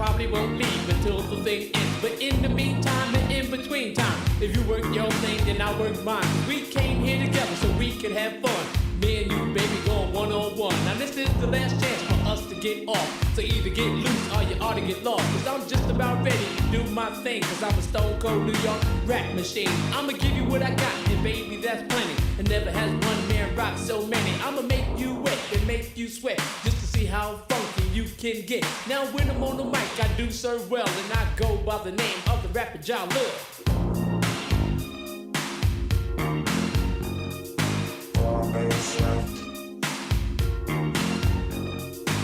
probably won't leave until the thing ends. But in the meantime and in between time, if you work your thing, then I work mine. We came here together so we could have fun. Me and you, baby, going one-on-one. Now this is the last chance for us to get off. So either get loose or you ought to get lost. Cause I'm just about ready to do my thing. Cause I'm a stone cold New York rap machine. I'ma give you what I got, and baby, that's plenty. And never has one man rock so many. I'ma make you wet and make you sweat, just to see how funky you can get. Now when I'm on the mic, I do serve well, and I go by the name of the rapper y'all love.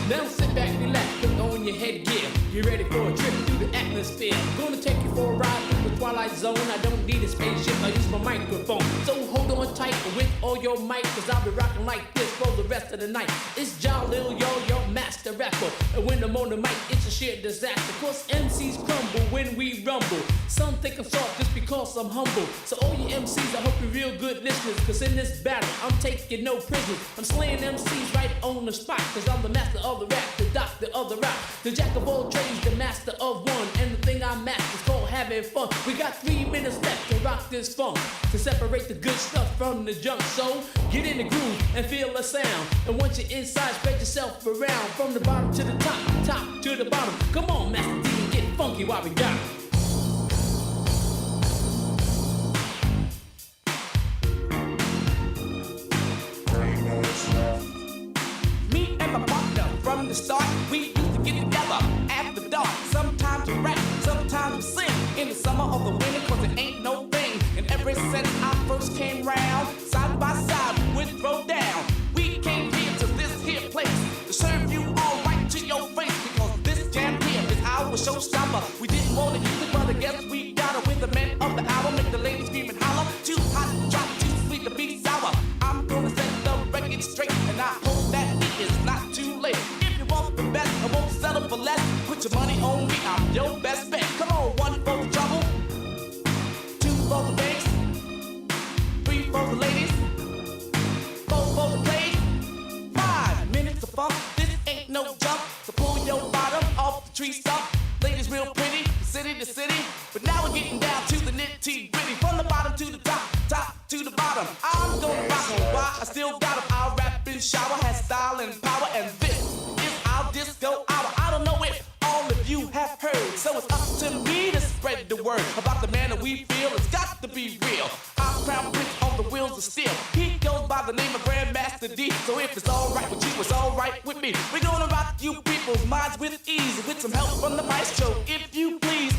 Now sit back, relax, put on your headgear. You ready for a trip through the atmosphere? Gonna take you for a ride through the twilight zone. I don't need a spaceship, I use my microphone. So hold on tight with all your might, cause I'll be rocking like this for the rest of the night. It's Jalil, your master rapper. And when I'm on the mic, it's a sheer disaster. Cause MCs crumble when we rumble. Some think I'm soft just because I'm humble. So all you MCs, I hope you're real good listeners. Cause in this battle, I'm taking no prisoners. I'm slaying MCs right on the spot. Cause I'm the master of the rap, the doctor of the rap, the jack of all trades, the master of one. And the thing I master is called having fun. We got 3 minutes left to rock this funk, to separate the good stuff from the junk. So get in the groove and feel the sound. And once you're inside, spread yourself around, from the bottom to the top, top to the bottom. Come on, Master D, and get funky while we got it. Me and my partner from the start, we used to get together after dark. Sometimes we rap, sometimes we sing, in the summer or the winter, cause it ain't no thing. And ever since I first came round, side by side we would throw down. We came here to this here place to serve you all right to your face, because this jam here is our showstopper. We didn't want to use it, but I guess we got it. With the men of the hour, make the ladies scream and holler. Too hot to drop, too sweet to be sour. I'm gonna set the record straight, and I hope that it is not too late. If you want the best, I won't settle for less. Put your money on me, I'm your best bet. Come on, 1 for the trouble, 2 for the banks, 3 for the ladies, 4 for the plays, 5 minutes of funk. This ain't no jump, so pull your bottom off the tree stump. Ladies real pretty, city to city, but now we're getting down to the nitty gritty. From the bottom to the top, top to the bottom. I'm gonna rock on why I still got 'em. I'll rap and shower, has style and power, and this is our disco hour. I don't know if all of you have heard, so it's up to me to spread the word about the man that we feel. It's got to be real. Our crown prince on the wheels of steel. He goes by the name of Grandmaster D. So if it's alright with you, it's alright with me. We're gonna rock you people's minds with ease, with some help from the maestro, if you please.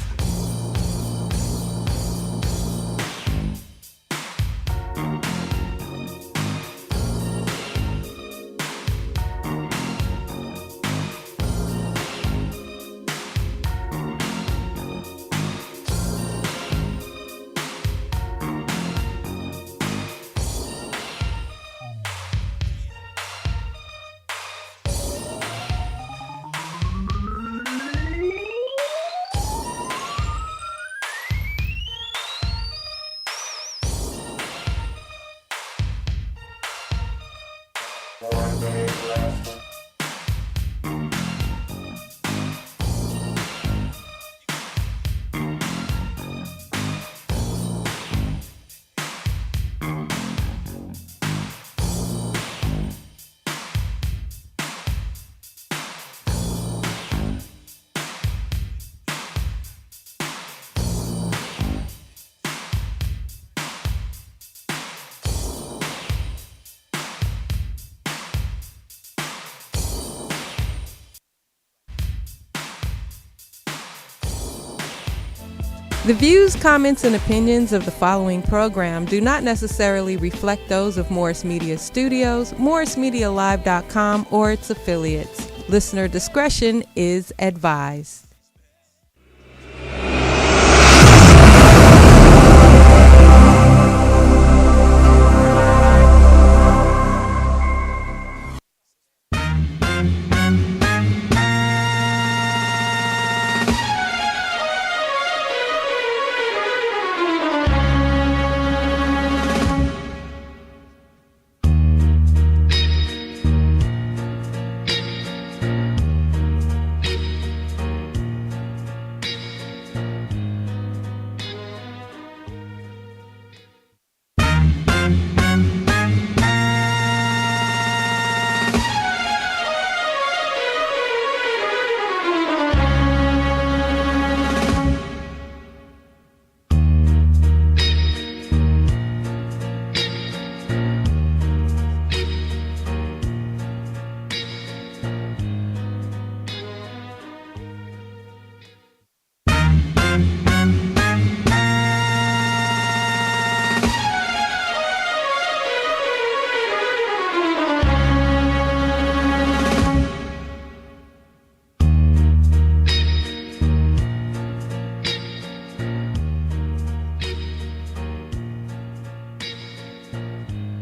The views, comments, and opinions of the following program do not necessarily reflect those of Morris Media Studios, morrismedialive.com, or its affiliates. Listener discretion is advised.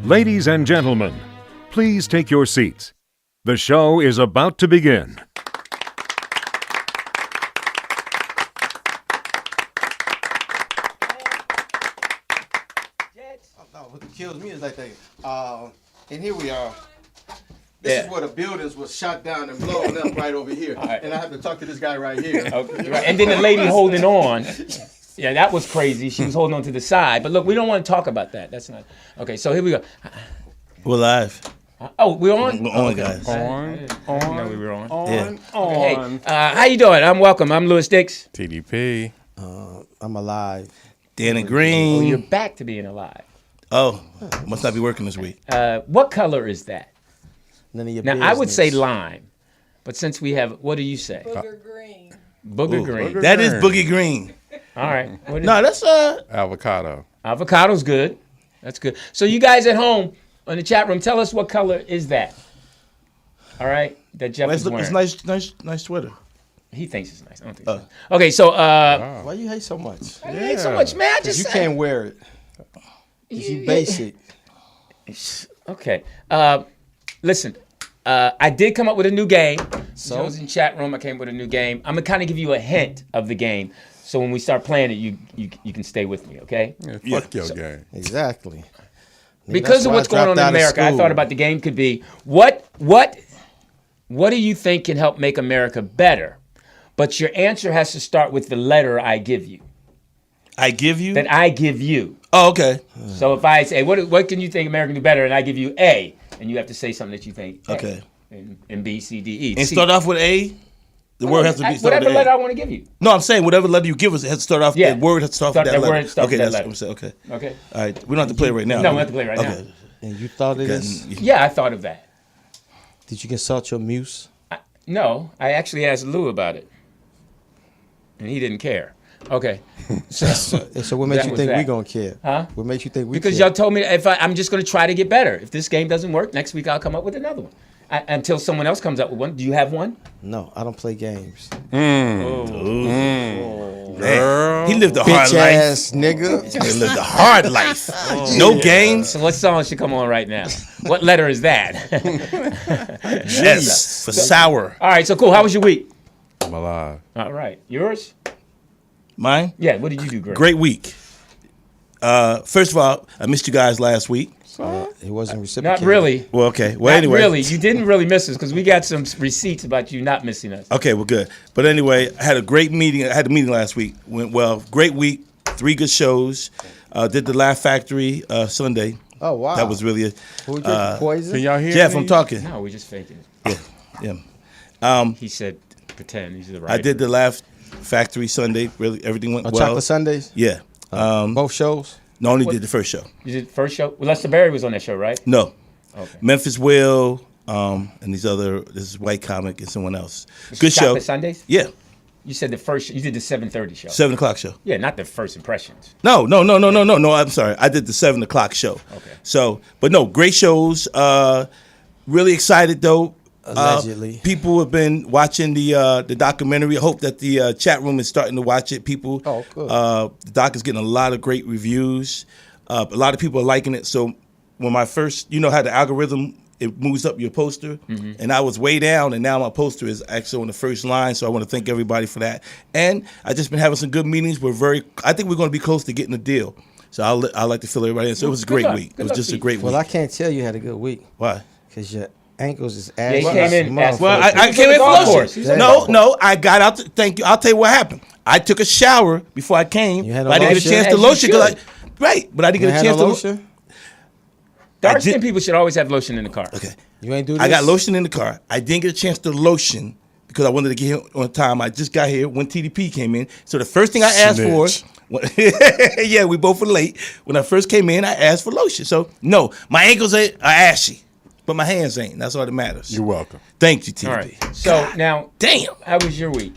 Ladies and gentlemen, please take your seats. The show is about to begin. What kills me is like and here we are. This is where the buildings was shot down and blown up right over here. Right. And I have to talk to this guy right here. Okay. Right. And then the lady holding on. Yeah, that was crazy. She was holding on to the side. But look, we don't want to talk about that. That's not. Okay, so here we go. We're live. Oh, we're on? We're on, guys. I didn't know we were on. Yeah. Okay, hey, how you doing? I'm welcome. I'm Louis Dix. TDP. I'm alive. Dannon Oh, Green. you're back to being alive. Oh, must not be working this week. What color is that? None of your Now, business. I would say lime. But since we have, what do you say? Booger green. Booger green. That is Boogie Green. All right. What is No, that's Avocado. Avocado's good. That's good. So you guys at home in the chat room, tell us what color is that? All right, that Jeff is wearing. It's nice sweater. He thinks it's nice. I don't think so. Okay, so Why you hate so much? I hate so much, man. I just You said- can't wear it. You basic. Okay. Listen, I did come up with a new game. So I was in chat room. I came up with a new game. I'm gonna kind of give you a hint of the game, so when we start playing it, you can stay with me, okay? Yeah, fuck your game. Exactly. Because That's of why what's I going on dropped in out of America, I school. thought about the game could be what do you think can help make America better? But your answer has to start with the letter I give you. I give you? That I give you. Oh, okay. So if I say, what can you think America can do better? And I give you A, and you have to say something that you think A. Okay. And B, C, D, E. And C. start off with A? The word has to be start Whatever with letter A. I want to give you. No, I'm saying whatever letter you give us, it has to start off. Yeah. The word has to start Start with that that word letter. start Okay, with that that's letter. what I'm saying. Okay. Okay. All right. We don't have to play it right now. No, we have to play it right now. Okay. And you thought of this? Yeah, I thought of that. Did you consult your muse? No, I actually asked Lou about it. And he didn't care. Okay. So, And so what makes That you was think that. we gonna care? Huh? What makes you think we because care? y'all told me I'm just going to try to get better. If this game doesn't work, next week I'll come up with another one. Until someone else comes up with one. Do you have one? No, I don't play games. Man, he lived a hard Bitch life. ass nigga. He lived a hard life. No games. So what song should come on right now? What letter is that? S for sour. All right, so cool. How was your week? I'm alive. All right. Yours? Mine? Yeah, what did you do, Greg? Great week. First of all, I missed you guys last week. He wasn't Not reciprocating. really. Well, okay. Well, Not anyway. really. You didn't really miss us because we got some receipts about you not missing us. Okay, well, good. But anyway, I had a great meeting. I had a meeting last week. Went well. Great week. 3 good shows. Did the Laugh Factory Sunday. Oh wow. That was really a Who drinking poison? Can y'all hear Jeff, me? I'm talking. No, we're just faking it. Yeah. He said pretend. He's the right. I did the Laugh Factory Sunday. Really, everything went On well. Chocolate Sundays? Yeah. Both shows? No, only did the first show. You did the first show? Well, Lester Berry was on that show, right? No. Okay. Memphis Will, and these other, this is White Comic and someone else. Good show. Chocolate Sundays? Yeah. You said the first. You did the 7:30 show. 7 o'clock show. Yeah, not the first impressions. No, I'm sorry. I did the 7 o'clock show. Okay. So, but no, great shows. Really excited though. Allegedly. People have been watching the documentary. I hope that the chat room is starting to watch it. People, Oh, good. the doc is getting a lot of great reviews. A lot of people are liking it. So when my first, you know how the algorithm, it moves up your poster, and I was way down, and now my poster is actually on the first line. So I want to thank everybody for that. And I just been having some good meetings. I think we're going to be close to getting a deal. So I'd like to fill everybody in. So it was a great luck. week. Good It was luck just to a you. great Well, week. I can't tell you had a good week Why? because your ankles is Yeah, he ass. came in asking Well, for it. I He came was in on the golf for course. He was on the lotion. golf course. No, I got out. Thank you. I'll tell you what happened. I took a shower before I came. You had But I didn't get a lotion? chance to As you lotion. 'Cause should. Right, but I didn't You get a had chance no to lotion? Dark I did- skinned people should always have lotion in the car. Okay. You ain't do this? I got lotion in the car. I didn't get a chance to lotion because I wanted to get here on time. I just got here when TDP came in. So the first thing I asked for, yeah, we both were late. When I first came in, I asked for lotion. So no, my ankles are ashy, but my hands ain't. That's all that matters. You're welcome. Thank you, TDP. All right. So now, Damn. how was your week?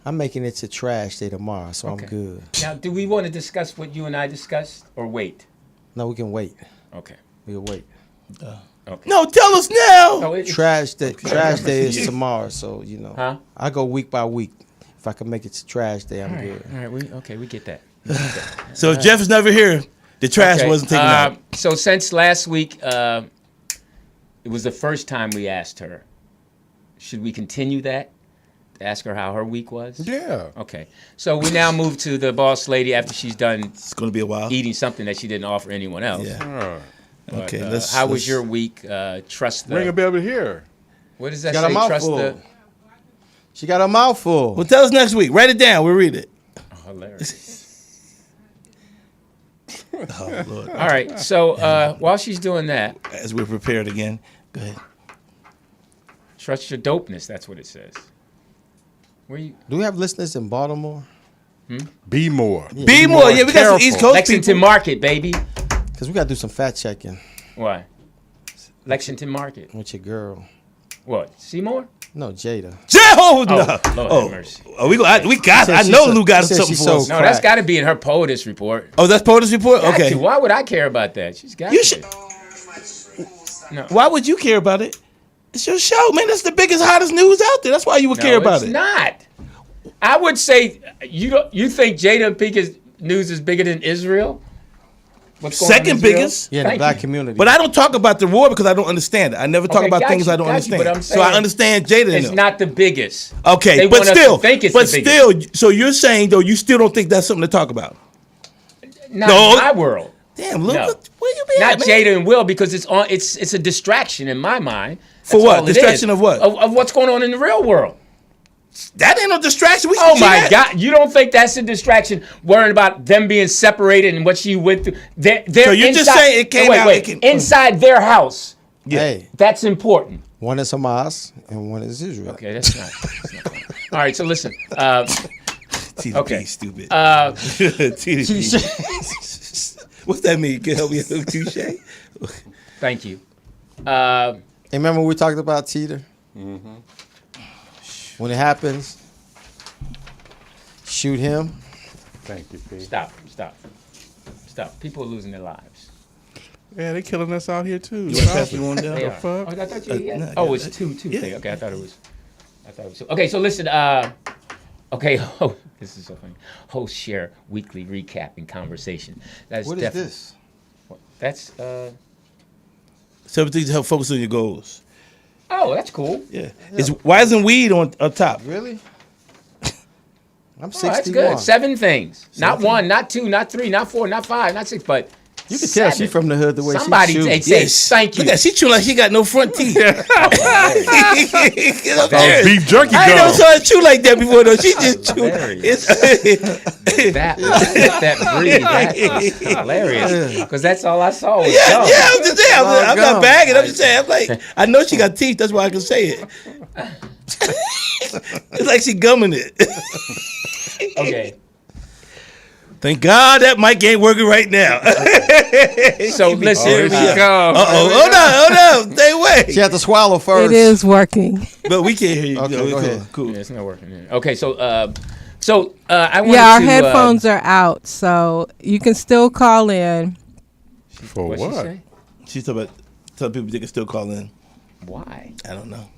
I'm making it to trash day tomorrow, so I'm good. Now, do we want to discuss what you and I discussed, or wait? No, we can wait. Okay. We'll wait. No, tell us now. No, Trash day is tomorrow, so you know. Huh? I go week by week. If I can make it to trash day, I'm good. All right. We get that. So if Jeff is never here, The trash wasn't taken out. So since last week, it was the first time we asked her. Should we continue that? Ask her how her week was? Yeah. Okay. So we now move to the boss lady after she's done It's going to be a while. eating something that she didn't offer anyone else. Yeah. But, Okay, how was your week? Trust the... Ring a bell to hear. What does that Got a say? Trust mouthful. the... She got a mouthful. Well, tell us next week. Write it down. We'll read it. Oh, hilarious. Oh, Lord. All right. So while she's doing that, As we're prepared again. Go ahead. trust your dopeness. That's what it says. Where you? Do we have listeners in Baltimore? Be more. Be more. Yeah, we got some East Coast Lexington people. Market, baby. Because we got to do some fact checking Why? Lexington Market. with your girl. What? Seymour? No, Jada. Oh, Oh, no. Lord Oh, have mercy. we got. Said I she's know so- Lou got said something she's for so us. No, that's crack. got to be in her Poetess Report. Oh, that's Poetess Report. Got Okay. to. Why would I care about that? She's got You to. should. Why would you care about it? It's your show, man. That's the biggest, hottest news out there. That's why you would care about it's it. not. I would say you think Jada and Pinkett's news is bigger than Israel? What's going on in Second Israel? biggest. Yeah, the Thank black you. community. But I don't talk about the war because I don't understand it. I never talk Okay, about got things you, I don't got you, understand. but I'm So I saying understand Jada. It's and them. not the biggest. Okay, They but want us to still, think it's but the biggest. still, so you're saying though you still don't think that's something to talk about? Not No. in my world. Damn, look, No. where you be Not at, man? Jada and Will because it's a distraction in my mind. For That's what? all it Distraction is. of what? Of what's going on in the real world. That ain't no distraction. We Oh see my that. God! You don't think that's a distraction? Worrying about them being separated and what she went through. They're So you're just inside- saying it came wait, out- Wait, it came- inside their house. Hey, That's important. one is Hamas and one is Israel. Okay, that's not. All right, so listen. TDP, Okay. stupid. Touche. TDP. What's that mean? Can you help me? Touche. Thank you. And remember we talked about Teeder? Mm-hmm. When it happens, shoot him. Thank you, P. Stop. People are losing their lives. Yeah, they killing us out here too. You want to pass me one down? They are. fuck? Oh, I thought you. Yeah. no, I Oh, got it's it. two. Yeah. Okay, I thought it was two. Okay, so listen. Okay. Oh, this is so funny. Hosts share weekly recap and conversation. That's What is definitely- this? That's 7 things to help focus on your goals. Oh, that's cool. Yeah. It's why isn't weed on top? Really? I'm Oh, that's 61. good. 7 things. Not 1, not 2, not 3, not 4, not 5, not 6, but You can tell 7. she from the hood the way Somebody she say, shoots. say thank you. Look at she chew like she got no front teeth. Get up Oh, there. beef jerky I ain't never gum. saw her chew like that before though. She just chew. Hilarious. It's- that breed, that's hilarious. Because that's all I saw was Yeah, gum. I'm just saying. I'm not gum. bagging. I'm just saying. I'm like, I know she got teeth. That's why I can say it. It's like she gumming it. Okay. Thank God that mic ain't working right now. So listen. Here we go. Hold on. Stay away. She had to swallow first. It is working. But we can't hear you. Okay, No, go cool, ahead. Cool. Yeah, it's not working. Yeah. Okay, so I wanted Yeah, our to, headphones are out, so you can still call in. For What'd she what? say? She's talking about telling people they can still call in. Why? I don't know.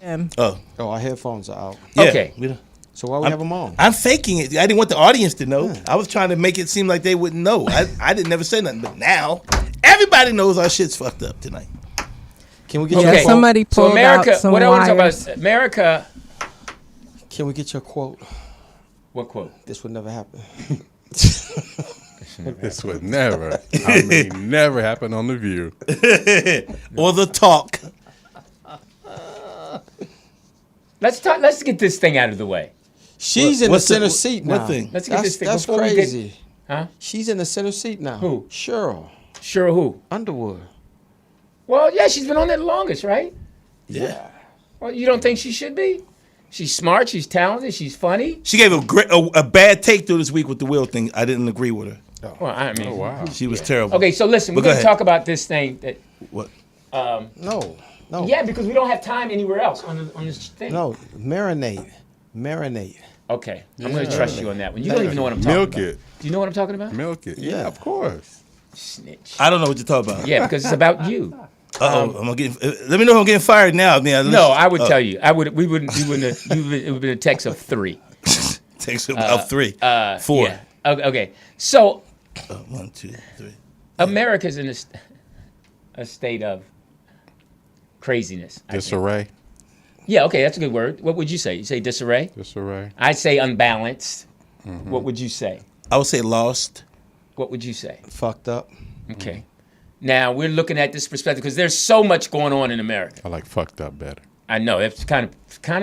Um, Oh, Oh, our headphones are out. yeah. Okay. We don't- So why we have them on? I'm faking it. I didn't want the audience to know. I was trying to make it seem like they wouldn't know. I didn't never say nothing, but now everybody knows our shit's fucked up tonight. Can we get Okay. your quote? somebody So pulled America, out some what I want to talk wires. about? America. Can we get your quote? What quote? This would never happen. This would never, I mean, never happen on The View. Or the talk. Let's talk. Let's get this thing out of the way. She's in the What's the- center seat what now. thing? Let's get this thing That's before we get- crazy. Huh? She's in the center seat now. Who? Cheryl Sure, who? Underwood. Well, yeah, she's been on it the longest, right? Yeah. Well, you don't think she should be? She's smart. She's talented. She's funny. She gave a bad take through this week with the Will thing. I didn't agree with her. Well, I mean, Oh, wow. She was terrible. Okay, so listen, we're But go going to ahead. talk about this thing. That What? No. yeah, because we don't have time anywhere else on this thing. No. Marinate. Okay, I'm going to trust you on that one. You don't even know what I'm talking Milk about. it. Do you know what I'm talking about? Milk it. Yeah. Yeah, of course. Snitch. I don't know what you're talking about. Yeah, because it's about you. I'm gonna get. Let me know if I'm getting fired now. I mean, No, I would tell you. I would. We wouldn't have. It would have been a text of 3. Takes about 3, 4. Yeah. Okay. So 1, 2, 3. America's in a state of craziness. I think. Disarray. Yeah, okay, that's a good word. What would you say? You say disarray? Disarray. I'd say unbalanced. What would you say? I would say lost. What would you say? Fucked up. Okay. Now, we're looking at this perspective because there's so much going on in America. I like fucked up better. I know. That's kind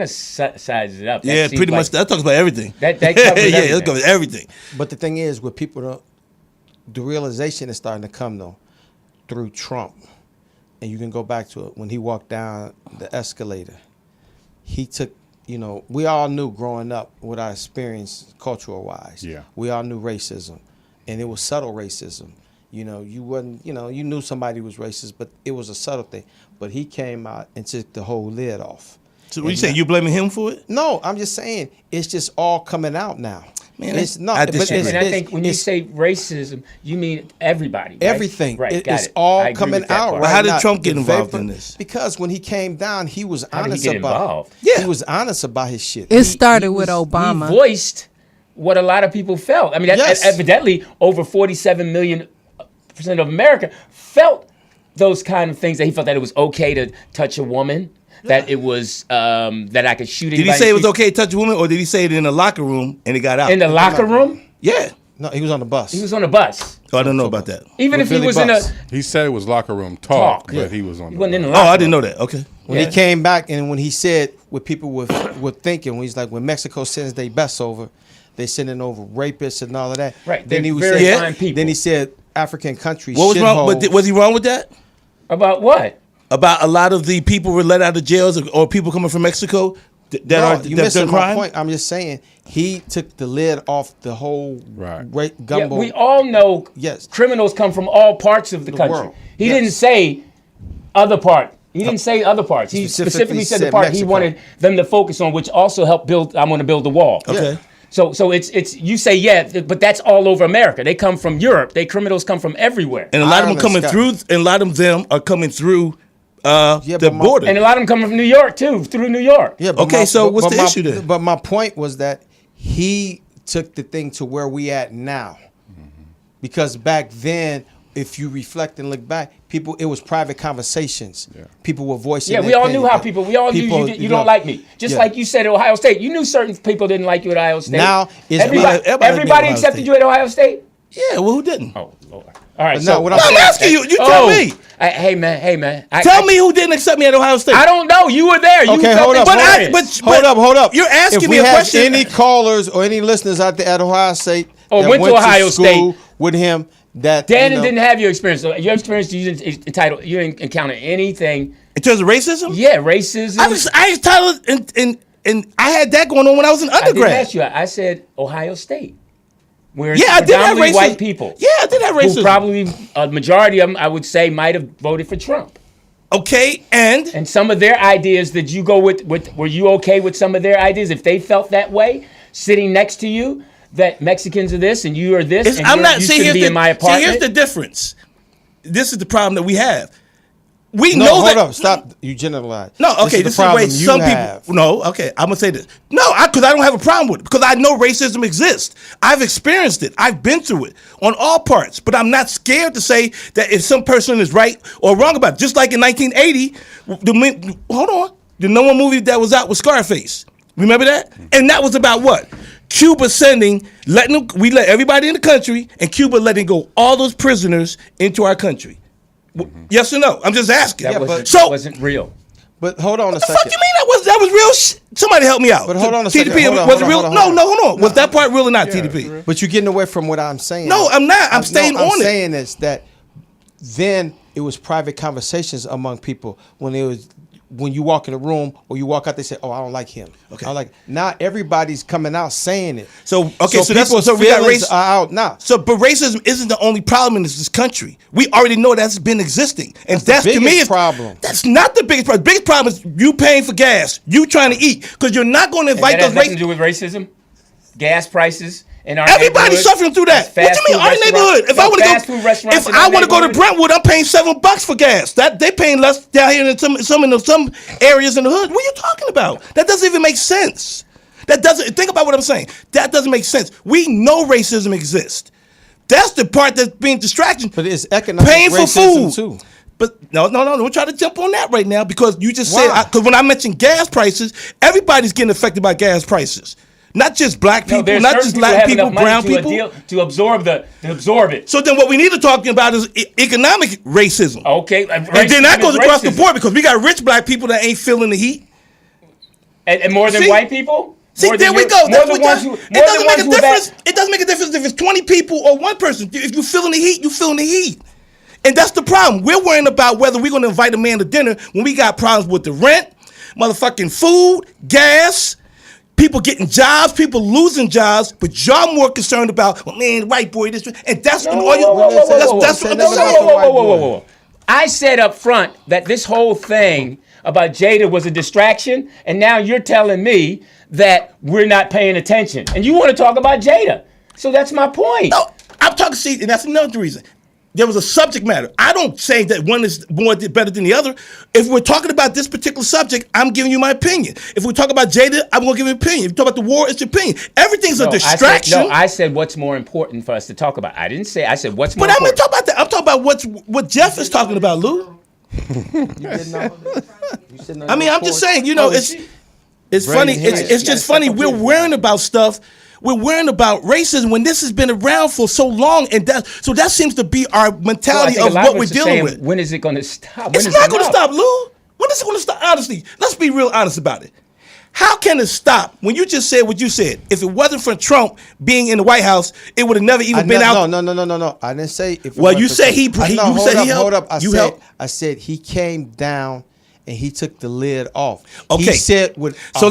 of sizes it up. That Yeah, seems pretty like much. That talks about everything. That covers yeah, everything. it covers everything. But the thing is, with people, the realization is starting to come though through Trump, and you can go back to it when he walked down the escalator. He took, we all knew growing up what I experienced cultural wise. Yeah. We all knew racism, and it was subtle racism. You wasn't, you knew somebody was racist, but it was a subtle thing. But he came out and took the whole lid off. So what you saying? You blaming him for it? No, I'm just saying it's just all coming out now. Man, it's not. I but disagree. And I think when you say racism, you mean everybody. Right? Everything. Right. Got It's it. all I agree coming with that out. part. Well, how did now. Trump get The involved vapor- in this? Because when he came down, he was How did he honest get about. involved? Yeah. He was honest about his shit. It started with Obama. He voiced what a lot of people felt. I mean, Yes. evidently, over 47 million % of America felt those kind of things. That he felt that it was okay to touch a woman. That it was that I could shoot anybody. Did he say it was okay to touch a woman, or did he say it in the locker room and it got out? in the locker room? Yeah. No, he was on the bus. He was on a bus. Oh, I don't know about that. Even With if he Billy was in a Buss. He said it was locker room talk, Talk. but he was on he the wasn't in the Oh, locker I didn't room. know that. Okay. when he came back and when he said what people were thinking, when he's like, when Mexico sends their best over, they sending over rapists and all of that. Right, Then they're he was very saying, fine people. Then he said African countries. What was wrong? shithole. But was he wrong with that? About what? About a lot of the people were let out of jails or people coming from Mexico that No, are you that missing done my crime? point. I'm just saying he took the lid off the whole Right. Yeah, gumbo. we all know Yes. criminals come from all parts of the country. world. He Yes. didn't say other part. He didn't say other parts. He specifically said the said part he Mexico. wanted them to focus on, which also helped build. I'm going to build the wall. Okay. So it's you say but that's all over America. They come from Europe. Criminals come from everywhere. And a lot of them Ireland, coming Scott. through, and a lot of them are coming through the but my- border. And a lot of them come from New York too, through New York. Yeah. Okay, so what's the issue then? But my point was that he took the thing to where we at now, because back then, if you reflect and look back, it was private conversations. Yeah. people were voicing. Yeah, their we all knew opinion. how people. We all knew you don't like me. Just yeah. like you said at Ohio State, you knew certain people didn't like you at Ohio State. Now it's everybody everybody Ohio accepted State. you at Ohio State. Yeah, well, who didn't? Oh Lord. All right. But So no, what No, I'm asking you. You tell me. Hey man. Tell me who didn't accept me at Ohio State. I don't know. You were there. You Okay, felt hold up, experience. hold up. You're asking if me we a have question. Any callers or any listeners out there at Ohio State Or that went to Ohio school State. with him, that Dannon didn't have your experience. So your experience, you didn't entitled. You didn't encounter anything. In terms of racism? Yeah, racism. I was entitled, and I had that going on when I was in I didn't undergrad. ask you. I said Ohio State. Where Yeah, I did have predominantly racism. white people. Yeah, I did have racism. Who probably a majority of them, I would say, might have voted for Trump. Okay, and And some of their ideas that you go with, were you okay with some of their ideas? If they felt that way, sitting next to you, that Mexicans are this and you are this, and I'm not. you See, shouldn't be in my apartment. here's the difference. This is the problem that we have. We No, know hold that. up, stop. You generalize. No, okay, this is the way problem you some have. people. No, okay, I'm gonna say this. No, because I don't have a problem with it because I know racism exists. I've experienced it. I've been through it on all parts. But I'm not scared to say that if some person is right or wrong about it. Just like in 1980, the number one movie that was out was Scarface. Remember that? And that was about what? Cuba we let everybody in the country, and Cuba letting go all those prisoners into our country. Yes or no? I'm just asking. That but- wasn't real. But hold on a The second. fuck you mean that was real shit? Somebody help me out. But hold on a TDP, second. Hold on, was hold it on, real? hold on, No, hold on. hold on. Was that part real or not, TDP? But you're getting away from what I'm saying. No, I'm not. I'm staying on I'm it. saying is that then it was private conversations among people when you walk in a room or you walk out, they say, "Oh, I don't like him." Okay. I like. Now everybody's coming out saying it. So that's people's so we got feelings race. are out now. So, but racism isn't the only problem in this country. We already know that's been existing, and That's the to me biggest is problem. That's not the biggest problem. The biggest problem is you paying for gas, you trying to eat, because you're not going to And invite that has those nothing to racists. do with racism, gas prices in our Everybody's neighborhood. suffering through that. What Fast do you mean, food our neighborhood? If I want fast to food go, restaurants if in I our want to go to neighborhood? Brentwood, I'm paying $7 for gas. That they paying less down here in some areas in the hood. What are you talking about? That doesn't even make sense. That doesn't, think about what I'm saying. That doesn't make sense. We know racism exists. That's the part that's being distraction. But it's economic paying for racism food. too. But no, don't try to jump on that right now because you just said, because when I mentioned gas prices, everybody's getting affected by gas prices. Not just black people, not just Latin people, brown people. To absorb it. So then what we need to talk about is economic racism. Okay. And then that goes across the board because we got rich black people that ain't feeling the heat. And more than white people? See, there we go. It doesn't make a difference if it's 20 people or one person. If you're feeling the heat, you're feeling the heat. And that's the problem. We're worrying about whether we're going to invite a man to dinner when we got problems with the rent, motherfucking food, gas, people getting jobs, people losing jobs, but y'all more concerned about, well, man, white boy, this, and that's what whoa. I said up front that this whole thing about Jada was a distraction, and now you're telling me that we're not paying attention. And you want to talk about Jada. So that's my point. No, I'm talking, see, and that's another reason. There was a subject matter. I don't say that one is more better than the other. If we're talking about this particular subject, I'm giving you my opinion. If we talk about Jada, I'm going to give you an opinion. If we talk about the war, it's your opinion. Everything's a distraction. I said what's more important for us to talk about. I didn't say, I said what's more important. But I'm important. talking about that. I'm talking about what Jeff is talking about, Lou. I mean, I'm just saying, it's funny. It's just funny. We're worrying about stuff. We're worrying about racism when this has been around for so long, and that seems to be our mentality of what we're dealing with. When is it going to stop? It's not going to stop, Lou. When is it going to stop? Honestly, let's be real honest about it. How can it stop when you just said what you said? If it wasn't for Trump being in the White House, it would have never even been out. No. I didn't say. You said he. Hold up. I said he came down. And he took the lid off. Okay. He said with so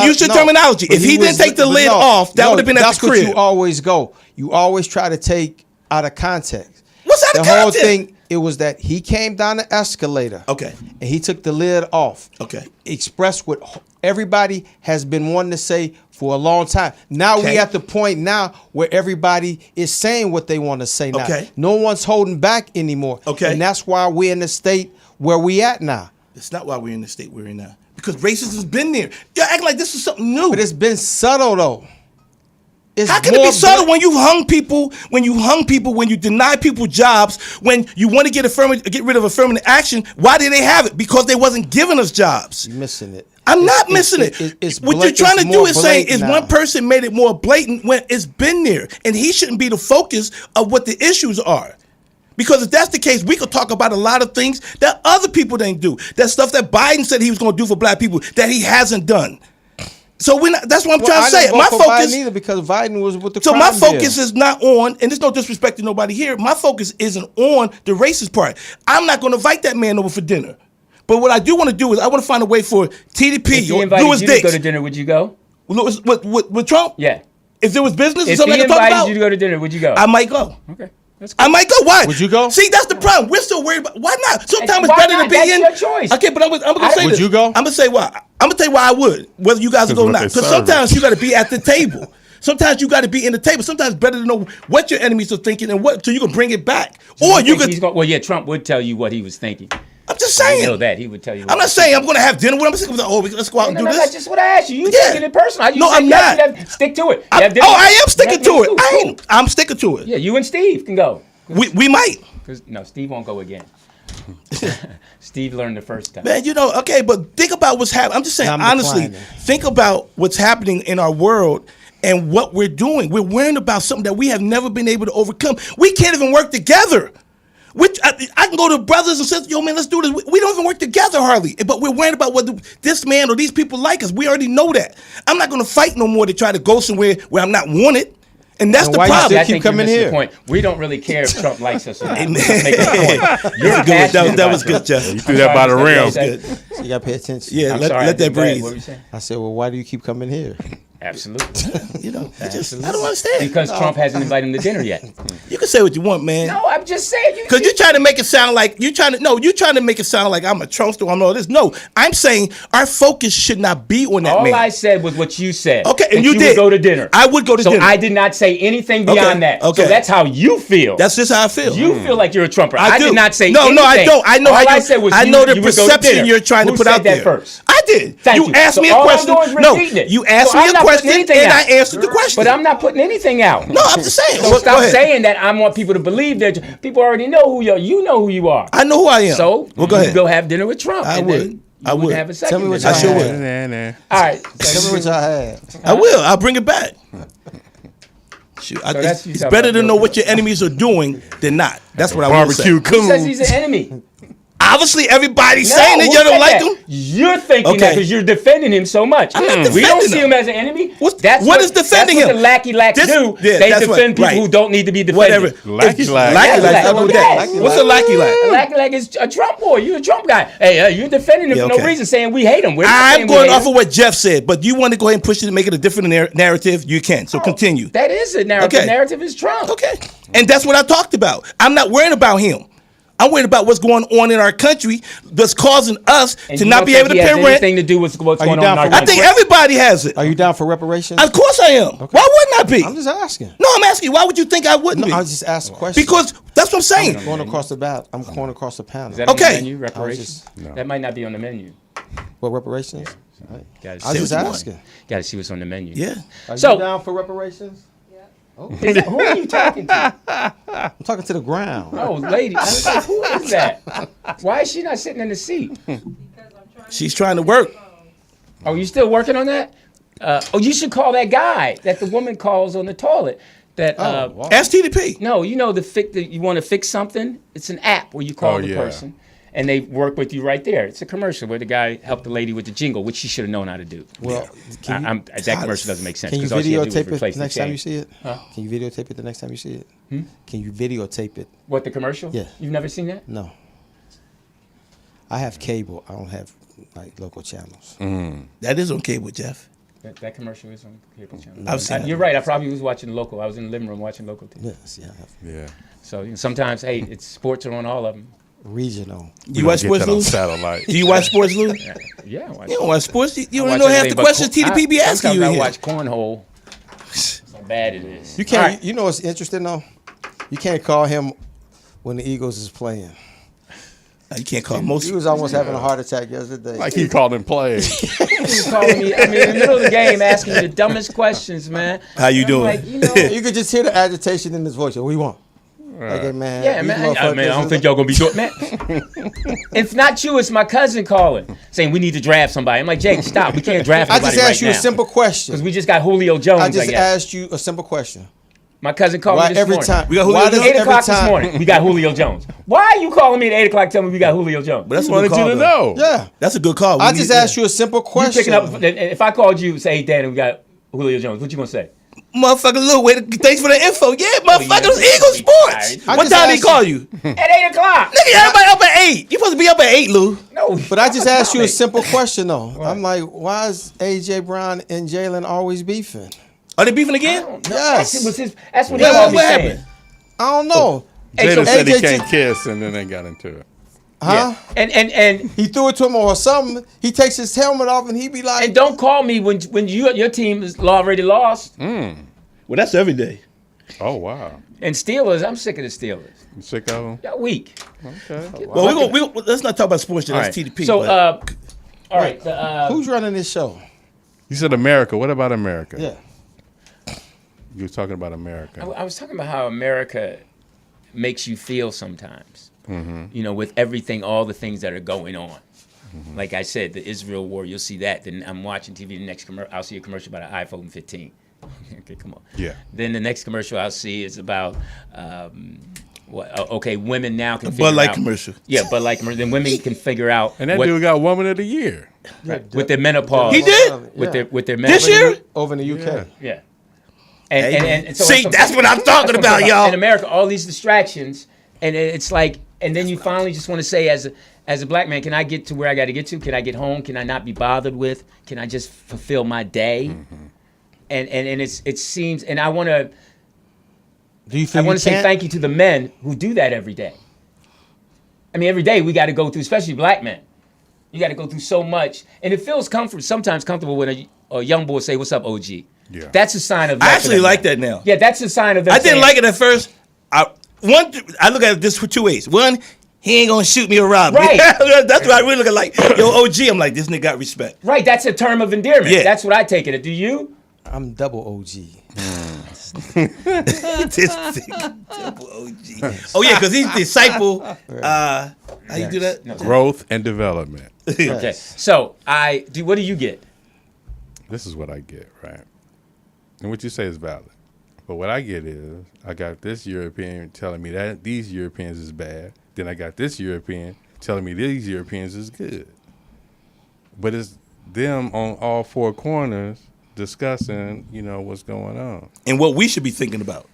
use your terminology. If he didn't take the lid off, that would have been at the crib. That's what you always go. You always try to take out of context. What's out of context? The whole thing, it was that he came down the escalator. Okay. And he took the lid off. Okay. Expressed what everybody has been wanting to say for a long time. Now we at the point now where everybody is saying what they want to say now. Okay. No one's holding back anymore. Okay. And that's why we're in the state where we at now. It's not why we're in the state we're in now. Because racism has been there. You act like this is something new. But it's been subtle, though. How can it be subtle when you hung people, when you deny people jobs, when you want to get rid of affirmative action? Why did they have it? Because they wasn't giving us jobs. You're missing it. I'm not missing it. What you're trying to do is say is one person made it more blatant when it's been there. And he shouldn't be the focus of what the issues are. Because if that's the case, we could talk about a lot of things that other people didn't do. That stuff that Biden said he was going to do for black people that he hasn't done. So that's what I'm trying to say. My focus, Biden either because Biden was with the so my focus is not on, and there's no disrespect to nobody here. My focus isn't on the racist part. I'm not going to invite that man over for dinner. But what I do want to do is I want to find a way for TDP or Louis Dix. If he invited you to go to dinner, would you go? With Trump? Yeah. If there was business or if something he I could talk about, invited you to go to dinner, would you go? I might go. Okay. I might go. Why? Would you go? See, that's the problem. We're still worried about why not. Sometimes it's Why better not? to be in. That's your choice. Okay, but I'm gonna say Would this. you go? I'm gonna say why. I'm gonna tell you why I would. Whether you guys will go or not. Because sometimes you got to be at the table. Sometimes you got to be in the table. Sometimes it's better to know what your enemies are thinking and what so you can bring it back. Or you could. Well, yeah, Trump would tell you what he was thinking. I'm just saying. You know that he would tell you. I'm not saying I'm going to have dinner with him. Let's go out and do this. That's just what I asked you. You taking it personal. No, I'm not. Stick to it. I am sticking to it. I'm sticking to it. Yeah, you and Steve can go. We might. No, Steve won't go again. Steve learned the first time. Man, okay, but think about what's happening. I'm just saying, honestly, think about what's happening in our world and what we're doing. We're worrying about something that we have never been able to overcome. We can't even work together. I can go to brothers and sisters, yo, man, let's do this. We don't even work together hardly, but we're worried about whether this man or these people like us. We already know that. I'm not going to fight no more to try to go somewhere where I'm not wanted. And that's the problem. I keep coming here. Point. We don't really care if Trump likes us or not. That was good, Justin. You threw that by the rim. So you got to pay attention. Yeah, let that breathe. What were you saying? I said, well, why do you keep coming here? Absolutely. I don't understand. Because Trump hasn't invited him to dinner yet. You can say what you want, man. No, I'm just saying. Because you're trying to make it sound like you're trying to make it sound like I'm a Trumpster. I'm all this. No, I'm saying our focus should not be on that all man. I said was what you said. Okay, and that you did. Would go to dinner. I would go to dinner. So I did not say anything beyond that. Okay. So that's how you feel. That's just how I feel. You feel like you're a Trumper. I do. did not say no, anything. No, I don't. I know all how I you. said was I know the you would go to perception dinner. you're trying to Who put said out there. that first? I did. Thank you you. asked So me a all I'm question. doing is No, repeating it. you asked So me I'm a not putting question, anything and out. I answered the question. But I'm not putting anything out. No, I'm just saying. So Go stop ahead. saying that. I want people to believe that people already know who you are. You know who you are. I know who I am. So well, go you ahead. go have dinner with Trump. I and would. then I you would. have a second. Tell me what dinner. I sure y'all would. All right. Tell me what y'all had. I will. I'll bring it back. Shoot, that's you it's talking better about to know real what your enemies are doing than not. That's what I would say. Barbecue Who says coon. he's an enemy? Obviously, everybody's No, saying that who you don't said like that? him. You're thinking Okay. that because you're defending him so much. I'm not We defending don't see him. him as an enemy. What That's is defending that's him? What the lackey lacks This- do. yeah, They that's defend right. people who don't need to be defended. Whatever. Lackey lack. Lackey lack. Yes. I'll do that. Yes. What's a lackey A lack? lackey lack is a Trump boy. You're a Trump guy. Hey, you're defending him Yeah, for okay. no reason, saying we hate him. We're not I'm saying we going hate off him. of what Jeff said, but you want to go ahead and push it and make it a different narrative, you can. So continue. That is a narrative. Okay. The narrative is Trump. Okay. And that's what I talked about. I'm not worried about him. I'm worried about what's going on in our country that's causing us And to you not don't be think able to he has pay rent. anything to do with what's Are you going down on in for our I think country. everybody has it. Are you down for reparations? Of course I am. Why wouldn't I be? I'm just asking. No, I'm asking you. Why would you think I wouldn't No, be? I just asked a question. Because that's what I'm saying. I'm going across the bat. I'm going across the panel. Is that on Okay. the menu? Reparations? That might not be on the menu. What reparations? Gotta I was see just what you asking. Gotta see what's on the menu. Yeah. Are So- you down for reparations? Is that- who are you talking to? I'm talking to the ground. Oh, lady. I was like, who is that? Why is she not sitting in the seat? She's trying to work. Oh, you still working on that? You should call that guy that the woman calls on the toilet. That Ask TDP. no, you know you want to fix something. It's an app where you call Oh, the yeah. person, and they work with you right there. It's a commercial where the guy helped the lady with the jingle, which she should have known how to do. Well, can you, that commercial doesn't make sense. can you 'cause all she had to do was videotape it replace the the next time chain. you see it? Huh? Can you videotape it the next time you see it? Can you videotape it? What, the commercial? Yeah. You've never seen that? No. I have cable. I don't have like local channels. That is on cable, Jeff. That commercial is on cable channel. I've seen it. You're right. I probably was watching local. I was in the living room watching local TV. Yes, yeah, I have Yeah. So sometimes, hey, it's sports are on all of them. regional. You watch sports, Get that on Lou? satellite. Do you watch sports, Lou? Yeah. I watch, You don't watch sports. You I don't watch know half everything the but questions TDP be asking you. Sometimes I here. watch cornhole. That's how bad it is. You can't. All right. You know what's interesting though? You can't call him when the Eagles is playing. You can't call most. He was almost having a heart attack yesterday. Like he called him play. He was calling me, in the middle of the game, asking me the dumbest questions, man. How you I'm doing? like, you know, you could just hear the agitation in his voice. What do you want? Like, hey, man. yeah, these man. I motherfuckers don't is- think y'all gonna be doing, man. If not you, it's my cousin calling, saying we need to draft somebody. I'm like, Jake, stop. We can't draft I nobody just asked right you now. a simple question. Because we just got Julio Jones. I just guess. asked you a simple question. My cousin called Why me this every morning. time? We got Julio why does Jones? 8 every o'clock this time? morning, we got Julio Jones. Why are you calling me at 8 o'clock telling me we got Julio Jones? But that's a Wanted good you call. to though. know. Yeah. That's a good call. I just asked you a simple You question. picking up, and if I called you, say, hey, Dannon, we got Julio Jones, what you gonna say? Motherfucker, Lou, thanks for the info. Yeah, motherfucker, yeah. those Eagle Sports. I What just time they asked call you? At 8 o'clock. Nigga, everybody up at 8. You supposed to be up at 8, Lou. No. But I just asked you a simple question though. I'm like, why is AJ Brown and Jalen always beefing? Are they beefing again? Yes. That's what he Yeah, called me what saying. happened? I don't know. Hey, so Jada said he AJ can't kiss, and then they got into it. Huh? And He threw it to him or something. He takes his helmet off and he be like, don't call me when your team is already lost. Well, that's every day. Oh wow. And Steelers, I'm sick of the Steelers. You sick of him? Y'all weak. Okay. Well, let's not talk about sports. All That's right. TDP. So, but- all right. who's running this show? You said America. What about America? Yeah. You were talking about America. I was talking about how America makes you feel sometimes. You know, with everything, all the things that are going on. Like I said, the Israel war, you'll see that. Then I'm watching TV. The next commercial, I'll see a commercial about an iPhone 15. Okay, come on. Yeah. Then the next commercial I'll see is about, okay, women now can A figure Bud Light out. commercial. Yeah, Bud Light commercial. Then women can figure out And that what, dude got Woman of the Year. with their menopause. He did? With their This menopause. year? Over in the UK. Yeah. Hey, And so see, that's what I'm talking about, In y'all. America, all these distractions, and it's like, and then you finally just want to say, as a black man, can I get to where I got to get to? Can I get home? Can I not be bothered with? Can I just fulfill my day? And it seems, and I want to. Do you feel I want you to say can't? thank you to the men who do that every day. I mean, every day we got to go through, especially black men. You got to go through so much, and it feels sometimes comfortable when a young boy say, "What's up, OG?" Yeah. That's a sign of. I actually like that now. Yeah, that's a sign of them. I didn't saying, like it at first. I look at this for 2 ways. One, he ain't gonna shoot me or rob me. Right. That's what I really look at. Like, yo, OG, I'm like, this nigga got respect. Right, that's a term of endearment. Yeah. That's what I take it. Do you? I'm double OG. This double OG. Oh yeah, because he's disciple. How you do that? No. Growth and development. Okay. So what do you get? This is what I get, right? And what you say is valid. But what I get is I got this European telling me that these Europeans is bad. Then I got this European telling me these Europeans is good. But it's them on all four corners discussing, what's going on. And what we should be thinking about.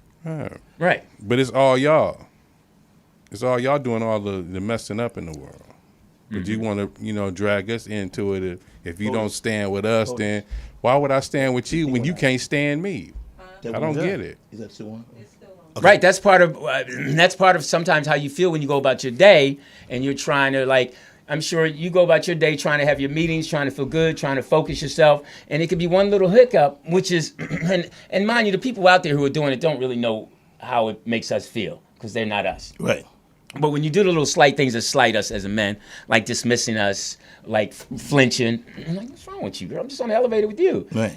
Right. But it's all y'all. It's all y'all doing all the messing up in the world. But you want to, drag us into it. If you don't stand with us, then why would I stand with you when you can't stand me? I don't get it. Is that 2-1? Okay. Right. That's part of sometimes how you feel when you go about your day and you're trying to I'm sure you go about your day trying to have your meetings, trying to feel good, trying to focus yourself, and it could be one little hiccup, which is, and mind you, the people out there who are doing it don't really know how it makes us feel because they're not us. Right. But when you do the little slight things that slight us as a men, like dismissing us, like flinching, I'm like, what's wrong with you, girl? I'm just on the elevator with you. Right.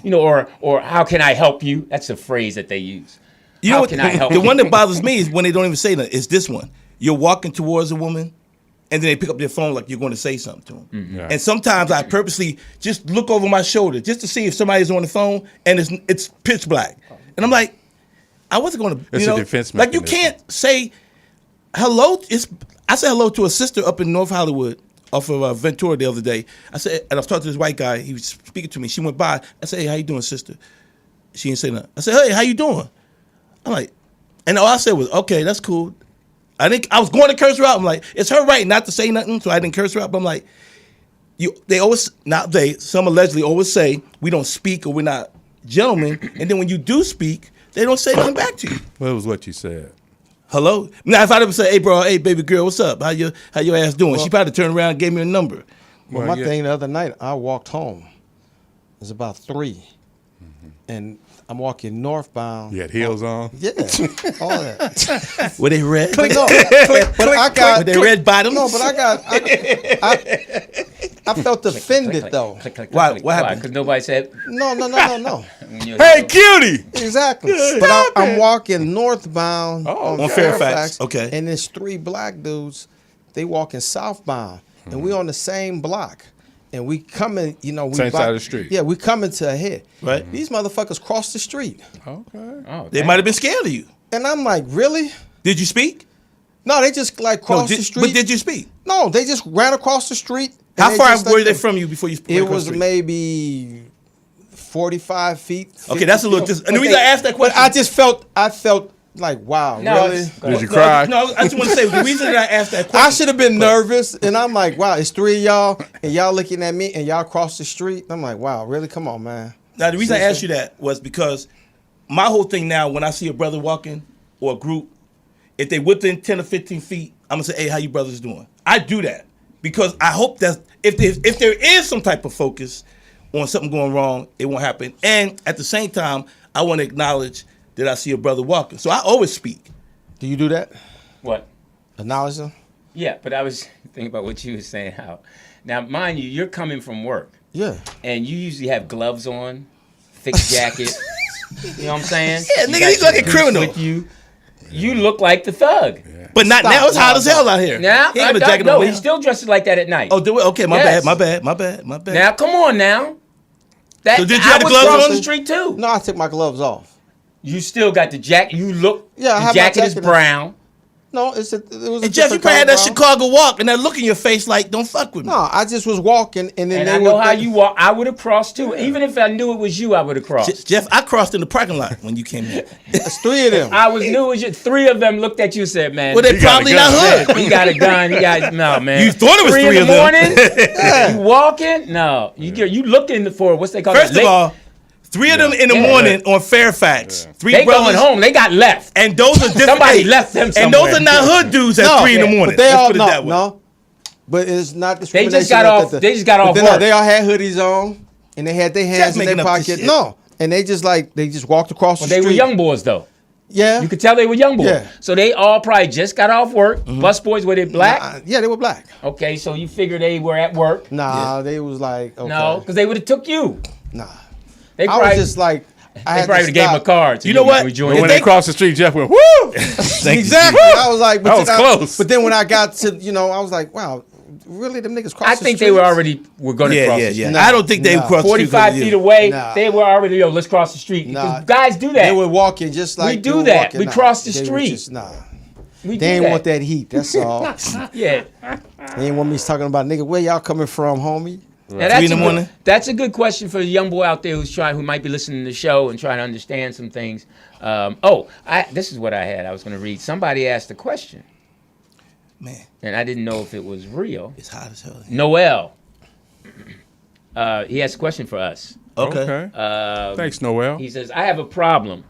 Or how can I help you? That's a phrase that they use. How can I help the you? one that bothers me is when they don't even say that. It's this one. You're walking towards a woman, and then they pick up their phone like you're going to say something to them. Mm-hmm. Yeah. And sometimes I purposely just look over my shoulder just to see if somebody's on the phone, and it's pitch black. And I'm like, I wasn't going to, It's a defense like you mechanism. can't say hello. I said hello to a sister up in North Hollywood off of Ventura the other day. I said, and I was talking to this white guy. He was speaking to me. She went by. I said, hey, how you doing, sister? She didn't say nothing. I said, hey, how you doing? I'm like, and all I said was, okay, that's cool. I was going to curse her out. I'm like, it's her right not to say nothing, so I didn't curse her out. But I'm like, some allegedly always say we don't speak or we're not gentlemen, and then when you do speak, they don't say nothing back to you. Well, it was what you said. Hello? Now, if I'd ever say, hey, bro, hey, baby girl, what's up? How your ass doing? She probably turned around and gave me a number. Well, my thing the other night, I walked home. It was about 3. And I'm walking northbound. You had heels on? Yeah, all that. Were they red? But I got Were they red bottoms? No, but I felt offended though. Why? What happened? Because nobody said. No. Hey, cutie! Exactly. But I'm walking northbound on Fairfax. Okay. And there's 3 black dudes. They walking southbound, and we on the same block. And we coming, we Same side of the street. Yeah, we coming to a hit. Right. These motherfuckers crossed the street. Okay. Oh, They might have been scared of you. And I'm like, really? Did you speak? No, they just crossed the street. But did you speak? No, they just ran across the street. How far were they from you before you It went across was the street? maybe 45 feet. 50 Okay, that's a little. feet. And the reason I asked that question, I felt like, wow, No, really? Did you cry? No, I just want to say the reason that I asked that question. I should have been nervous, and I'm like, wow, it's 3 of y'all, and y'all looking at me, and y'all cross the street. I'm like, wow, really? Come on, man. Now, the reason I asked you that was because my whole thing now, when I see a brother walking or a group, if they within 10 or 15 feet, I'm going to say, hey, how you brothers doing? I do that because I hope that if there is some type of focus on something going wrong, it won't happen. And at the same time, I want to acknowledge that I see a brother walking. So I always speak. Do you do that? What? Acknowledge them? Yeah, but I was thinking about what you were saying. How now, mind you, you're coming from work. Yeah. And you usually have gloves on, thick jacket. You know what I'm saying? Yeah, You nigga, got he's like a your boots criminal. with you. You look like the thug. But not now. It's hot as hell out here. Now, he ain't got a jacket no, on he now. still dresses like that at night. Oh, do it? Okay, my Yes. bad. Now, come on now. That, So did you I have the would gloves cross on? the street too. No, I took my gloves off. You still got the jacket. You look. Yeah, I the have my jacket is jacket on. brown. No, it was a And Jeff, you different probably had that color, Chicago walk and that look in your face like, don't fuck with me. No, I just was walking, and then And they I know would- how you walk. I would have crossed too. Even if I knew it was you, I would have crossed. Jeff, I crossed in the parking lot when you came in. There's 3 of them. I was knew it was you. 3 of them looked at you and said, man. Well, they He got probably a not gun. hood. He got a gun. He got no man. You thought it was 3 3 in of the them. morning. You walking? No, you looking for what's they call First it? of all, 3 of them in the morning on Fairfax. 3 They brothers. going home. They got left. And those are different. Somebody left them somewhere. And those are not hood dudes at 3 in the morning. But they Let's all put it that way. no. But it's not They discrimination. just got off. They just got off work. They all had hoodies on, and they had their hands in making their up this pocket. shit. No, and they just walked across the They street. were young boys though. Yeah, You could tell they were young boys. Yeah. So they all probably just got off work. Bus boys, were they black? Yeah, they were black. Okay, so you figure they were at work. Nah, they was like okay. No, because they would have took you. Nah, They I probably, was just like I they had probably to would have gave him a stop. card. To You know what? rejoin But when they- they crossed the street, Jeff went, woo! Exactly. I was like, That was close. But then when I got to, I was like, wow, really, them niggas crossed I the think streets? they were already going to cross the street. I don't think they Nah. crossed the street 45 because of feet you. away, Nah. they were already, let's cross the street. Nah. Because guys do that. They were walking just like do they were that. walking. We Nah, crossed the they were street. just- nah, We they do ain't that. want that heat. That's all. Yeah. They ain't want me talking about nigga. Where y'all coming from, homie? Now, that's 3 in the a good- morning? That's a good question for a young boy out there who might be listening to the show and trying to understand some things. This is what I had. I was going to read. Somebody asked a question, Man, and I didn't know if it was real. it's hot as hell. Noel, he has a question for us. Okay. Thanks, Noel. He says, I have a problem.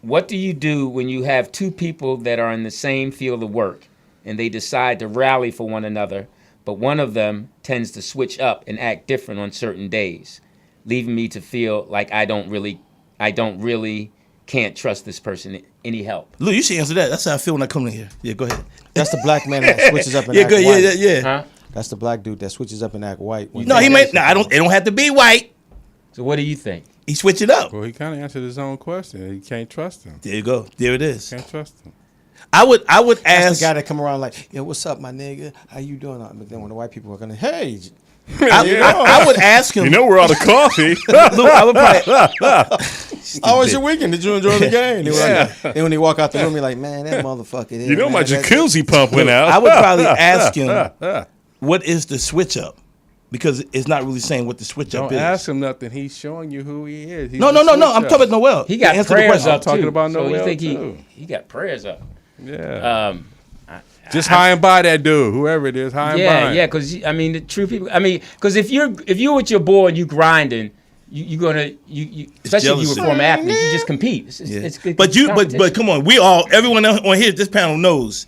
What do you do when you have 2 people that are in the same field of work and they decide to rally for one another, but one of them tends to switch up and act different on certain days, leaving me to feel like I don't really can't trust this person any help? Look, you should answer that. That's how I feel when I come in here. Yeah, go ahead. That's the black man that switches up and Yeah, act go white. yeah. Huh? That's the black dude that switches up and act white. No, he might. No, I don't. It don't have to be white. So what do you think? He switch it up. Well, he kind of answered his own question. You can't trust him. There you go. There it is. Can't trust him. I would That's ask. the guy that come around like, yo, what's up, my nigga? How you doing? But then when the white people are gonna, hey, I would ask him. You know we're out of coffee. Luke, I would probably. how was your weekend? Did you enjoy the game? Then when they walk out the room, you're like, man, that motherfucker. You know my jacuzzi pump went out. I would probably ask him, what is the switch up? Because it's not really saying what the switch up Don't is. ask him nothing. He's showing you who he is. He's No. the I'm switch talking up. about Noel. He got Answer the prayers question. up I'm talking too. about so Noel, you think too. he got prayers up? Yeah. Just high and by that dude, whoever it is, high and by. Yeah, because I mean the true people. I mean, because if you're with your boy and you grinding, you're gonna especially if you jealousy. were former athletes, you just compete. It's good. But come on, everyone on here, this panel knows.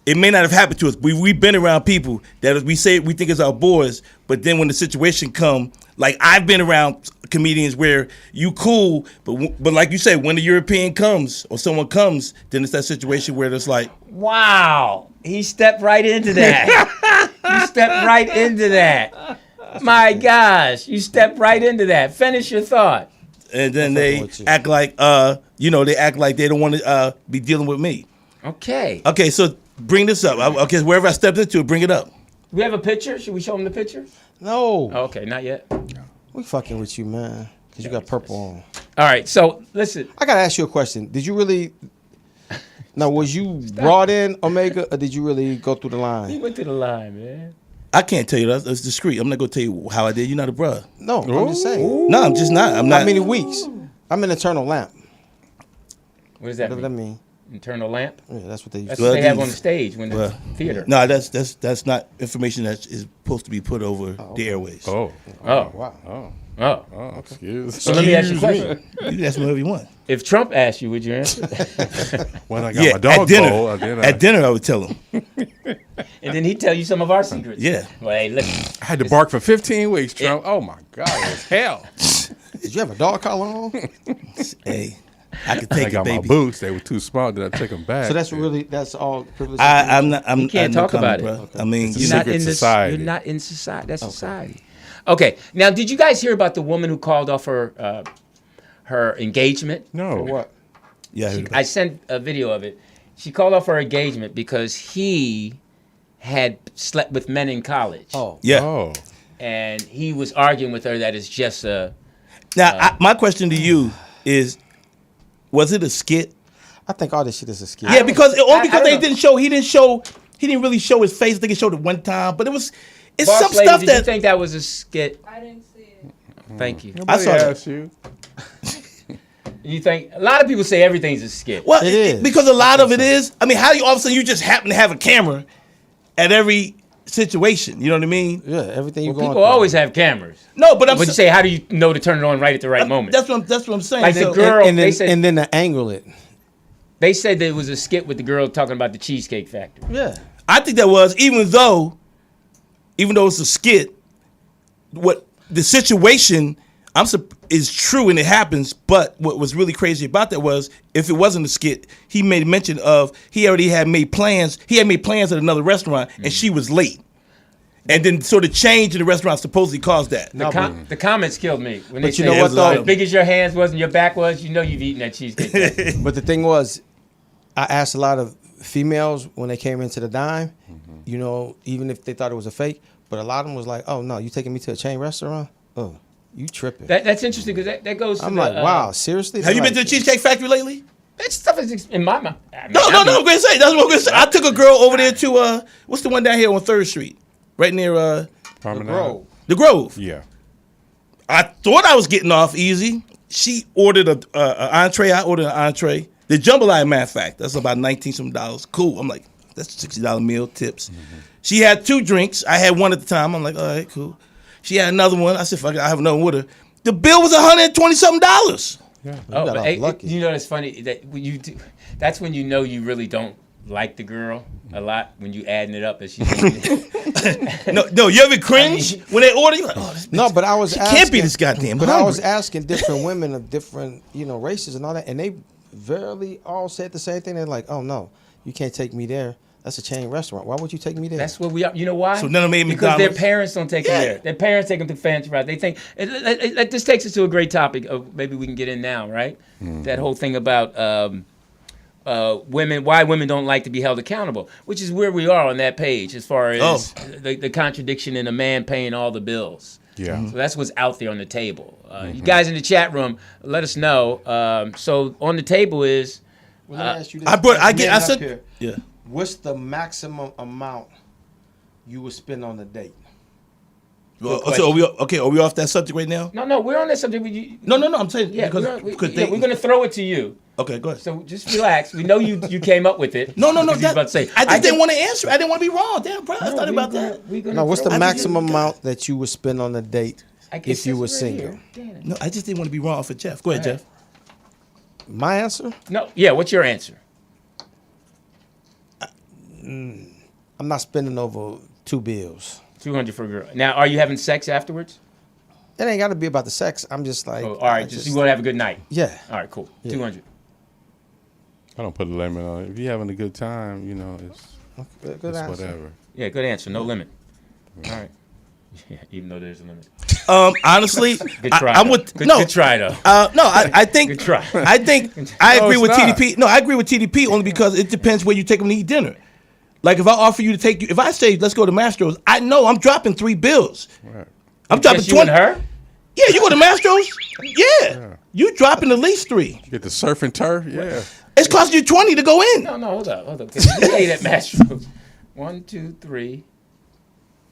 It may not have happened to us. We've been around people that we think is our boys, but then when the situation come, like I've been around comedians where you cool, but like you say, when the European comes or someone comes, then it's that situation where it's like, Wow, he stepped right into that. You stepped right into that. My gosh, you stepped right into that. Finish your thought. and then they act like they don't want to be dealing with me. Okay. Okay, so bring this up. Okay, wherever I stepped into, bring it up. We have a picture. Should we show him the picture? No, Oh, okay, not yet. we fucking with you, man, because you got purple on. All right, so listen. I gotta ask you a question. Did you really? Now, was you brought in Omega, or did you really go through the He line? went to the line, man. I can't tell you that. That's discreet. I'm not gonna tell you how I did. You're not a bruh. No, I'm just saying. No, I'm just not. I'm not. How many weeks? I'm an eternal lamp. What does that Whatever mean? that mean? Internal lamp? Yeah, that's what they used That's to. what Well, they have these- on the stage when the Well, theater. No, that's not information that is supposed to be put over the airways. Oh, Oh, Wow. oh. oh, excuse. So let me ask you a question. You can ask me whatever you want. If Trump asked you, would you answer? When I got Yeah, my dog at dinner. bowl, At dinner, I would tell him. And then he'd tell you some of our secrets. Yeah. Well, hey, listen. I had to bark for 15 weeks, Trump. Oh my God, it was hell. Did you have a dog collar on? Hey, I could I take it, got my baby. boots. They were too small. Did I take them back? So that's all privilege. I'm not. I'm. You can't I'm no talk about comment, it. bro. I mean, It's a you You're know, not secret in this. society. You're not in society. That's society. Okay. Now, did you guys hear about the woman who called off her her engagement? no. For what? yeah. I heard about I sent a video of it. She called off her engagement because he had slept with men in college. Oh, yeah. Oh, And he was arguing with her that it's just a. Now, my question to you is, was it a skit? I think all this shit is a skit. Yeah, because I don't they know. didn't show. He didn't really show his face. I think he showed it one time, but it's Boss some lady, stuff did you that. think that was a skit? I didn't see it. Thank you. nobody saw that. asked you. You think a lot of people say everything's a skit. Well, It is. because a lot of it is. I mean, how do you all of a sudden you just happen to have a camera at every situation. You know what I mean? Yeah, everything you Well, go. people always have cameras. No, but I'm But you say, how do you know to turn it on right at the right moment? That's what I'm saying. Like the So- girl- and they said- then to angle it. They said there was a skit with the girl talking about the Cheesecake Factory. Yeah. I think that was even though it's a skit, what the situation is true and it happens. But what was really crazy about that was if it wasn't a skit, he made mention of he already had made plans. He had made plans at another restaurant and she was late. And then so the change in the restaurant supposedly caused that. The comments killed me when they But you said, know what, though? as big as your hands was and your back was, you know you've eaten that Cheesecake Factory. But the thing was, I asked a lot of females when they came into the dime, you know, even if they thought it was a fake, but a lot of them was like, oh, no, you taking me to a chain restaurant? Oh, you tripping. That's interesting because that goes to I'm the, like, wow, seriously? Have you been to the Cheesecake Factory lately? That stuff is in my mind. No, I'm going to say. That's what I'm going to say. I took a girl over there to, what's the one down here on 3rd Street? Right near Promenade. the Grove. Yeah. I thought I was getting off easy. She ordered an entree. I ordered an entree. The jambalaya, matter of fact, that's about $19 Cool. I'm like, that's a $60 meal, tips. She had 2 drinks. I had one at the time. I'm like, all right, cool. She had another one. I said, fuck it, I have another one with her. The bill was $120-something. Yeah. Oh, got but, off lucky. you know, it's funny that when you do. That's when you know you really don't like the girl a lot when you adding it up as she's. No, you ever cringe when they order? You like, oh, this bitch, No, but I was she asking. can't be this goddamn But I hungry. was asking different women of different, you know, races and all that, and they verily all said the same thing. They're like, oh, no, you can't take me there. That's a chain restaurant. Why would you take me there? That's what we are. You know why? So none of them ate because their McDonald's? parents don't take them there. Their parents take them to fancy restaurants. They think this takes us to a great topic. Of maybe we can get in now, right? That whole thing about women, why women don't like to be held accountable, which is where we are on that page as far as the contradiction in a man paying all the bills. Yeah. So that's what's out there on the table. You guys in the chat room, let us know. So on the table is. Well, let me ask you this. I said, Here, yeah. what's the maximum amount you would spend on a date? Well, so are we off that subject right now? No, we're on that subject. No, I'm saying Yeah, because we're going to throw it to you. Okay, go ahead. So just relax. We know you came up with it. No. Because you was about to say. I just didn't want to answer. I didn't want to be wrong. Damn, bro. I thought about that. No, what's the maximum amount that you would spend on a date if you were single? No, I just didn't want to be wrong for Jeff. Go ahead, All right. Jeff. My answer? No, yeah. What's your answer? I'm not spending over 2 bills. $200 for a girl. Now, are you having sex afterwards? It ain't got to be about the sex. I'm just like, Oh, all right, just you want to have a good night. yeah. All right, cool. Yeah. $200. I don't put a limit on it. If you're having a good time, you know, it's Good answer. whatever. Yeah, good answer. No limit. All right. Yeah, even though there's a limit. Honestly, Good try. I'm though. with Good try though. I think Good try. I think I No, agree it's with not. TDP. No, I agree with TDP only because it depends where you take them to eat dinner. Like if I offer you to take you, if I say let's go to Mastro's, I know I'm dropping 3 bills. Right. I'm dropping Just you and 20. her? Yeah, you go to Mastro's. Yeah, you dropping at least 3. Get the surf and turf. Yeah. It's costing you 20 to go in. No, hold up. 'Cause we ate at Mastro's. 1, 2, 3,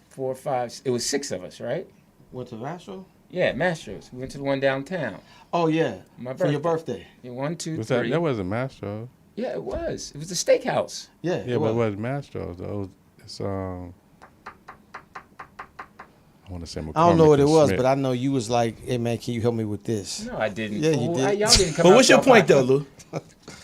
4, 5. It was 6 of us, right? Went to Astro? Yeah, Mastro's. We went to the one downtown. Oh, yeah. My For your birthday. Yeah, 1, 2, Was 3. that wasn't Mastro. Yeah, it was. It was the steakhouse. Yeah. Yeah, but it wasn't Mastro. Though. It's I want to say McCormick I don't know what it and was, Smith. but I know you was like, hey, man, can you help me with this? No, I didn't. Yeah, you did. Y'all didn't come But out what's your off point my- though, Lou?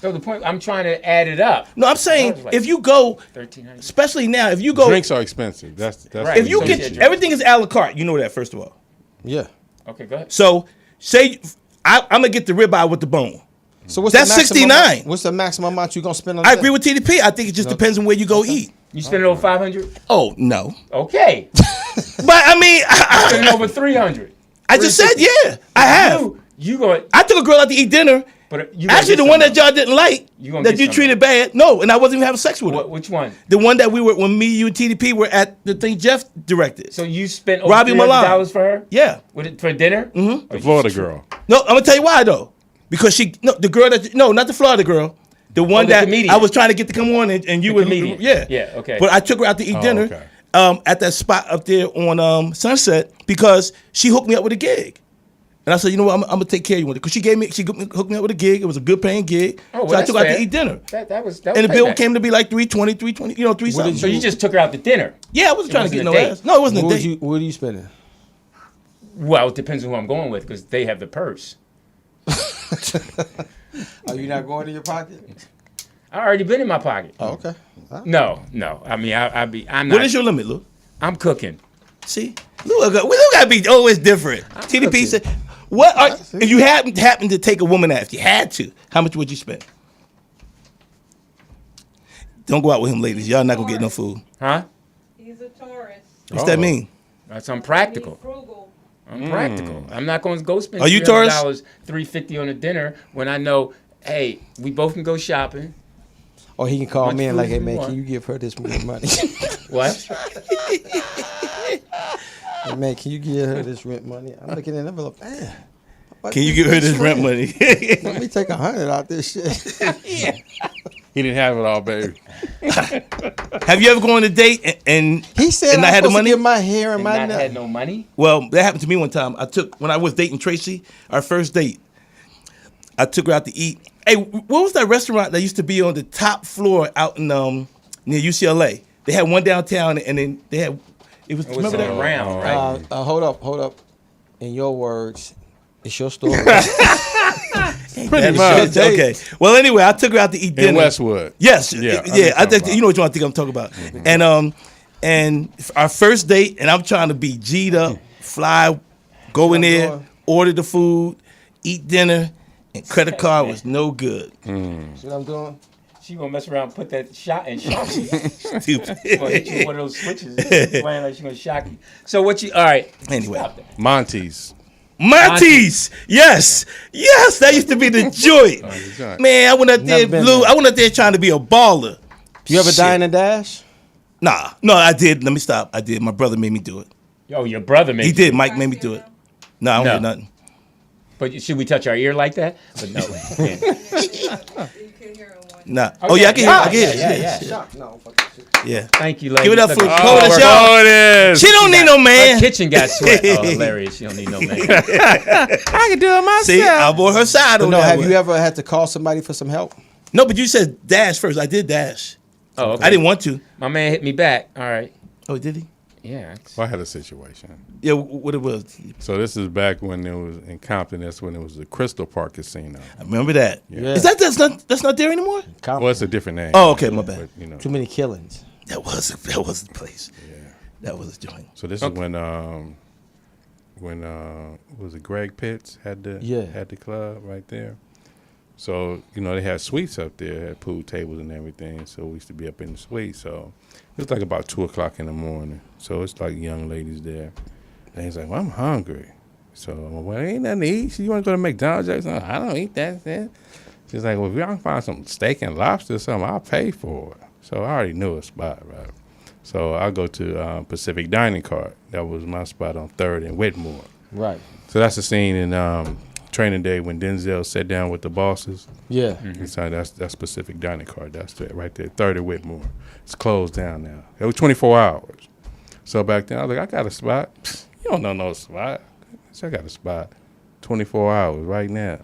No, the point. I'm trying to add it up. No, I'm saying That was like if you go, 1,300. especially now, if you go, Drinks are expensive. That's Right. if you So get yeah, everything is a la carte, you know that first of all. Yeah. Okay, go ahead. So say I'm gonna get the ribeye with the bone. So what's That's the maximum 69. What's the maximum amount you going to spend on I that? agree with TDP. I think it just depends on where you go eat. You spending over 500? Oh no, Okay. but I mean, Spending over 300. I just said yeah, I have. You going? I took a girl out to eat dinner. But you gonna Actually, get the one some that y'all didn't like, You gonna that get you some treated bad. No, and I wasn't even having sex with her. Which one? The one that we were when me, you, and TDP were at the thing Jeff directed. So you spent over Robbie $300 Milan. for her? Yeah. With it for dinner? Mm-hmm. the Florida girl. No, I'm gonna tell you why though. Because the girl that not the Florida girl, the one the that comedian. I was trying to get to come on and you The were comedian. yeah Yeah, okay. But I took her out to eat dinner okay. at that spot up there on Sunset because she hooked me up with a gig. And I said, you know what, I'm gonna take care of you with it. Because she hooked me up with a gig. It was a good paying gig. Oh, well, so I took her out fair. to eat dinner. That was And the bill payback. came to be like $320, you know, $3 something. So you just took her out to dinner? Yeah, I wasn't trying to wasn't get a no date. ass. No, it wasn't a date. What are you spending? Well, it depends on who I'm going with because they have the purse. Are you not going in your pocket? I already been in my pocket. Oh, okay. No. I mean, I'm not. What is your limit, Lou? I'm cooking. See? Lou gotta be always different. TDP cooking. said, if you happened to take a woman out, if you had to, how much would you spend? Don't go out with him, ladies. Y'all not gonna get no food. Huh? He's a Taurus. What's that mean? That's unpractical. Frugal. I'm practical. I'm not going to go spend Are you Taurus? $350 on a dinner when I know, hey, we both can go shopping. Or he can call Much me and food like, hey as you man, want. can you give her this money? What? Hey, man, can you give her this rent money? I'm looking at the envelope. Man, Can you give her this rent money? Let me take 100 out this shit. He didn't have it all, baby. Have you ever gone on a date and He said and I not had the supposed money? to get my hair and And my not nails. had no money? Well, that happened to me one time. When I was dating Tracy, our first date, I took her out to eat. Hey, what was that restaurant that used to be on the top floor out in near UCLA? They had one downtown, and then they had it was. It was Remember that? around, right? Hold up. In your words, it's your story. Pretty much. Okay. Well, anyway, I took her out to eat dinner In Westwood. Yes. Yeah, Yeah. I know what you're I think talking you know what I think I'm talking about. And our first date, and I'm trying to be G'd up, fly, go in there, doing? order the food, eat dinner, and credit card was no good. See what I'm doing? She gonna mess around and put that shot in shock you. Stupid. She gonna hit you with one of those switches. Playing like she gonna shock you. So what you, all right. Anyway. Stop that. Monty's. Monty's, yes, that used to be the joint. Man, I went up there, Never been Blue. there. I went up there trying to be a baller. You ever Shit. dine and dash? Nah, no, I did. Let me stop. I did. My brother made me do it. Yo, your brother made He you. did. Mike made me do it. No, I don't No. get nothing. But should we touch our ear like that? But no. You can hear him one. Nah. Oh yeah, I can hear. I can hear. Yeah. No, fuck that shit. Yeah. Thank you, ladies. Give it up for Look, Poetess, y'all. Poetess. She don't need no Her man. kitchen got sweat. Oh, hilarious. She don't need no man. I can do it myself. See, I bought her side on No, that have one. you ever had to call somebody for some help? No, but you said dash first. I did dash. Oh, okay. I didn't want to. My man hit me back. All right. Oh, did he? Yeah. Well, I had a situation. Yeah. What it was? So this is back when it was in Compton. That's when it was the Crystal Park Casino. I remember that. Yeah. Is that's not there anymore? Well, it's a different name. Oh, okay, my bad. But, you know. Too many killings. That was the place. Yeah. That was the joint. So this is when was it Greg Pitts had the club right there. So, you know, they had suites up there, had pool tables and everything. So we used to be up in the suite. So it was like about 2:00 in the morning. So it's like young ladies there. And he's like, well, I'm hungry. So I'm like, well, ain't nothing to eat. So you want to go to McDonald's? Jackson? I don't eat that. Man. She's like, well, if y'all can find some steak and lobster or something, I'll pay for it. So I already knew a spot, right? So I go to Pacific Dining Car. That was my spot on 3rd and Whitmore. Right. So that's the scene in Training Day when Denzel sat down with the bosses. Yeah. So that's Pacific Dining Car. That's it right there, 3rd and Whitmore. It's closed down now. It was 24 hours. So back then I was like, I got a spot. You don't know no spot. So I got a spot. 24 hours right now.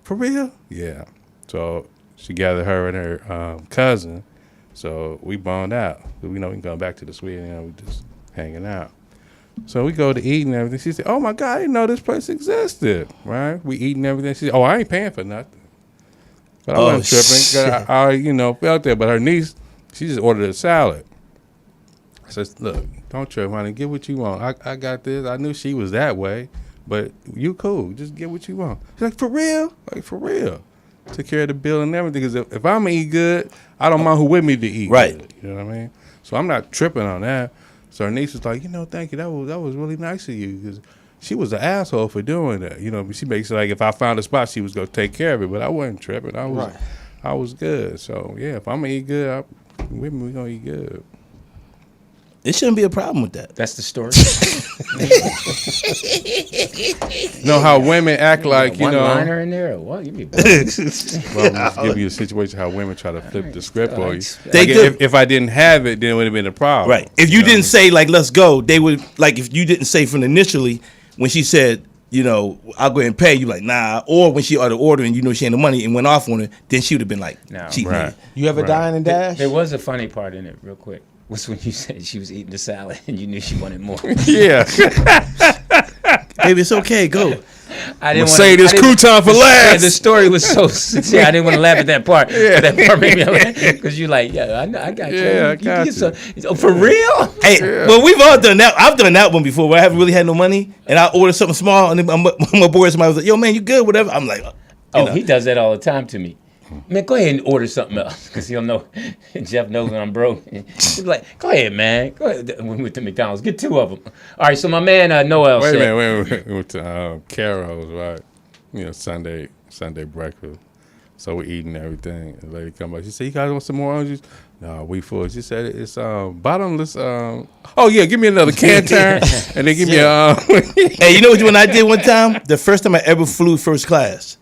For real? Yeah. So she gathered her and her cousin. So we boned out. We know we can go back to the suite and we just hanging out. So we go to eat and everything. She said, oh my God, I didn't know this place existed. Right? We eat and everything. She said, oh, I ain't paying for nothing. But I wasn't tripping. 'Cause I you know, felt there. But her niece, she just ordered a salad. I said, look, don't trip, honey. Get what you want. I got this. I knew she was that way. But you cool. Just get what you want. She's like, for real? Like, for real. Took care of the bill and everything. Because if I'm going to eat good, I don't mind who with me to eat Right. good. You know what I mean? So I'm not tripping on that. So her niece was like, you know, thank you. That was really nice of you. Because she was an asshole for doing that. You know, she makes it like if I found a spot, she was going to take care of it. But I wasn't tripping. I was good. So, yeah, if I'm going to eat good, with me, we're going to eat good. It shouldn't be a problem with that. That's the story. You know how women act like, you One know. liner in there or what? Give me Well, let's give you a situation how women try to flip the script on you. They Like, do. if I didn't have it, then it would have been a problem. Right. If you didn't say like let's go, they would like if you didn't say from initially when she said you know, I'll go ahead and pay. You like, nah. Or when she ordered and you know she had the money and went off on it, then she would have been like, No. cheat Right. me. You ever dine and dash? There was a funny part in it, real quick. Was when you said she was eating the salad and you knew she wanted more. Yeah. Baby, it's okay. Go. I didn't Say this crouton for Yeah, last. the story was so sincere. I didn't want to laugh at that part. But that part made me laugh because you like, yeah, I know, I got you. Yeah, I You got get you. some- oh, for real? Hey, well, we've all done that. I've done that one before where I haven't really had no money and I order something small and then my boy somebody was like, yo, man, you good? Whatever. I'm like, Oh, know. he does that all the time to me. Man, go ahead and order something else because he'll know. Jeff knows when I'm broke. He's like, go ahead, man. Go ahead. We went to McDonald's. Get 2 of them. All right, so my man Noel Wait a said. minute. We went to Carol's, right? You know, Sunday breakfast. So we're eating everything. The lady come by. She said, "You guys want some more oranges?" No, we full. She said, "It's bottomless." Oh yeah, give me another Canton, and then give me a. Hey, you know what I did one time? The first time I ever flew first class.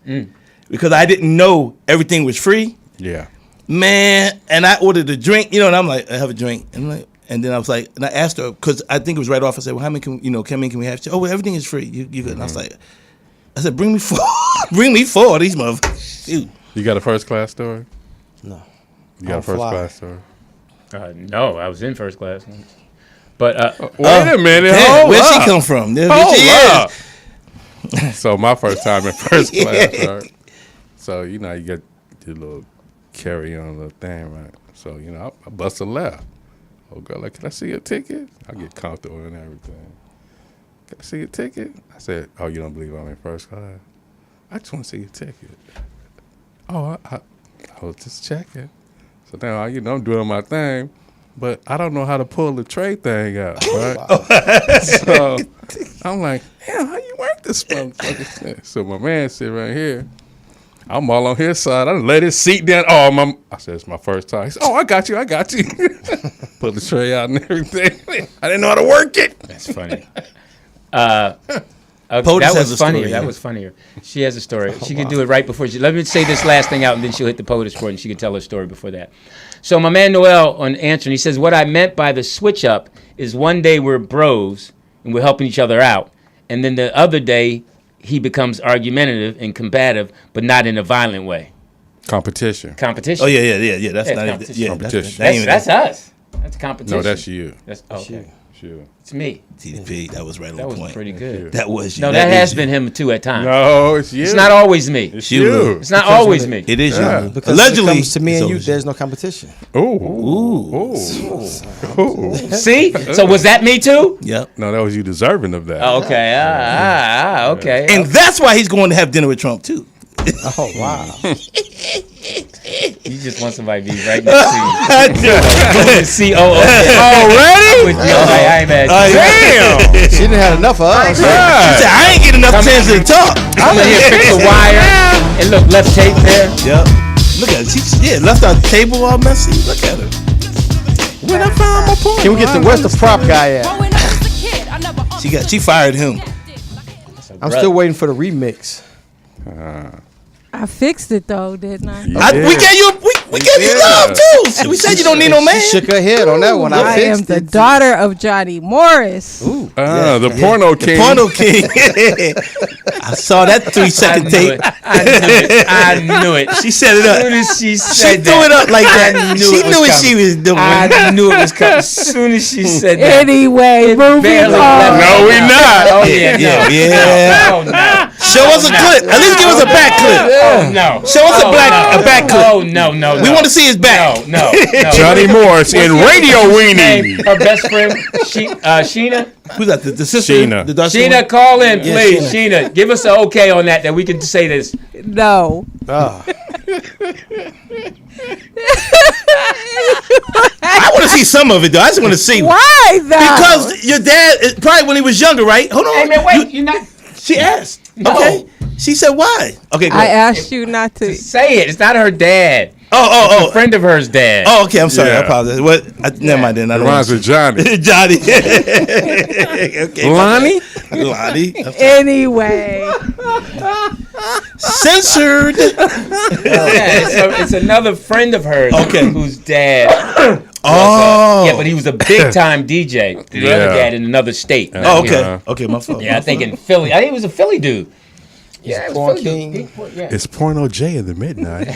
Because I didn't know everything was free. Yeah. Man, and I ordered a drink, you know, and I'm like, I have a drink. And then I was like, and I asked her, because I think it was right off, I said, well, how many can we have? She said, oh, well, everything is free. You good. And I was like, I said, bring me 4. Bring me 4 of these motherfuckers. Dude. You got a first class story? No. You got a first class story? No, I was in first class once. But Wait a minute. Damn, Hold where'd up. she come from? There Hold she up. is. So my first time in first class, right? So, you know, you get your little carry-on little thing, right? So, you know, I bust a left. Oh, girl, like, can I see your ticket? I get comfortable and everything. Can I see your ticket? I said, oh, you don't believe I'm in first class? I just want to see your ticket. Oh, I was just checking. So now, you know, I'm doing my thing, but I don't know how to pull the tray thing out, right? So I'm like, damn, how you work this motherfucking thing? So my man sit right here. I'm all on his side. I let his seat down. I said, it's my first time. He said, oh, I got you. Put the tray out and everything. I didn't know how to work it. that's funny. Poetess That has was a funnier. story. That was funnier. She has a story. She can do it right before she. Let me say this last thing out, and then she'll hit the Poetess Report, and she can tell her story before that. So my man Noel on answering, he says, what I meant by the switch up is one day we're bros and we're helping each other out, and then the other day he becomes argumentative and combative, but not in a violent way. Competition. Competition. Oh, yeah. That's Yeah, not even, competition. yeah, Competition. That's us. That's competition. No, that's you. That's okay. Sure. It's me. TDP, that was right on That was point. pretty good. That was you. No, that is has you. been him too at times. No, it's you. It's not always me. It's you. you. It's not always me. It is Yeah. you. Because Allegedly, when it comes to me it's and you, always there's no competition. Ooh. See? So was that me too? Yep. No, that was you deserving of that. Okay. Okay. And that's why he's going to have dinner with Trump, too. Oh, wow. You just want somebody to be right next to you. COO. Already? With you. I ain't mad at you. Damn. She didn't have enough of us. He said, I ain't getting enough chance to talk. I'm in here fix the wire. And look, left tape there. Yep. Look at her. She left our table all messy. Look at her. When I found my point. Can we get where's the prop guy at? She fired him. I'm still waiting for the remix. I fixed it though, didn't I? We gave you love too. We said you don't need no man. She shook her head on that one. I I am fixed the it. daughter of Johnny Morris. The porno king. Porno king. I saw that 3-second tape. I knew it. She set it As up. soon as she She said threw it up like that. I knew She it was knew what coming. she was doing. I knew it was coming. As soon as she said that. Anyway, moving barely on. left. No, we not. Oh, yeah. Yeah. Oh, no. Show us a clip. At least give us a back clip. Oh, no. Show us a back clip. Oh, no. We want to see his back. No. Johnny Morris in Radio Weenie. Her best friend, Sheena. Who's that? The sister? Sheena. The dark Sheena, one? call in, Yeah, please. Sheena, give us an okay on that we can say this. No. Oh. I want to see some of it, though. I just want to see. Why though? Because your dad, probably when he was younger, right? Hold on. Hey, man, wait. You're not. She asked. No. Okay. She said, why? Okay, go I ahead. asked you not to. Say it. It's not her dad. Oh. A friend of hers dad. Oh, okay. I'm sorry. I Yeah. apologize. What? Never mind then. I don't Reminds me of Johnny. Johnny. Okay. Lonnie? Lonnie. Anyway, Censored. Yeah, it's another friend of hers. Okay. Whose dad Oh. Yeah, but he was a big time DJ. The other dad in another state. Oh, okay. Okay, my fault. Yeah, I think in Philly. I think he was a Philly dude. Yeah, it was Porn Philly King. dude. Yeah. It's Porno J in the midnight.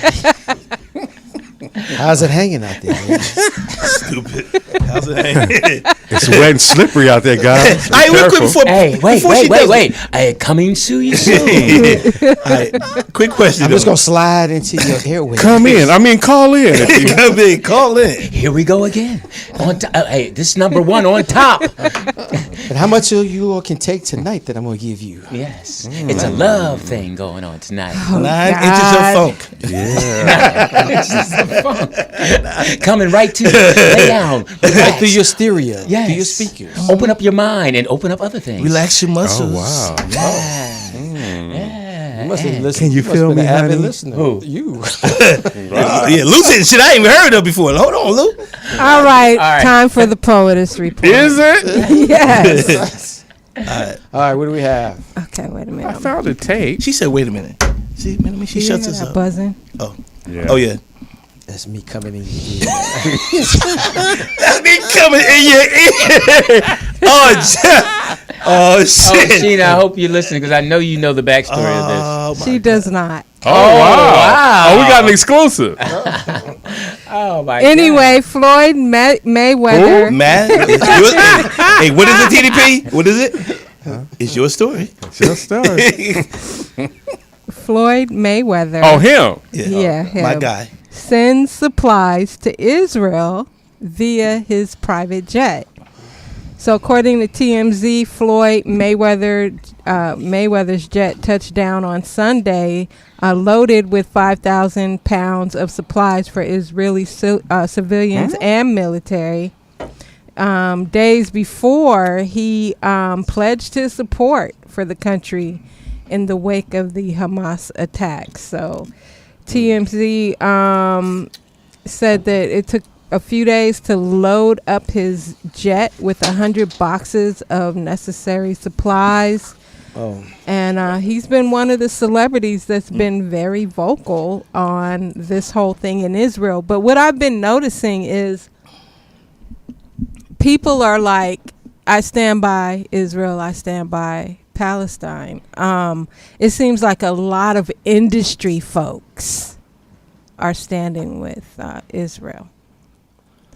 How's it hanging out there? Man? Stupid. How's it hanging? It's wet and slippery out there, guys. All right, real quick before. Hey, wait. before she does it. Coming to you soon. All right, quick question. I'm just gonna slide into your airway. Come in. I mean, call in. Come in, call in. Here we go again. Hey, this number one on top. And how much of you all can take tonight that I'm gonna give you? Yes, it's a love thing going on tonight. 9 inches of funk. Coming right to you. Lay down. Right through your stereo, Yes. through your speakers. Open up your mind and open up other things. Relax your muscles. Oh, wow. You must have listened. Can you must feel have been me, an avid honey? listener. Who? You. Yeah, Lou said shit I ain't even heard of before. Hold on, Lou. All right, right. time for the Poetess Report. Is it? Yes. All right, what do we have? Okay, wait a minute. I found a tape. She said, wait a minute. See, man, she You shuts hear us that up. buzzing? Yeah. Oh, yeah. That's me coming in your ear. That's me coming in your ear. Oh, shit. Oh, Oh, shit. Sheena, I hope you're listening because I know you know the backstory of this. Oh, my She does not. Oh, wow. wow. Oh, we got an exclusive. Oh my Anyway, Floyd Mayweather. Man, hey, what is it, TDP? What is it? It's your story. It's your story. Floyd Mayweather. Oh, him. Yeah, him. My guy. Sends supplies to Israel via his private jet. So according to TMZ, Floyd Mayweather's jet touched down on Sunday, loaded with 5,000 pounds of supplies for Israeli civilians and military. Days before, he pledged his support for the country in the wake of the Hamas attacks. So TMZ said that it took a few days to load up his jet with 100 boxes of necessary supplies. Oh. And he's been one of the celebrities that's been very vocal on this whole thing in Israel. But what I've been noticing is people are like, I stand by Israel, I stand by Palestine. It seems like a lot of industry folks are standing with Israel.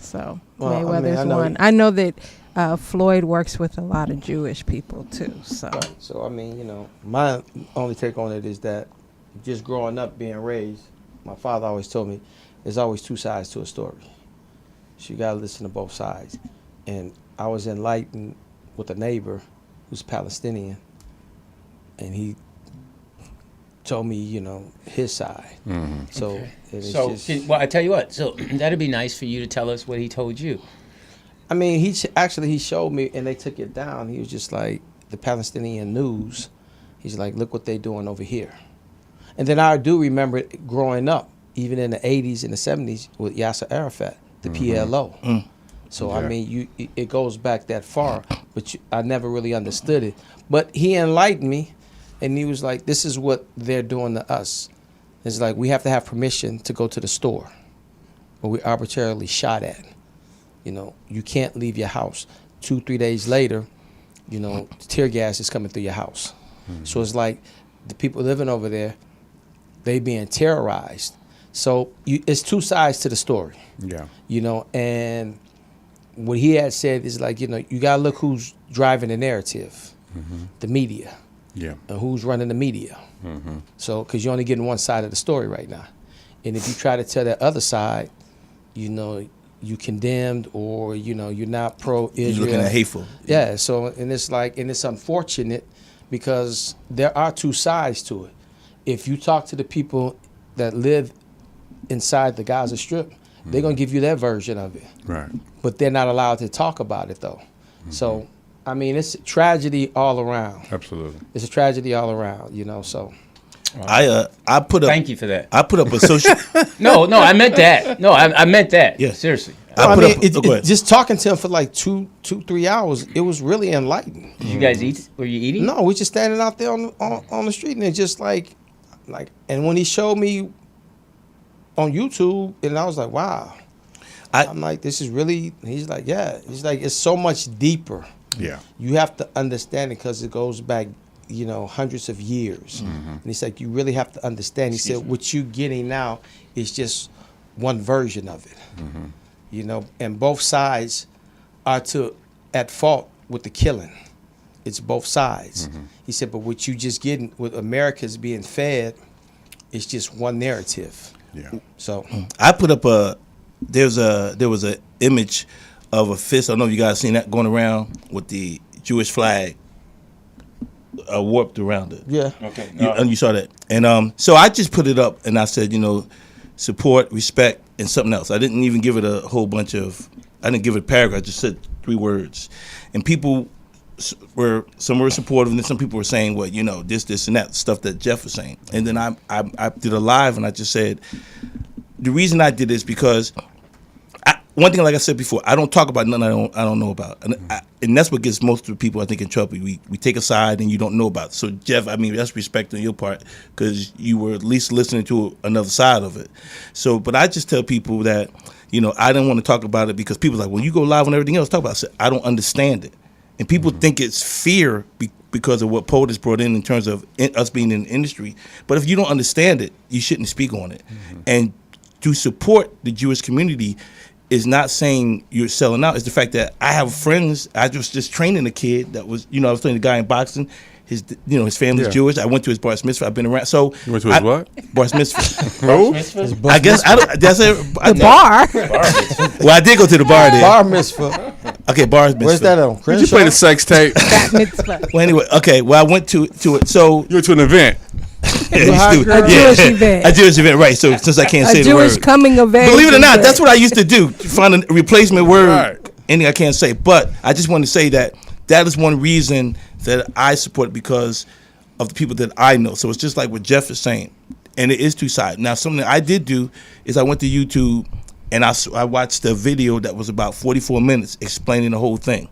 So Well, I mean, Mayweather's I know one. I know that Floyd works with a lot of Jewish people too. So Right. So, I mean, my only take on it is that just growing up, being raised, my father always told me there's always two sides to a story. So you got to listen to both sides. And I was enlightened with a neighbor who's Palestinian, and he told me, his side. Mm-hmm. So, it's So, just, well, I tell you what. So that'd be nice for you to tell us what he told you. I mean, he showed me, and they took it down. He was just like, the Palestinian news. He's like, look what they're doing over here. And then I do remember it growing up, even in the 80s and the 70s with Yasser Arafat, the PLO. So, I mean, it goes back that far, but I never really understood it. But he enlightened me, and he was like, this is what they're doing to us. It's like, we have to have permission to go to the store, but we're arbitrarily shot at. You can't leave your house. 2-3 days later, tear gas is coming through your house. So it's like the people living over there, they being terrorized. So it's two sides to the story. Yeah. And what he had said is like, you gotta look who's driving the narrative, the media. Yeah. And who's running the media. So, because you're only getting one side of the story right now. And if you try to tell that other side, you condemned, or, you're not pro-Israel. You're looking at hateful. Yeah, so, and it's unfortunate because there are two sides to it. If you talk to the people that live inside the Gaza Strip, they're going to give you their version of it. Right. But they're not allowed to talk about it, though. So, I mean, it's a tragedy all around. Absolutely. It's a tragedy all around, so. I put up. Thank you for that. I put up a social. No, I meant that. No, I meant that. Yeah. Seriously. I put up. Go ahead. Just talking to him for like 2-3 hours, it was really enlightening. Did you guys eat? Were you eating? No, we just standing out there on the street, and it's just like, and when he showed me on YouTube, and I was like, wow. I'm like, this is really. He's like, yeah. He's like, it's so much deeper. Yeah. You have to understand it because it goes back, hundreds of years. And he's like, you really have to understand. He said, what you're getting now is just one version of it. And both sides are at fault with the killing. It's both sides. He said, but what you just getting, what America's being fed, is just one narrative. Yeah. So I put up there was a image of a fist. I don't know if you guys seen that going around with the Jewish flag warped around it. yeah. Okay. You saw that. And so I just put it up and I said, support, respect, and something else. I didn't even give it a whole bunch of, I didn't give it a paragraph. I just said 3 words. And people some were supportive, and then some people were saying, well, this, and that stuff that Jeff was saying. And then I did a live, and I just said, the reason I did this because one thing, like I said before, I don't talk about nothing I don't know about, and that's what gets most of the people, I think, in trouble. We take a side and you don't know about it. So Jeff, that's respect on your part because you were at least listening to another side of it. So, but I just tell people that I don't want to talk about it because people are like, well, you go live on everything else, talk about it. I said, I don't understand it, and people think it's fear because of what Poetess brought in terms of us being in the industry. But if you don't understand it, you shouldn't speak on it. And to support the Jewish community is not saying you're selling out. It's the fact that I have friends. I was just training a kid that was, I was training a guy in boxing. His family's Jewish. I went to his bar mitzvah. I've been around. So You went to his what? bar mitzvah. Who? I guess that's it. The bar. Well, I did go to the bar there. Bar mitzvah. Okay, bar mitzvah. Where's that on? Did you play the sex tape? Bat mitzvah. Well, anyway, okay. Well, I went to it. So You went to an event. yeah, A Jewish event. A Jewish event, right? So since I can't say A the Jewish word, coming of age. believe it or not, event. that's what I used to do. Find a replacement word. Right. Anything I can't say, but I just want to say that is one reason that I support it because of the people that I know. So it's just like what Jeff is saying, and it is two-sided. Now, something I did do is I went to YouTube and I watched a video that was about 44 minutes explaining the whole thing.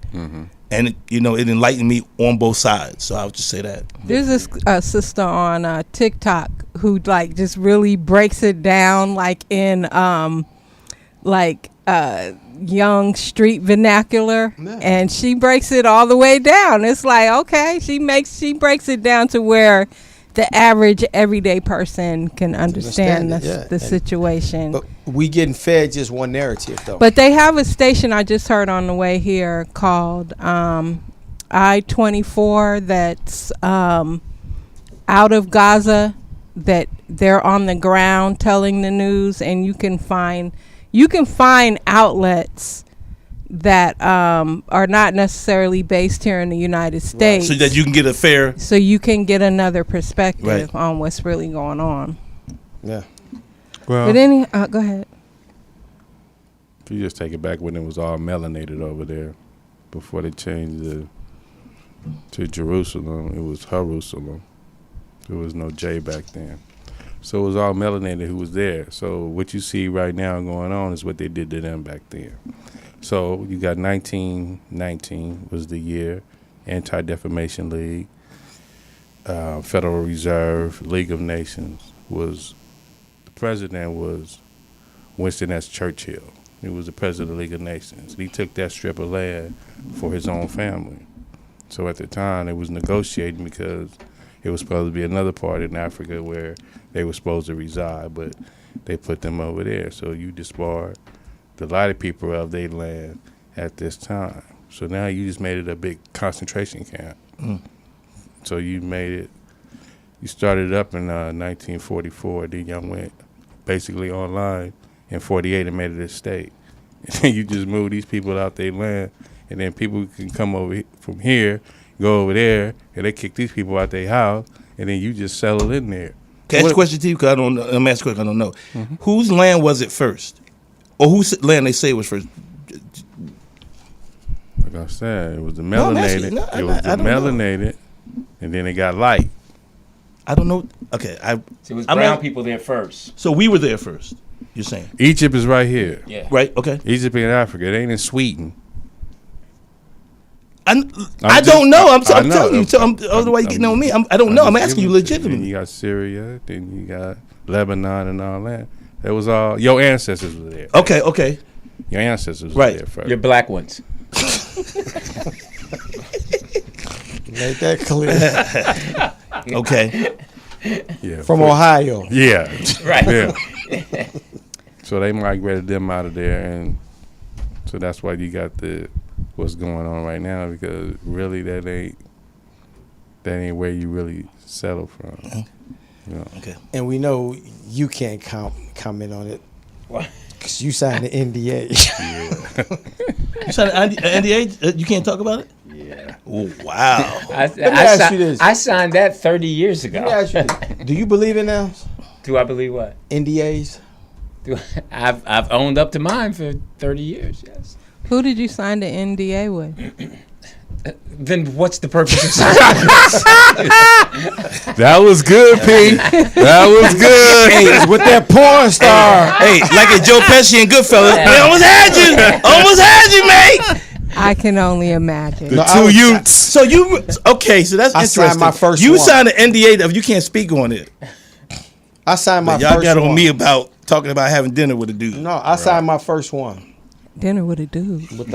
And it enlightened me on both sides. So I would just say that. There's this sister on TikTok who just really breaks it down in young street vernacular, and she breaks it all the way down. It's like, okay, she breaks it down to where the average everyday person can understand the situation. But we getting fed just one narrative, though. But they have a station I just heard on the way here called I-24 that's out of Gaza, that they're on the ground telling the news, and you can find outlets that are not necessarily based here in the United States. So that you can get a fair... So you can get another perspective Right. on what's really going on. Yeah. Well, But go ahead. if you just take it back when it was all melanated over there, before they changed to Jerusalem, it was Jerusalem. There was no J back then. So it was all melanated who was there. So what you see right now going on is what they did to them back then. So you got 1919 was the year, Anti-Defamation League, Federal Reserve, League of Nations. The president was Winston S. Churchill. He was the president of the League of Nations. He took that strip of land for his own family. So at the time, it was negotiating because it was supposed to be another part in Africa where they were supposed to reside, but they put them over there. So you disbarred the lot of people of their land at this time. So now you just made it a big concentration camp. So you started up in 1944, then y'all went basically online in 48 and made it a state. And then you just moved these people out their land, and then people can come over from here, go over there, and they kick these people out their house, and then you just settle in there. Can I ask a question to you? Because I don't know. I'm asking a question I don't know. Whose land was it first? Or whose land they say was first? Like I said, it was the melanated. Melanated, and then it got light. I don't know. Okay. So it was brown people there first. So we were there first, you're saying? Egypt is right here. Yeah. Right? Okay. Egypt in Africa. It ain't in Sweden. I don't know. I'm telling you. Otherwise, you getting on me. I don't know. I'm just asking you giving it to legitimately. Then you got Syria. Then you got Lebanon and all that. That was all your ancestors were there. Okay. Your ancestors Right. were there first. Your black ones. Make that clear. Okay. Yeah, From Ohio. Yeah. Right. Yeah. So they migrated them out of there, and so that's why you got what's going on right now, because really that ain't where you really settle from. You know? Okay. And we know you can't comment on it. What? Because you signed the NDA. You signed an NDA? You can't talk about it? Yeah. Oh, wow. ask you this. I signed that 30 years Let me ago. ask you this. Do you believe in them? Do I believe what? NDAs? I've owned up to mine for 30 years, yes. Who did you sign the NDA with? Then what's the purpose of signing this? That was good, P. That was good. Hey, With that porn star. hey, like a Joe Pesci and Goodfellas. They almost had you. Almost had you, mate. I can only imagine. The two Utes. So you, okay, so that's I interesting. signed my first You one. signed an NDA that you can't speak on it. I signed my But y'all first got on one. me about talking about having dinner with a dude. No, I signed my first one Dinner with a dude. with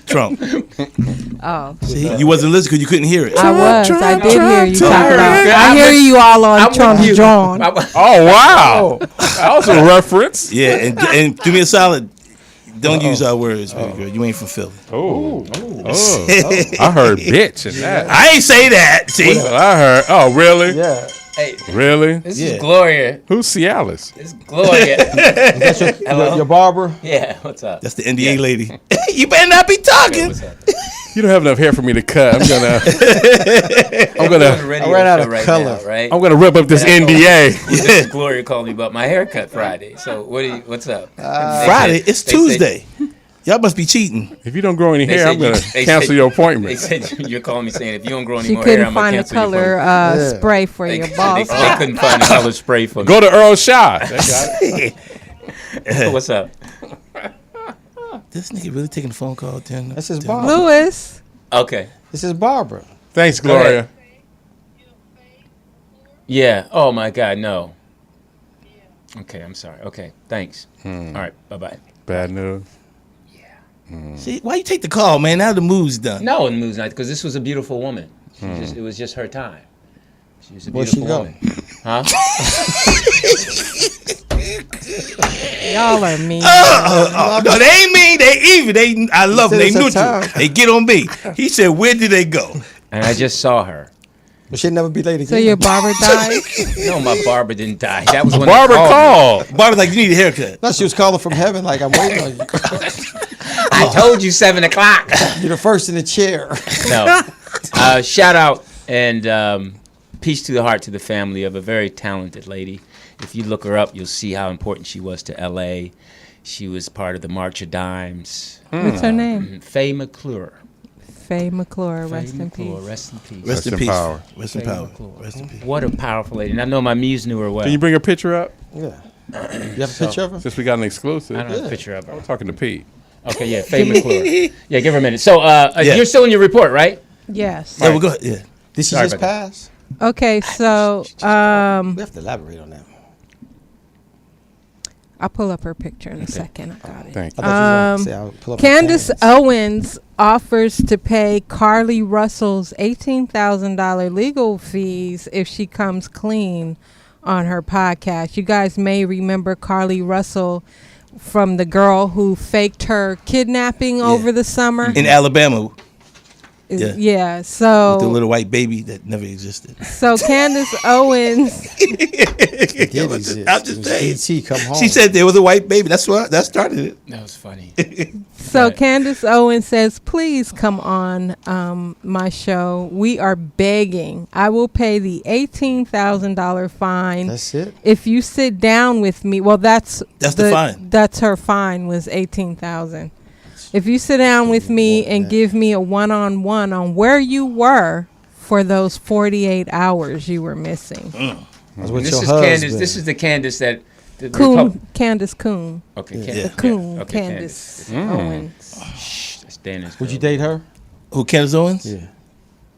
Trump. Oh, See, you wasn't listening because you couldn't hear it. I was. I did hear you talk about. Yeah, I hear you all on I'm with Trump you. John. Oh, wow. That was a reference. Yeah, and do me a solid. Don't use our words, baby girl. You ain't from Philly. Oh. I heard bitch in that. I ain't say that. See, I heard. Oh, really? Yeah. Hey, Really? this Yeah. is Gloria. Who's Cialis? This is Gloria. Hello? Your barber? Yeah, what's up? that's the NDA lady. You better not be talking. What's up? You don't have enough hair for me to cut. I'm gonna I ran out of color. right? I'm gonna rip up this And I told- NDA. This is Gloria called me about my haircut Friday. So what's up? They Friday, said- it's they said- Tuesday. Y'all must be cheating. If you don't grow any they hair, said I'm gonna they cancel said- your They appointment. said you're calling me saying if you don't grow any She more hair, couldn't I'm gonna find a cancel your color appointment. spray for They your said boss. they couldn't find a color spray for me. Go to Earl Shah. What's up? This nigga really taking a phone call, Tim? This is Barbara. Lewis. Okay. This is Barbara. Thanks, Go ahead. Gloria. Yeah. Oh my God, no. Okay, I'm sorry. Okay, thanks. All right, bye-bye. Bad news. See, why you take the call, man? Now the move's done. No, in the move's night because this was a beautiful woman. It was just her time. She was a Where'd beautiful she go? woman. Huh? Y'all are mean. No, they ain't mean. They even. I love them. said They it's her neutral. time. They get on me. He said, "Where did they go?" And I just saw her. But she'll never be late again. So your barber died? No, my barber didn't die. That was when Barbara they called me. called. Barbara's like, "You need a haircut." No, she was calling from heaven like, I'm waiting on you. I told you 7 o'clock. You're the first in the chair. No. Shout out and peace to the heart to the family of a very talented lady. If you look her up, you'll see how important she was to L.A. She was part of the March of Dimes. What's her name? Faye McClure. Faye McClure. Rest Faye in McClure, peace. Rest in peace. Rest in in peace. power. Rest in Faye power. McClure. Rest in peace. What a powerful lady. And I know my muse knew her well. Can you bring a picture up? Yeah. You have a picture of her? Since we got an exclusive. I don't have a picture of her. I'm talking to Pete. Okay, yeah, Faye McClure. Yeah, give her a minute. So Yeah. you're still in your report, right? Yes. Yeah, we'll go ahead. Yeah. Did she Sorry just about that. pass? Okay, so We have to elaborate on that. I'll pull up her picture in a second. I got it. Thank I you. thought you was gonna say, I'll pull up her Candace pants. Owens offers to pay Carly Russell's $18,000 legal fees if she comes clean on her podcast. You guys may remember Carly Russell from the girl who faked her kidnapping over the summer. In Alabama, yeah. Yeah, with the so little white baby that never existed. Candace Owens, It did exist. I'm It just was saying. E.T. Come home. She said there was a white baby. That's what that started it. That was funny. so Right. Candace Owens says, please come on my show. We are begging. I will pay the $18,000 fine. That's it. If you sit down with me, well, that's the fine. That's her fine was $18,000. If you sit down with me and give me a one-on-one on where you were for those 48 hours you were missing. That's with This your is husband. Candace. This is the Candace that. The Candace Coon. Okay, Yeah. Candace. Coon. Yeah, okay, Candace Owens. Shh, that's Dannon's Would you girl. date her? Who, Candace Owens? Yeah.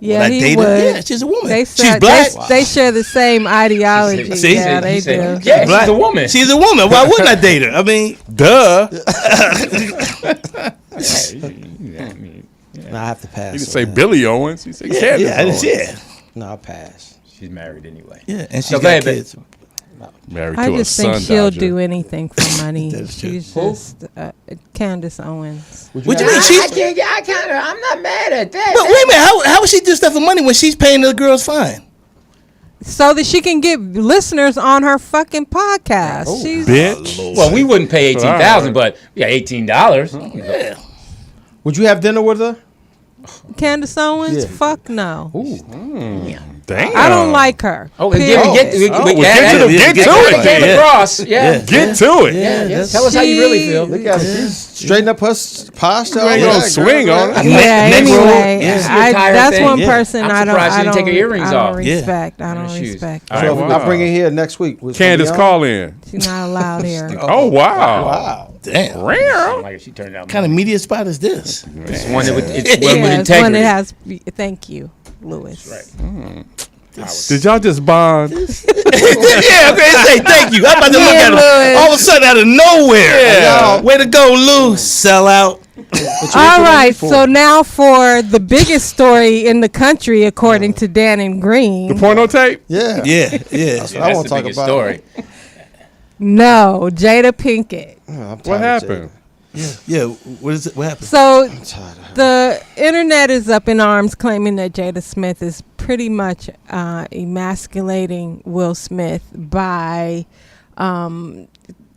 Yeah, Would I he date would. her? Yeah, she's a woman. They She's black. They share the same ideology. See? Yeah, they do. Yeah, Black. she's a woman. She's a woman. Why wouldn't I date her? I mean, Duh. No, I have to pass. You can on say that. Billy Owens. You say Candace Owens. No, I'll pass. She's married anyway. Yeah, and she's So, got baby. kids. Married I to a just think sun she'll dodger. do anything for money. That's true. She's just Candace Owens. What you mean? She's, I'm not mad at that. but wait a minute. How would she do stuff for money when she's paying the girls fine? So that she can get listeners on her fucking podcast. Oh, She's Bitch. Well, we wouldn't pay $18,000, but yeah, $18. Yeah. Would you have dinner with her? Candace Owens? Yeah. Fuck no. Damn. I don't like her. Oh, Period. Get to it. Came Yeah. across. Yeah. Get to it. Yeah. Tell us how you really feel. Look at her. She's straighten up her posture. You ain't gonna swing on her. Yeah, Neck roll. anyway, Yeah. that's Thing. one Yeah. person I'm I don't. surprised she I didn't don't, take her earrings I don't off. Yeah. respect. I And her don't shoes. respect. All her. right, So if wow. I bring her here next week. Will she Candace, be on? call in. She's not allowed here. Oh, wow. Wow. Damn. What Sound like she turned out. kind of media spot is this? It's one that it's one with Yeah, it's one that integrity. has. Thank you, Lewis. Right. Did y'all just bond? Yeah, okay, say thank you. I'm about to look Yeah, at him. Louis. All of a sudden, out of nowhere. Yeah. Way to go, Lou. Sell out. All right, so now for the biggest story in the country, according to Dannon Green. Porno tape? Yeah. Yeah, yeah. I That's won't the talk biggest about story. No, Jada Pinkett. I'm tired What of happened? Yeah, what is it? What happened? So Jada. I'm tired of her. the internet is up in arms, claiming that Jada Smith is pretty much emasculating Will Smith by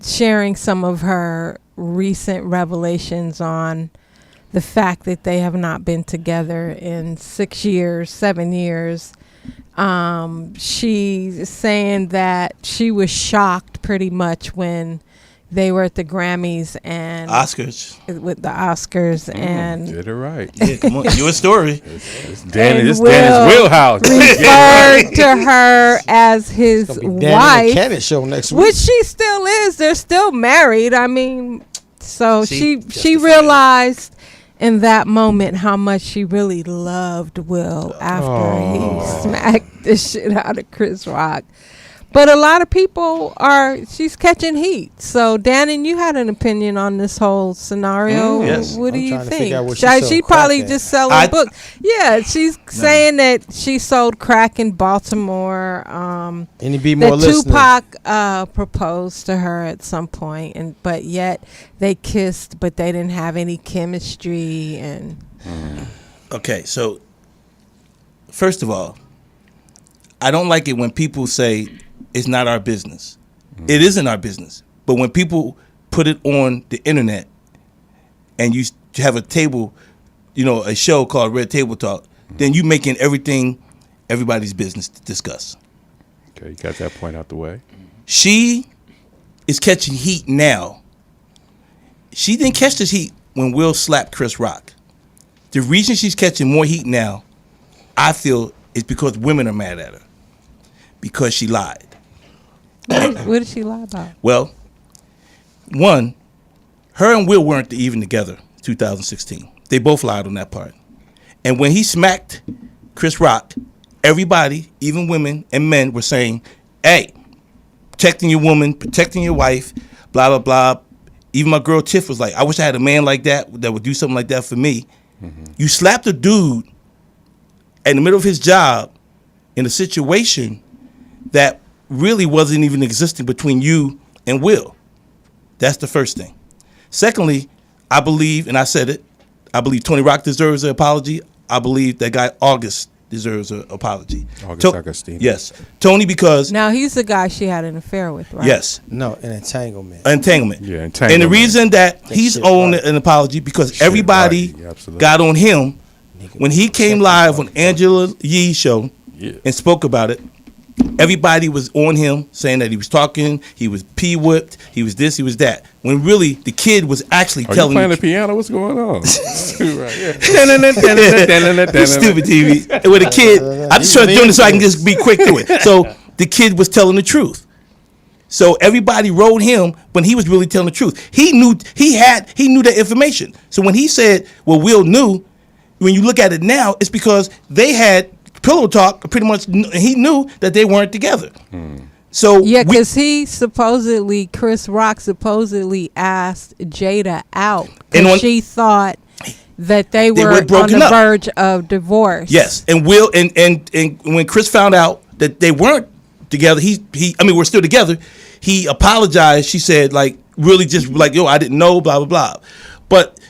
sharing some of her recent revelations on the fact that they have not been together in 6 years, 7 years. She's saying that she was shocked pretty much when they were at the Grammys and Oscars. with the Oscars and Did it right. Yeah, come on. Your story. It's Danny. And It's Will Danny's wheelhouse. referred to her as his Gonna be Dannon and wife, Kenneth show next week. which she still is. They're still married. I mean, so She she justified it. realized in that moment how much she really loved Will after he smacked the shit out of Chris Rock. But a lot of people she's catching heat. So, Dannon, you had an opinion on this whole scenario. Yes. What do I'm you trying to think? figure out what she sold She crack probably at. just selling books. Yeah, she's saying that she sold crack in Baltimore. Any be more That listeners? Tupac proposed to her at some point, but yet they kissed, but they didn't have any chemistry. And Okay, so first of all, I don't like it when people say it's not our business. It isn't our business. But when people put it on the internet and you have a table, a show called Red Table Talk, then you making everything everybody's business to discuss. Okay, you got that point out the way. She is catching heat now. She didn't catch this heat when Will slapped Chris Rock. The reason she's catching more heat now, I feel, is because women are mad at her. Because she lied. what did she lie about? Well, one, her and Will weren't even together in 2016. They both lied on that part. And when he smacked Chris Rock, everybody, even women and men, were saying, hey, protecting your woman, protecting your wife, blah, blah, blah. Even my girl Tiff was like, I wish I had a man like that would do something like that for me. Mm-hmm. You slapped a dude in the middle of his job in a situation that really wasn't even existing between you and Will. That's the first thing. Secondly, I believe, and I said it, I believe Tony Rock deserves an apology. I believe that guy August deserves an apology. August Agostino. Yes. Tony, because, Now, he's the guy she had an affair with, right? yes, No, an entanglement. entanglement. Yeah, And entanglement. the reason that he's shit owed right. an apology because everybody right. Absolutely. got on him when he came live on Angela Yee's show Yeah. and spoke about it. Everybody was on him saying that he was talking, he was p-whipped, he was this, he was that. When really the kid was actually Are you telling playing the the piano? What's going on? Right, yeah. stupid TV. With a kid, I just trying to do this so I can just be quick to it. So the kid was telling the truth. So everybody rode him when he was really telling the truth. He knew that information. So when he said, well, Will knew, when you look at it now, it's because they had pillow talk. Pretty much, he knew that they weren't together. So yeah, because Chris Rock supposedly asked Jada out because she thought that they were on the verge of divorce. Yes, and Will and when Chris found out that they weren't together, we're still together. He apologized. She said, like, really just like, yo, I didn't know, blah blah blah. But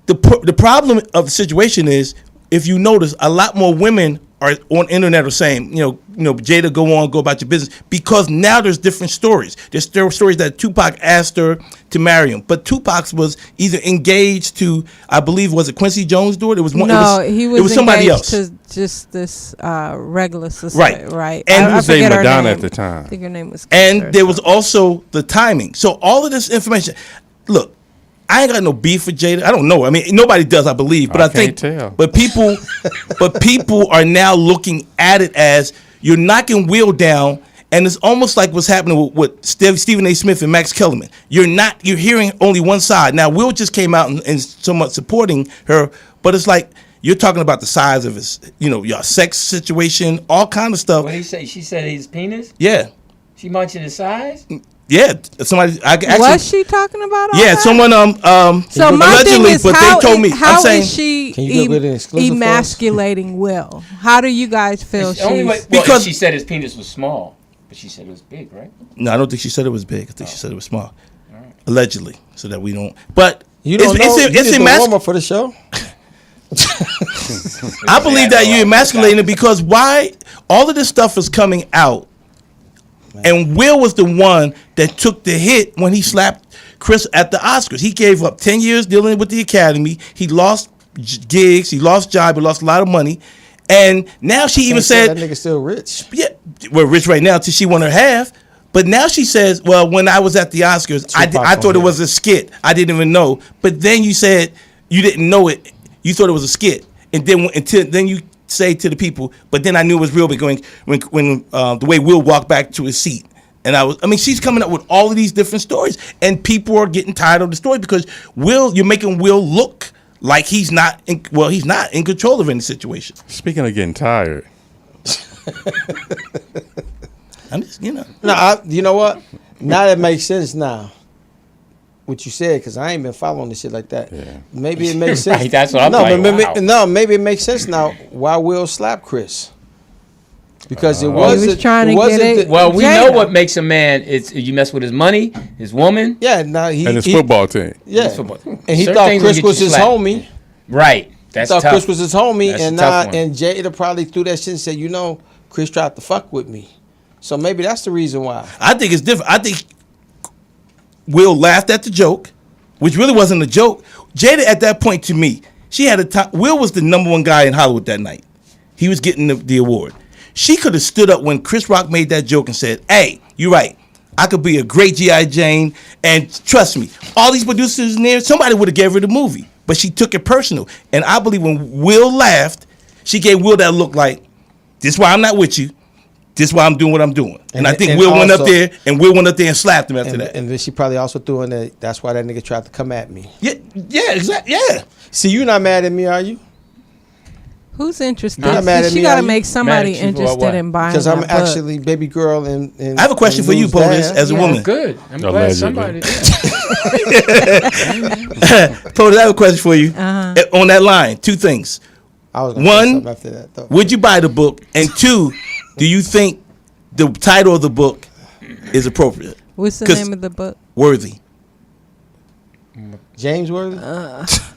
the problem of the situation is, if you notice, a lot more women are on internet are saying, Jada, go about your business, because now there's different stories. There's stories that Tupac asked her to marry him, but Tupac was either engaged to, I believe, was it Quincy Jones' daughter? It was one. No, it was somebody else. To just this regular sister, right? And I forget her Madonna name at the time. I think her name was. And there was also the timing. So all of this information. Look, I ain't got no beef with Jada. I don't know. I mean, nobody does, I believe. But I think, tell. but people are now looking at it as you're knocking Will down, and it's almost like what's happening with Stephen A. Smith and Max Kellerman. You're hearing only one side. Now, Will just came out and somewhat supporting her, but it's like you're talking about the size of his, your sex situation, all kind of stuff. What did he say? She said his penis? Yeah. She mentioned his size? Yeah, somebody. Was she talking about all that? Someone. So my thing is, but how they told me. How I'm saying, is she Can you go get an exclusive emasculating Will? How do you guys feel because she said his penis was small, but she said it was big, right? No, I don't think she said it was big. I think she said it was small, allegedly, so that we don't. But you don't know. It's the warm-up for the show. I believe that you're emasculating because why all of this stuff is coming out. And Will was the one that took the hit when he slapped Chris at the Oscars. He gave up 10 years dealing with the Academy. He lost gigs. He lost job. He lost a lot of money. And now she even said... That nigga's still rich. Yeah, we're rich right now till she won her half. But now she says, well, when I was at the Oscars, I thought it was a skit. I didn't even know. But then you said you didn't know it. You thought it was a skit. And then you say to the people, but then I knew it was real when the way Will walked back to his seat. And she's coming up with all of these different stories, and people are getting tired of the story because you're making Will look like he's not in control of any situation. Speaking of getting tired. I'm just, you know what? Now that makes sense now. What you said, because I ain't been following this shit like that. Yeah. Maybe it makes sense. Right, that's what I'm like. Maybe it makes sense now why Will slapped Chris. Because it wasn't. He was trying to get it. Well, we know what makes a man. It's you mess with his money, his woman. Yeah, now and his football team. Yeah, and he thought Chris was his homie. Right. That's tough. Chris was his homie, That's and Jada probably threw that shit and said, Chris tried to fuck with me. So maybe that's the reason why. I think it's different. I think Will laughed at the joke, which really wasn't a joke. Jada, at that point, to me, she had a time. Will was the number one guy in Hollywood that night. He was getting the award. She could have stood up when Chris Rock made that joke and said, hey, you're right. I could be a great G.I. Jane. And trust me, all these producers in there, somebody would have gave her the movie. But she took it personal. And I believe when Will laughed, she gave Will that look like, this is why I'm not with you. This is why I'm doing what I'm doing. And I think Will went up there and slapped him after that. And then she probably also threw in that, that's why that nigga tried to come at me. Yeah, exactly. Yeah. See, you're not mad at me, are you? Who's interested? She got to make somebody interested in buying. Because I'm actually baby girl and I have a question for you, Poetess, as a woman. Good. I'm glad somebody. Poetess, I have a question for you. On that line, two things. One, after that, would you buy the book? And two, do you think the title of the book is appropriate? What's the name of the book? Worthy. James Worthy?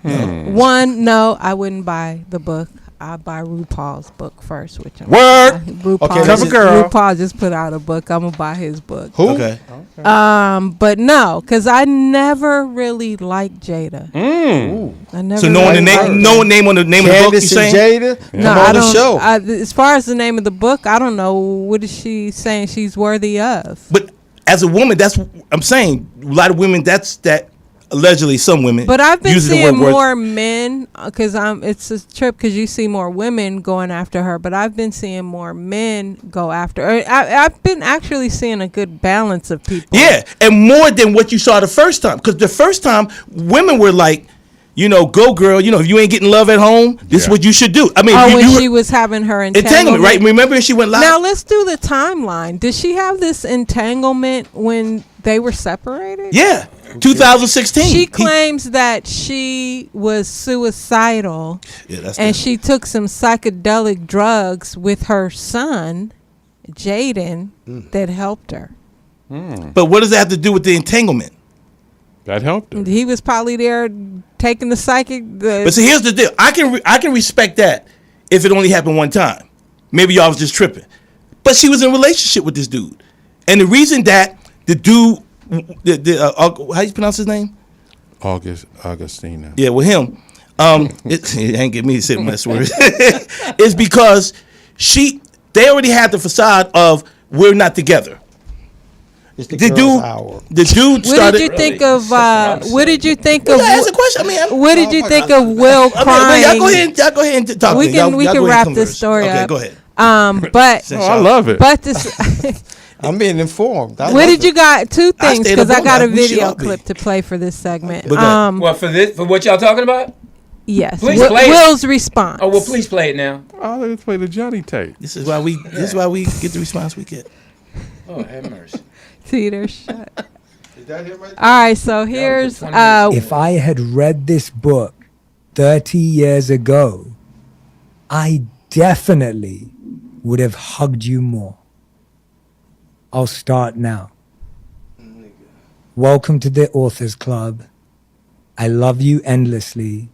One, no, I wouldn't buy the book. I'll buy RuPaul's book first, which I'm RuPaul just put out a book. I'm gonna buy his book. Who? Okay. But no, because I never really liked Jada. I never. So knowing the name, no name on the name of the book. You saying Jada? No, I don't. Show. As far as the name of the book, I don't know. What is she saying she's worthy of? But as a woman, that's I'm saying. A lot of women. That's that. Allegedly, some women. But I've been seeing more men because it's a trip because you see more women going after her. But I've been seeing more men go after her. I've been actually seeing a good balance of people. Yeah, and more than what you saw the first time. Because the first time, women were like, go girl. If you ain't getting love at home, this is what you should do. I mean, when she was having her entanglement, right? Remember, she went live. Now let's do the timeline. Did she have this entanglement when they were separated? Yeah, 2016. She claims that she was suicidal, and she took some psychedelic drugs with her son, Jaden, that helped her. But what does that have to do with the entanglement? That helped her. He was probably there taking the psychic. But see, here's the deal. I can respect that if it only happened one time. Maybe y'all was just tripping. But she was in a relationship with this dude, and the reason that the dude, how you pronounce his name? Augustina. Yeah, with him, it ain't get me to say much words. It's because they already had the facade of we're not together. The dude started. What did you think of? What did you think of? Ask a question. I mean, what did you think of Will crying? Y'all go ahead and talk. We can wrap this story up. Okay, go ahead. But I love it. But this. I'm being informed. What did you got? Two things, because I got a video clip to play for this segment. What for what y'all talking about? Yes. Please play Will's response. Oh well, please play it now. Oh, let's play the Johnny tape. This is why we get the response we get. Oh, have mercy. Teeder, shut. Is that him right there? All right, so here's if I had read this book 30 years ago, I definitely would have hugged you more. I'll start now. Welcome to the Authors Club. I love you endlessly.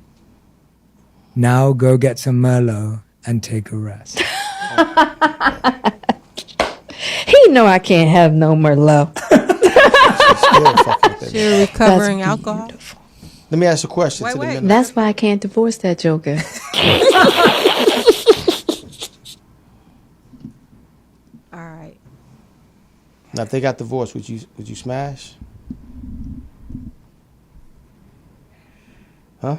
Now go get some Merlot and take a rest. He know I can't have no Merlot. She's recovering alcohol. Beautiful. Let me ask a question. Wait. That's why I can't divorce that joker. All right. Now, if they got divorced, would you smash? Huh?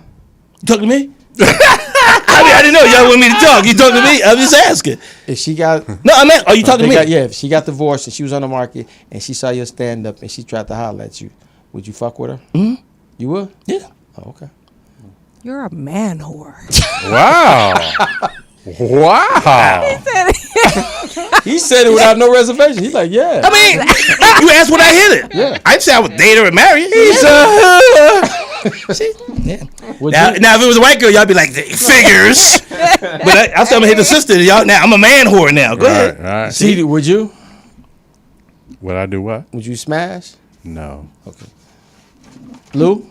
You talking to me? I didn't know y'all want me to talk. You talking to me? I'm just asking. If she got no, I meant. Are you talking to me? If she got divorced and she was on the market and she saw your stand up and she tried to holler at you, would you fuck with her? Mm-hmm. You would? Yeah. Oh, okay. You're a man whore. Wow. Wow. He said it without no reservation. He's like, yeah. I mean, you asked when I hit it. Yeah. I'd say I would date her and marry her. See? Yeah. Now, if it was a white girl, y'all be like, figures. But I said I'm gonna hit the sister. Y'all, now I'm a man whore now. Go ahead. All right. See, would you? Would I do what? Would you smash? No. Okay. Lou?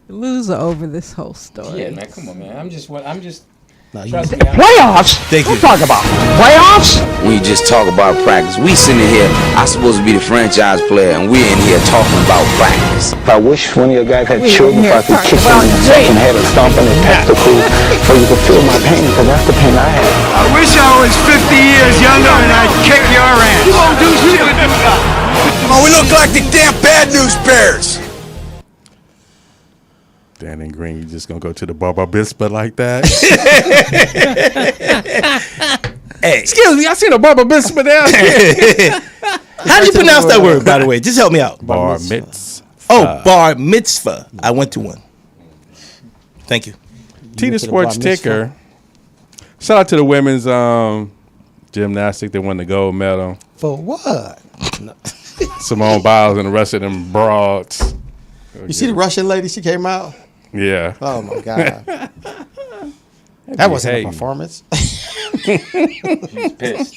Lou's over this whole story. Yeah, man, come on, man. I'm just. No, Trust me. Playoffs? Thank you. Talk about playoffs? We just talk about practice. We sitting here, I'm supposed to be the franchise player, and we're in here talking about practice. I wish one of your guys had children so I could kick them in the second head and stomp on their testicles so you could feel my pain, because that's the pain I have. I wish I was 50 years younger and I'd kick your ass. You won't do shit with this guy. Oh, we look like the damn Bad News Bears. Dannon Green, you just gonna go to the Barber Bispa like that? Hey, excuse me, I seen a Barber Bispa down here. How do you pronounce that word, by the way? Just help me out. Bar mitzvah. Oh, bar mitzvah. I went to one. Thank you. Teeder Sports Ticker. Shout out to the women's gymnastic that won the gold medal. For what? No. Simone Biles and the rest of them broads. You see the Russian lady? She came out. Yeah. Oh my God. That wasn't a performance. She's pissed.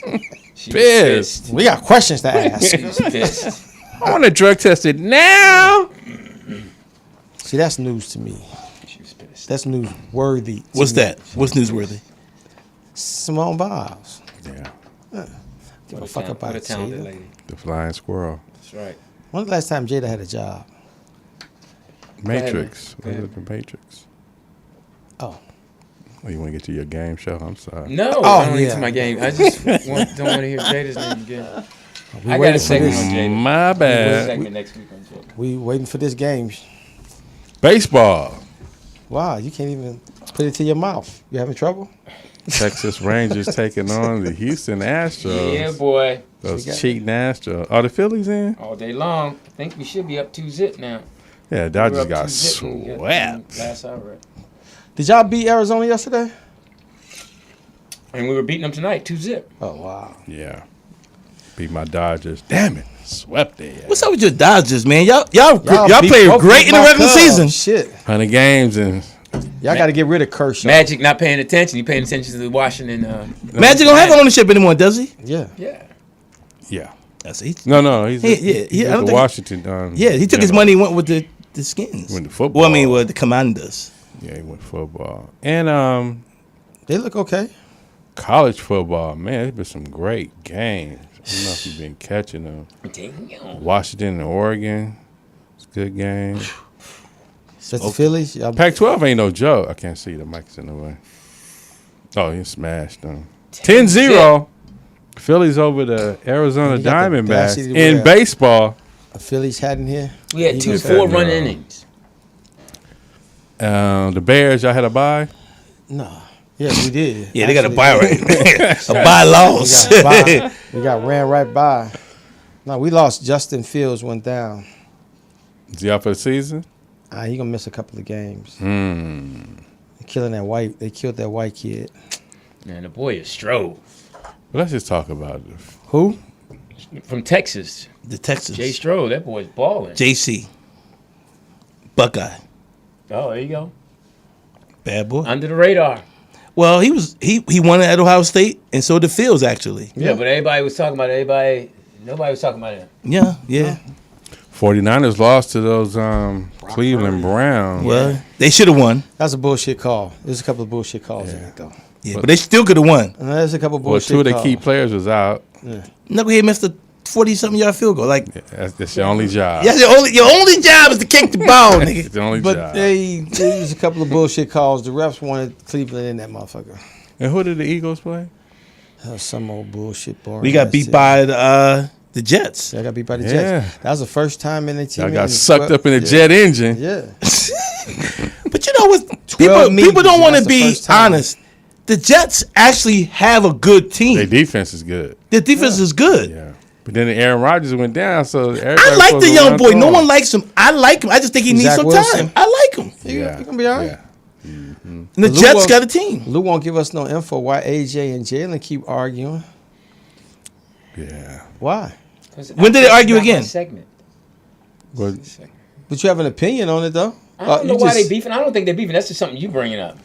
She's pissed. We got questions to ask. She's pissed. I want to drug test it now. See, that's news to me. She's pissed. That's newsworthy. What's that? What's newsworthy? Simone Biles. Yeah. Give a fuck about a talented Jada. lady. The flying squirrel. That's right. When's the last time Jada had a job? Matrix. Go ahead. Was it the Matrix? Oh. Oh, you want to get to your game show? I'm sorry. No, I don't get to my game. I just don't want to hear Jada's name again. I got a segment on Jada. My bad. Segment next week on Jada. We waiting for this game. Baseball. Wow, you can't even put it to your mouth. You having trouble? Texas Rangers taking on the Houston Astros. Yeah, boy. Those cheating Astros. Are the Phillies in? All day long. I think we should be up 2-0 now. Yeah, Dodgers up got 2-0 swept. last I read. Did y'all beat Arizona yesterday? And we were beating them tonight, 2-0. Oh wow. Yeah. Beat my Dodgers. Damn it. Swept their ass. What's up with your Dodgers, man? Y'all beat played both great in the my regular Cubs. season. Shit. 100 games and Y'all got to get rid of Kershaw. Magic not paying attention. He paying attention to the Washington. Magic don't have ownership anymore, does he? Yeah. yeah. That's it. No. He's I with don't the think- Washington. Yeah, he took his money and went with the Skins. Went to football. Well, I mean, with the Commanders. Yeah, he went football. And They look okay. college football, man, there's been some great games. I don't know if you've been catching them. Damn. Washington and Oregon. It's a good game. That's the Phillies. Y'all Pac-12 ain't no joke. I can't see the mic's in the way. Oh, he smashed them. 10-0. Phillies over the Arizona You got the audacity Diamondbacks to in wear baseball. a Phillies hat in here. We had He 2 was 4-run that, innings. The Bears, y'all had a bye? No. Yes, we did. Yeah, they got a Actually, buy right. A buy loss. We got ran right by. No, we lost. Justin Fields went down. Is he out for the season? He gonna miss a couple of games. Hmm. They killed that white kid. Man, the boy is Stroh. Let's just talk about it. Who? From Texas. The Texans. Jay Stroh, that boy's balling. JC. Buckeye. Oh, there you go. Bad boy. Under the radar. Well, he won at Ohio State, and so did Fields actually. Yeah, but everybody was talking about it. Nobody was talking about it. Yeah. 49ers lost to those Cleveland Browns. Well, they should have won. That's a bullshit call. There's a couple of bullshit calls in it though. Yeah, but they still could have won. There's a couple of Well, bullshit two of the calls. key players was out. Knucklehead missed a 40-something yard field goal. Like, That's your only job. yeah, your only job is to kick the ball, nigga. It's the only But job. there was a couple of bullshit calls. The refs wanted Cleveland in that motherfucker. And who did the Eagles play? That was some old bullshit boring. We got ass beat team. by the Jets. They got beat by the Yeah. Jets. That was the first time in the team. Y'all got sucked up in the jet engine. Yeah. But you know what? 12 People meetings, don't want to that's the be first time. honest. The Jets actually have a good team. Their defense is good. Their defense is good. Yeah. But then Aaron Rodgers went down, so I everybody like supposed the to young run boy. for No him. one likes him. I like him. I just think he needs Zach some Wilson? time. I like him. He gonna be all right. Yeah. And the Lou Jets won't- got a team. Lou won't give us no info why AJ and Jalen keep arguing. Yeah. Why? When did they argue Not my again? Segment. But But you have an opinion on it though. I don't know you why just- they beefing. I don't think they're beefing. That's just something you bringing up.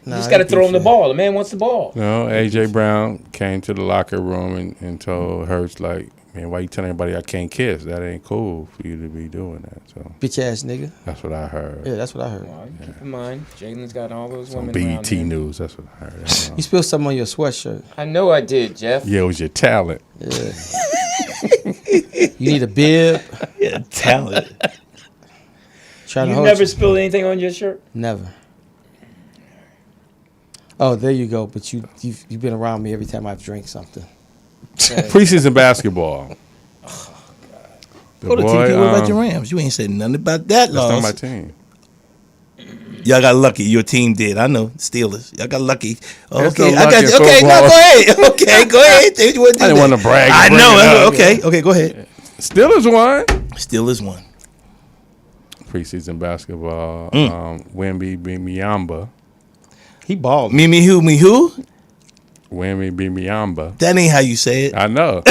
You Nah, just got to they throw him the beefing. ball. The man wants the ball. no, AJ Brown came to the locker room and told Hurts, like, man, why you telling everybody I can't kiss? That ain't cool for you to be doing that. So Bitch ass nigga. that's what I heard. Yeah, that's what I heard. Well, keep in mind, Jalen's got all those On women around BET him. News, that's what I heard. I don't know. You spilled something on your sweatshirt. I know I did, Jeff. Yeah, it was your talent. Yeah. You need a bib. Yeah, talent. Trying to You hold never you. spilled anything on your shirt? Never. Oh, there you go. But you've been around me every time I've drank something. Preseason basketball. Go to TDP. What about your Rams? You ain't said nothing about that That's not loss. my team. Y'all got lucky. Your team did. I know. Steelers. Y'all got lucky. There's Okay, no I luck got in you. Okay, football. no, go ahead. Okay, go ahead. Say what you want to do I didn't there. want to brag. I and bring know. it up. Okay, go ahead. Steelers won. Steelers won. Preseason basketball. Wemby beat Miyamba. He balled. Me who? Wemby beat Miyamba. That ain't how you say it. I know.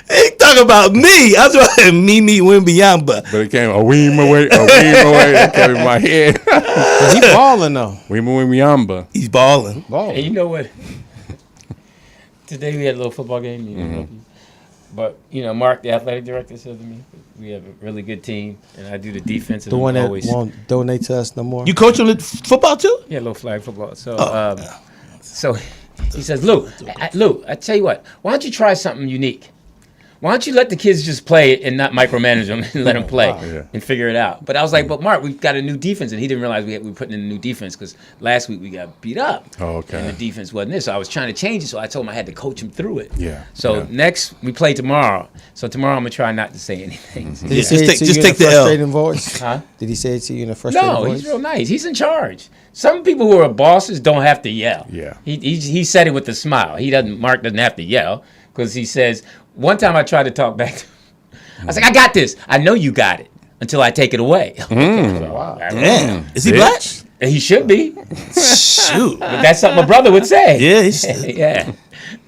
They talk about me. I was about me Wimbyamba. But it came a weem away. That came in my head. He balling though. Miyamba. He's balling. Hey, you know what? Today we had a little football game. You know, but, you know, Mark, the athletic director, said to me, we have a really good team, and I do the defense. And The one I'm that always, won't donate to us no more. You coach on the football too? Yeah, little flag football. So, so he says, Lou, I tell you what, why don't you try something unique? Why don't you let the kids just play and not micromanage them and let them play and figure it out? But I was like, but Mark, we've got a new defense. And he didn't realize we were putting in a new defense because last week we got beat up. Oh, okay. And the defense wasn't there. So I was trying to change it. So I told him I had to coach him through it. Yeah. So Yeah. next, we play tomorrow. So tomorrow I'm going to try not to say anything. Did he say it to just you take in a the L. frustrating voice? Huh? Did he say it to you in a frustrating No, voice? he's real nice. He's in charge. Some people who are bosses don't have to yell. Yeah. He said it with a smile. Mark doesn't have to yell because he says, one time I tried to talk back to him. I was like, I got this. I know you got it until I take it away. Wow. Damn. Is he black? He should be. Shoot. But that's something a brother would say. Yeah. Yeah.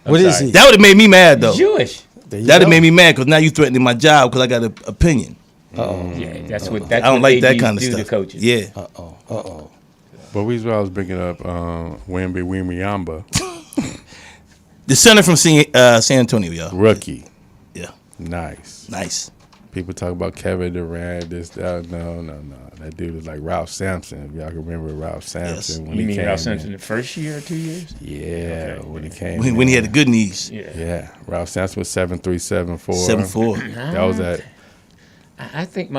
What is he? That would have made me mad, though. He's Jewish. That'd have made me mad because now you threatening my job because I got an opinion. Yeah, that's what. I don't like that kind of do stuff. to coaches. Yeah. But we was bringing up Wemby Wimbyamba. The center from San Antonio, y'all. Rookie. Yeah. Nice. People talk about Kevin Durant, this, that. No. That dude was like Ralph Sampson. If y'all can remember Ralph Sampson. When You he mean came Ralph Sampson in. the first year or 2 years? Yeah, when he came When he had the good knees. Yeah. Ralph Sampson was 7'3", 7'4". 7'4". That was that. I think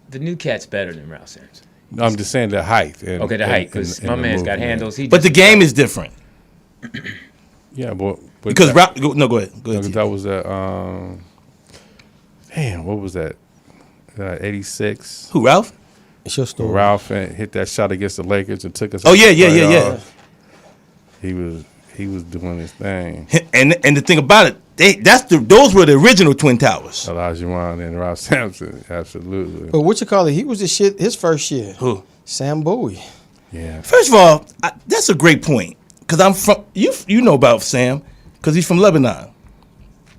the new cat's better than Ralph Sampson. No, I'm just saying the height. Okay, the height, because my man's got handles. But the game is different. Yeah, but because Ralph. Go ahead. Go ahead. Because that was that. Damn, what was that? 86. Who, Ralph? It's your story. Ralph hit that shot against the Lakers and took us. Oh yeah. He was doing his thing. And the thing about it, those were the original Twin Towers. Olajuwon and Ralph Sampson, absolutely. But what you call it? He was the shit his first year. Who? Sam Bowie. Yeah. First of all, that's a great point because I'm from you know about Sam because he's from Lebanon.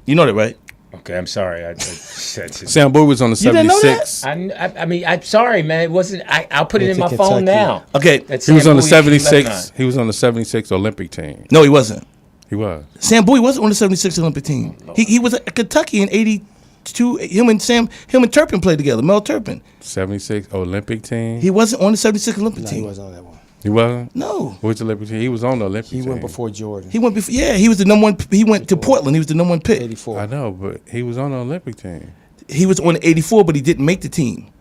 You know that, right? Okay, I'm sorry. I said Sam Bowie was on the 76. I mean, I'm sorry, man. It wasn't. I'll put it in my phone now. Okay, he was on the 76. He was on the 76 Olympic team. No, he wasn't. He was. Sam Bowie wasn't on the 76 Olympic team. He was at Kentucky in '82. Him and Turpin played together. Mel Turpin. 76 Olympic team. He wasn't on the 76 Olympic team. He wasn't on that one. He wasn't? No. Which Olympic team? He was on the Olympic team. He went before Jordan. He went before. Yeah, he was the number one. He went to Portland. He was the number one pick. 84. I know, but he was on the Olympic team. He was on 84, but he didn't make the team.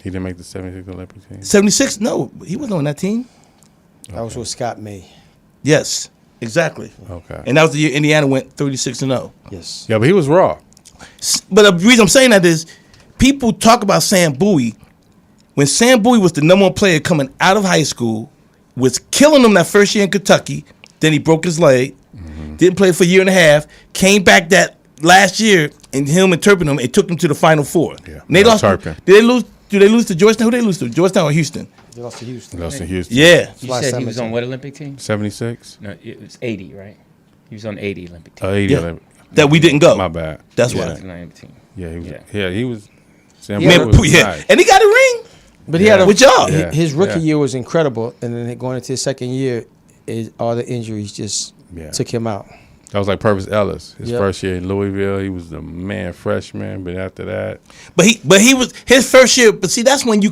He didn't make the 76 Olympic team. 76? No, he wasn't on that team. That was with Scott May. Yes, exactly. Okay. And that was the year Indiana went 36-0. Yes. Yeah, but he was raw. But the reason I'm saying that is people talk about Sam Bowie. When Sam Bowie was the number one player coming out of high school, was killing them that first year in Kentucky, then he broke his leg, didn't play for a year and a half, came back that last year, and him and Turpin and took him to the Final Four. Yeah. And they lost. Turpin. Did they lose to Georgetown? Who did they lose to? Georgetown or Houston? They lost to Houston. Lost to Houston. Yeah. You said he was on what Olympic team? 76? No, it was 80, right? He was on 80 Olympic team. 80 Yeah. Olympic. That we didn't go. My bad. That's He why. was on the Olympic team. Yeah, he was. Yeah. Yeah, he was. Sam Yeah, Bowie was Yeah. nice. And he got a ring. But he had a, with y'all. Yeah. his rookie Yeah. year was incredible, and then going into his second year, all the injuries just took him out. That was like Purvis Ellis. His Yep. first year in Louisville, he was the man freshman. But after that, But he was his first year. But see, that's when you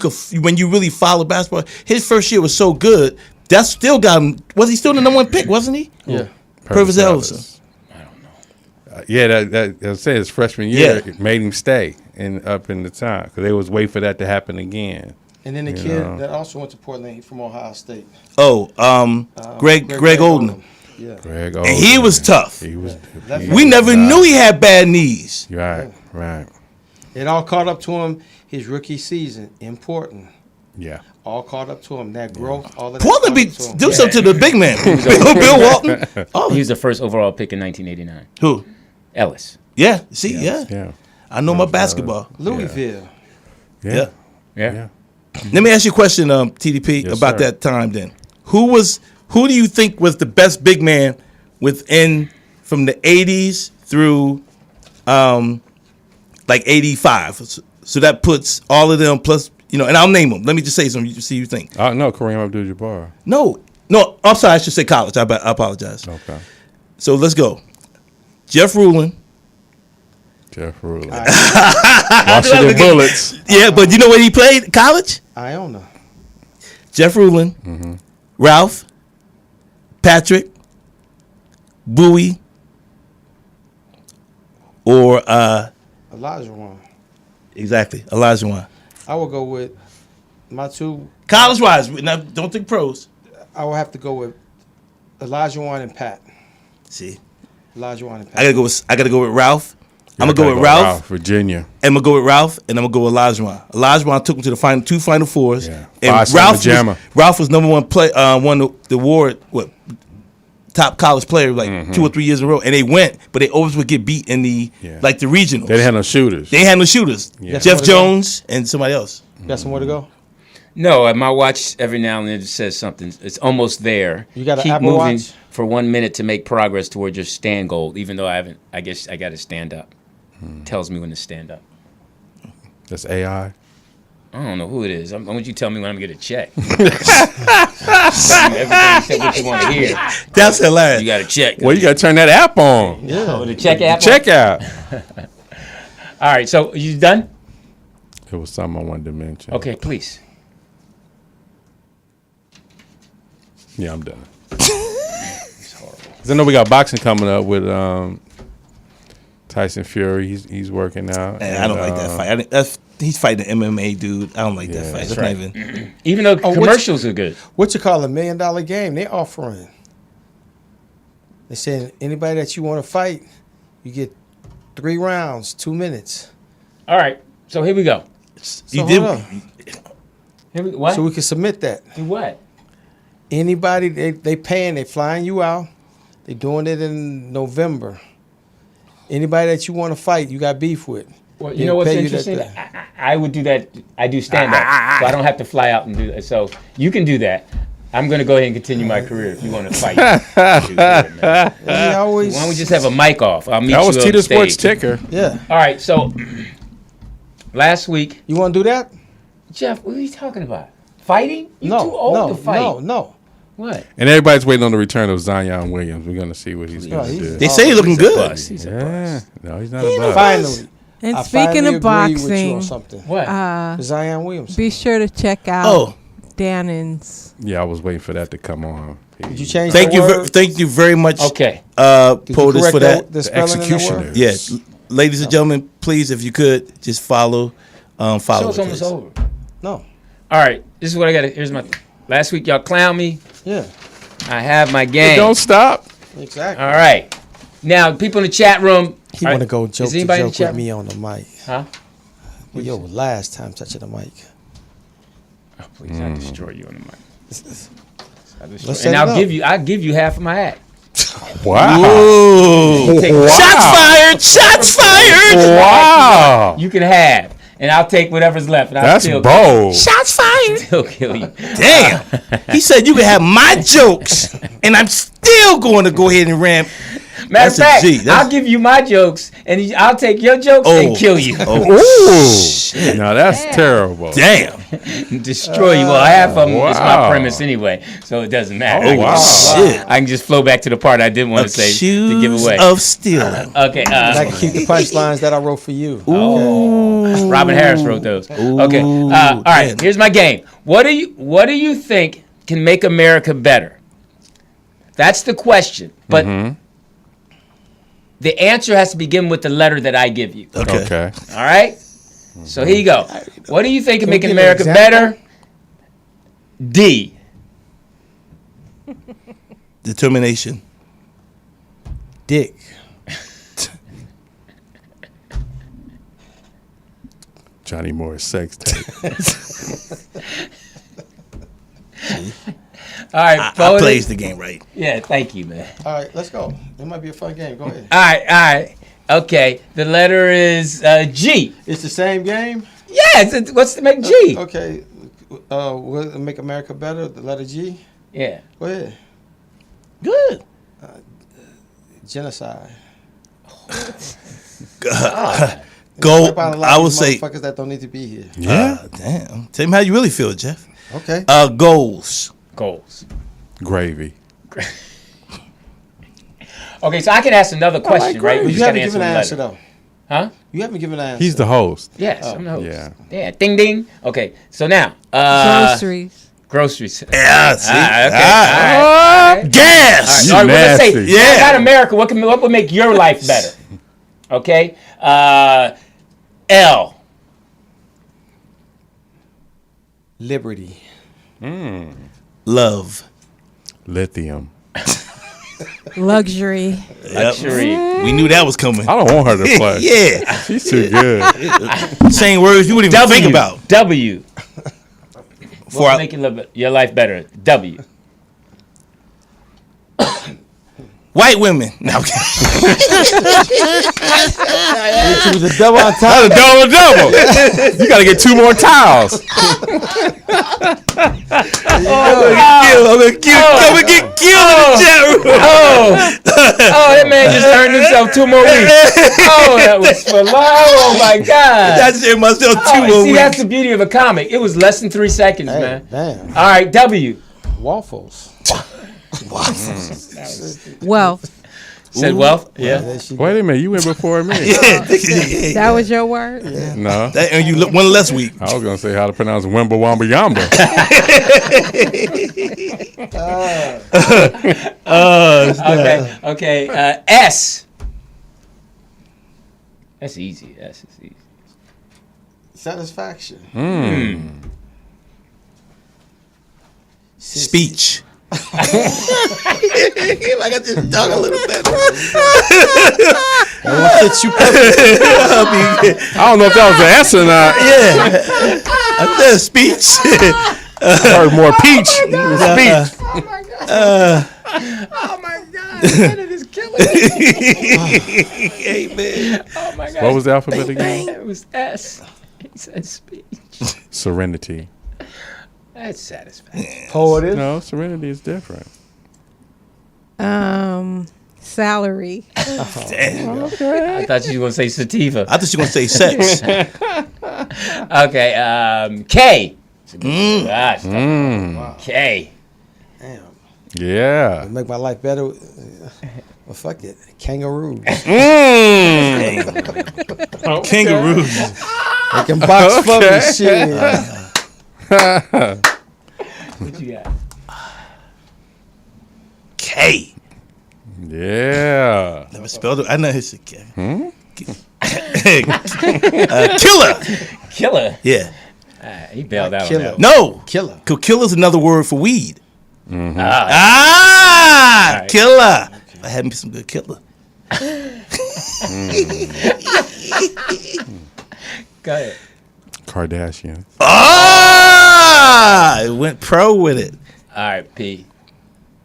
really follow basketball. His first year was so good. That still got him. Was he still the number one pick? Wasn't he? Yeah. Purvis Ellis. yeah, that I said his freshman year Yeah. it made him stay up in the time because they was wait for that to happen again. And then the You kid know. that also went to Portland, he from Ohio State. Oh, Greg Oden. Yeah. Greg And he Oden. was tough. He was. We never knew he had bad knees. Right. It all caught up to him his rookie season in Portland. Yeah. All caught up to him. That growth, all of that. Portland caught up to him. do something to the big man. Bill Walton. Oh, He was the first overall pick in 1989. who? Ellis. Yeah. See, yeah. Yeah. I know my basketball. Louisville. Yeah. Yeah. Let me ask you a question, TDP, Yes, about sir. that time. Then, who do you think was the best big man within from the '80s through, like '85? So that puts all of them plus, and I'll name them. Let me just say some. You see, you think? No, Kareem Abdul-Jabbar. No. I'm sorry. I should say college. I apologize. Okay. So let's go. Jeff Rulin. Jeff Rulin. Washington Bullets. Yeah, but you know where he played college? Iona. Jeff Rulin, Ralph, Patrick, Bowie, or Olajuwon. exactly Olajuwon. I will go with my two. College wise, now don't think pros. I will have to go with Olajuwon and Pat. See, Olajuwon and Pat. I gotta go with Ralph. I'm gonna go with Ralph, Virginia. and I'm gonna go with Ralph, and I'm gonna go with Olajuwon. Olajuwon took him to the two Final Fours, Yeah. and Five-star pajama. Ralph was number one play. Won the award. What top college player like 2 or 3 years in a row, and they went, but they always would get beat in the like the regionals. They didn't have no shooters. They had no shooters. Yeah. Jeff Jones and somebody else. Got some more to go? No, my watch every now and then it says something. It's almost there. You got an Keep Apple moving Watch? for 1 minute to make progress towards your stand goal. Even though I haven't, I guess I got to stand up. Tells me when to stand up. That's AI. I don't know who it is. I want you to tell me when I'm going to get a check. Everything you said what you want to hear. That's hilarious. You got to check. Well, you got to turn that app on. Yeah. The check app. Check out. All right. So you done? It was something I wanted to mention. Okay, please. Yeah, I'm done. It's horrible. 'Cause I know we got boxing coming up with Tyson Fury. He's working out. And I don't like that fight. He's fighting an MMA dude. I don't like that fight. That's right. not even. Even though commercials are good. What you call $1 million game? They offering. They saying anybody that you want to fight, you get 3 rounds, 2 minutes. All right. So here we go. So hold on. What? So we can submit that. Do what? Anybody they paying, they flying you out. They doing it in November. Anybody that you want to fight, you got beef with. Well, you know what's interesting? I would do that. I do stand up, so I don't have to fly out and do that. So you can do that. I'm going to go ahead and continue my career if you want to fight. Why don't we just have a mic off? I'll meet you on Teeder stage. Sports Ticker. Yeah. All right. So last week, you want to do that? Jeff, what are you talking about? Fighting? You're too old to fight. No. What? And everybody's waiting on the return of Zion Williams. We're going to see what he's going to do. They say he's looking good. He's a Yeah. bust. No, he's not a bust. Finally. And I speaking finally of agree boxing, with you on something. What? Zion Williams. Be sure to check out Dannon's. Yeah, I was waiting for that to come on. Did you change Thank the you, word? thank you very much. Okay. Poetess for that. The spelling in the word? Yes, ladies and gentlemen, please, if you could, just follow. Follow. Show's almost over. No. All right. This is what I got. Here's my. Last week y'all clown me. Yeah. I have my game. Don't stop. Exactly. All right. Now, people in the chat room. He want to go joke in the with chat me on the mic. Huh? Yo, last time touching the mic. Oh, please, I'll destroy you on the mic. Let's set And it I'll up. give you half of my act. Wow. Ooh. Wow. Shots fired! Shots fired! Wow. You can have, and I'll take whatever's left. And I'll That's still bold. Shots fired! Still kill you. Damn. He said you can have my jokes, and I'm still going to go ahead and ram. Matter of That's a fact, G. That's- I'll give you my jokes, and I'll take your jokes and kill you. Ooh. Now that's terrible. Damn. Destroy you. Well, half of them is my Wow. premise anyway, so it doesn't matter. Oh, I can wow. just- Shit. I can just flow back to the part I didn't want to say to give away. Of stealing. Okay. I can keep the punchlines that I wrote for you. Oh, Robin Harris wrote those. Okay. All right. man. Here's my game. What do you think can make America better? That's the question. But the answer has to begin with the letter that I give you. Okay. All right. So here you go. What do you think can make give an America example? better? D. Determination. Dick. Johnny Moore's sex tape. All right. I Poetess. plays the game right. Yeah. Thank you, man. All right, let's go. It might be a fun game. Go ahead. All right. Okay. The letter is G. It's the same game? Yeah. What's to make G? Okay. Will it make America better? The letter G? Yeah. Go ahead. Good. Genocide. Go. Wipe out a lot I of would these say. motherfuckers that don't need to be here. Yeah. Damn. Tell me how you really feel, Jeff. Okay. Goals. Gravy. Okay, so I can ask another question, right? We You just gotta haven't given an answer answer, the letter. though. Huh? You haven't given an answer. He's the host. Yes, I'm the host. Yeah. Yeah. Ding ding. Okay, so now Groceries. Groceries. Yeah. See. Okay. Ah. All right. Gas. All right, well, let's say, nasty. Yeah. not America. What would make your life better? Okay. L. Liberty. Love. Lithium. Luxury. Luxury. We knew that was coming. I don't want her to play. Yeah. She's too good. Saying words you wouldn't even think about. W. For What would make your life better? W. White women. No. It was a double on top. That's a double. You got to get 2 more tiles. I'm gonna get killed in the chat room. That man just earned himself 2 more weeks. Oh, that was for long. Oh my God. I just earned myself 2 more See, weeks. that's the beauty of a comic. It was less than 3 seconds, man. Damn. All right, W. Waffles. Wealth. Said wealth? Yeah. Wait a minute, you went before me. That was your word? No. And you look 1 less week. I was going to say how to pronounce Wimba Wamba Yamba. Okay. S. That's easy. S is easy. Satisfaction. Speech. Like I just dug a little better. I don't know if that was the S or not. Yeah. I said speech. I heard more peach than speech. Oh my God. It is killing me. Hey, man. Oh my God. What was the alphabet again? It was S. He said speech. Serenity. That's satisfaction. Poetess. No, serenity is different. Salary. Damn. I thought you were going to say sativa. I thought you were going to say sex. Okay. K. Gosh. K. Damn. Yeah. Make my life better. Well, fuck it. Kangaroos. Kangaroos. They can box for me, shit. What you got? K. Yeah. Never spelled it. I know it's a K. Killer. Killer. Yeah. He bailed out Killer. on that. No. Killer. Killer's another word for weed. Mm-hmm. Right. Killer. I had me some good killer. Go ahead. Kardashian. It went pro with it. All right, P.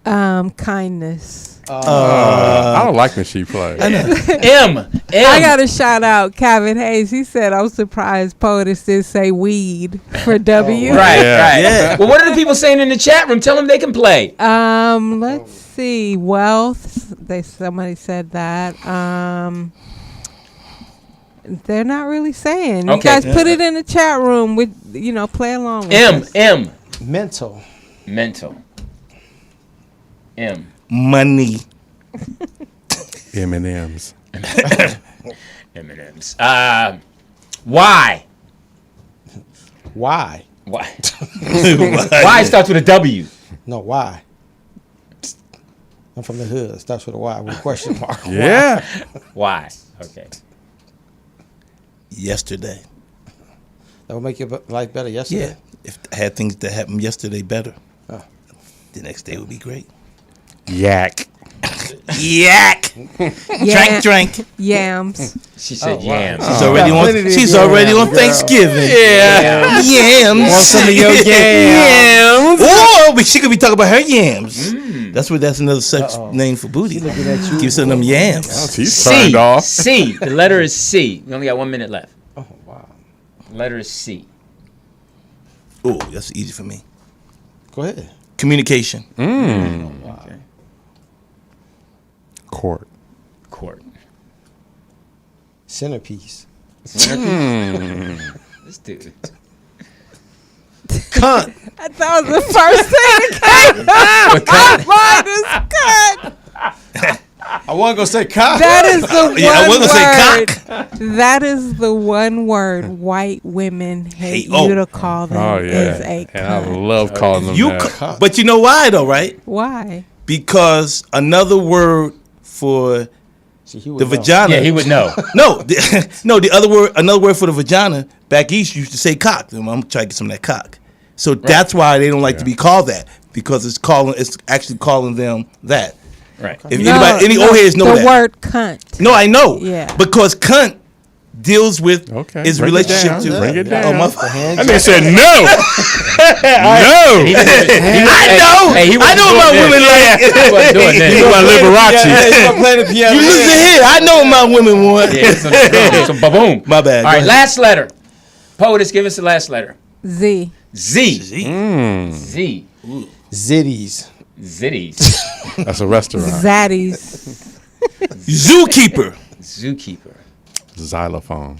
Kindness. I don't like when she plays. M. I got to shout out Calvin Hayes. He said, I'm surprised Poetess did say weed for W. Right. Yeah. Well, what are the people saying in the chat room? Tell them they can play. Let's see. Wealth. Somebody said that. They're not really saying. You guys put it in the chat room with, play along with us. M. Mental. M. Money. M&M's. M&M's. Y. Why? Why? Y starts with a W. No, why? I'm from the hood. It starts with a Y with a question mark. Yeah. Why? Okay. Yesterday. That would make your life better yesterday? Yeah. If I had things that happened yesterday better, the next day would be great. Yak. Yak. Drink. Yams. She said yams. She's already on Thanksgiving. Yeah. Yams. Want some of your yams? Oh, but she could be talking about her yams. That's another sex name for booty. Give some of them yams. Oh, she's turned off. C. The letter is C. We only got 1 minute left. Oh, wow. The letter is C. Oh, that's easy for me. Go ahead. Communication. Okay. Court. Centerpiece. This dude. Cunt. That was the first thing that came up. Mine is cut. I wasn't going to say cock. That is the one I wasn't word. gonna say cock. That is the one word white women hate you to call them is a cunt. And I love calling them that. But you know why though, right? Why? Because another word for the vagina. Yeah, he would know. Another word for the vagina back east used to say cock. I'm trying to get some of that cock. So that's why they don't like to be called that, because it's actually calling them that. Right. If any old heads know the that. word cunt. No, I know. Yeah. Because cunt deals with his bring relationship it down. to. Bring it down. Oh, my And they said no. No. I know my women like. You want Liberace. You listen here. I know what my women want. Yeah, so boom. My bad. All right, last letter. Poetess, give us the last letter. Z. Z. Z. Z. Zitties. Zitties. That's a restaurant. Zaddies. Zookeeper. Zookeeper. Xylophone.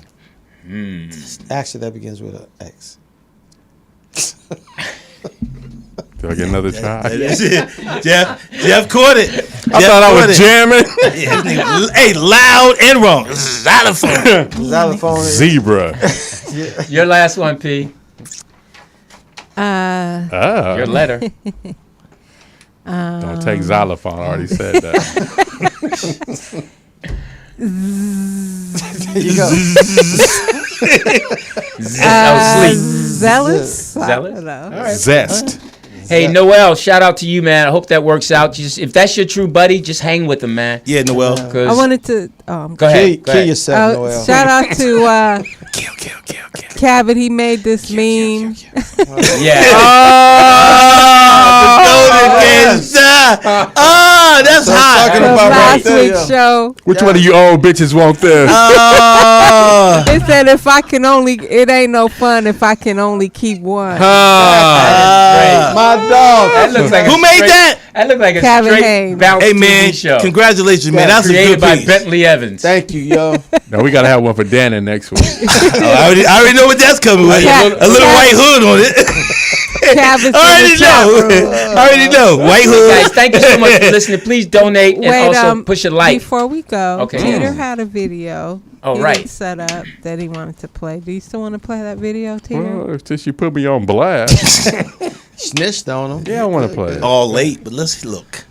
Actually, that begins with an X. Do I get another try? Jeff caught it. I thought I was jamming. Hey, loud and wrong. Xylophone. Xylophone. Zebra. Your last one, P. Your letter. Don't take xylophone. I already said that. There you go. Zealous. I Zealous? don't know. All right. Zest. Hey, Noel, shout out to you, man. I hope that works out. Just if that's your true buddy, just hang with him, man. Yeah, Noel. I wanted to Go ahead. Kill yourself, Noel. shout out to Cabot. He made this meme. Yeah. That's hot. From last week's show. Which one of you old bitches want this? It said if I can only, it ain't no fun if I can only keep one. My dog. That looks like Who made that? That looked like a Kevin straight Haynes. bounce Hey, man. TV show. Congratulations, man. That's a Created good by piece. Bentley Evans. Thank you, yo. No, we got to have one for Dannon next week. I already know what that's coming with. Yeah. A little white hood on it. Cabot's I already know. White hood. Guys, thank you so much for listening. Please donate and also push a like. Before we go, Okay. Teeder had a video. Oh, he right. had set up that he wanted to play. Do you still want to play that video, Teeder? Well, since you put me on blast. Snitched on him. Yeah, I want to play it. All late, but let's look.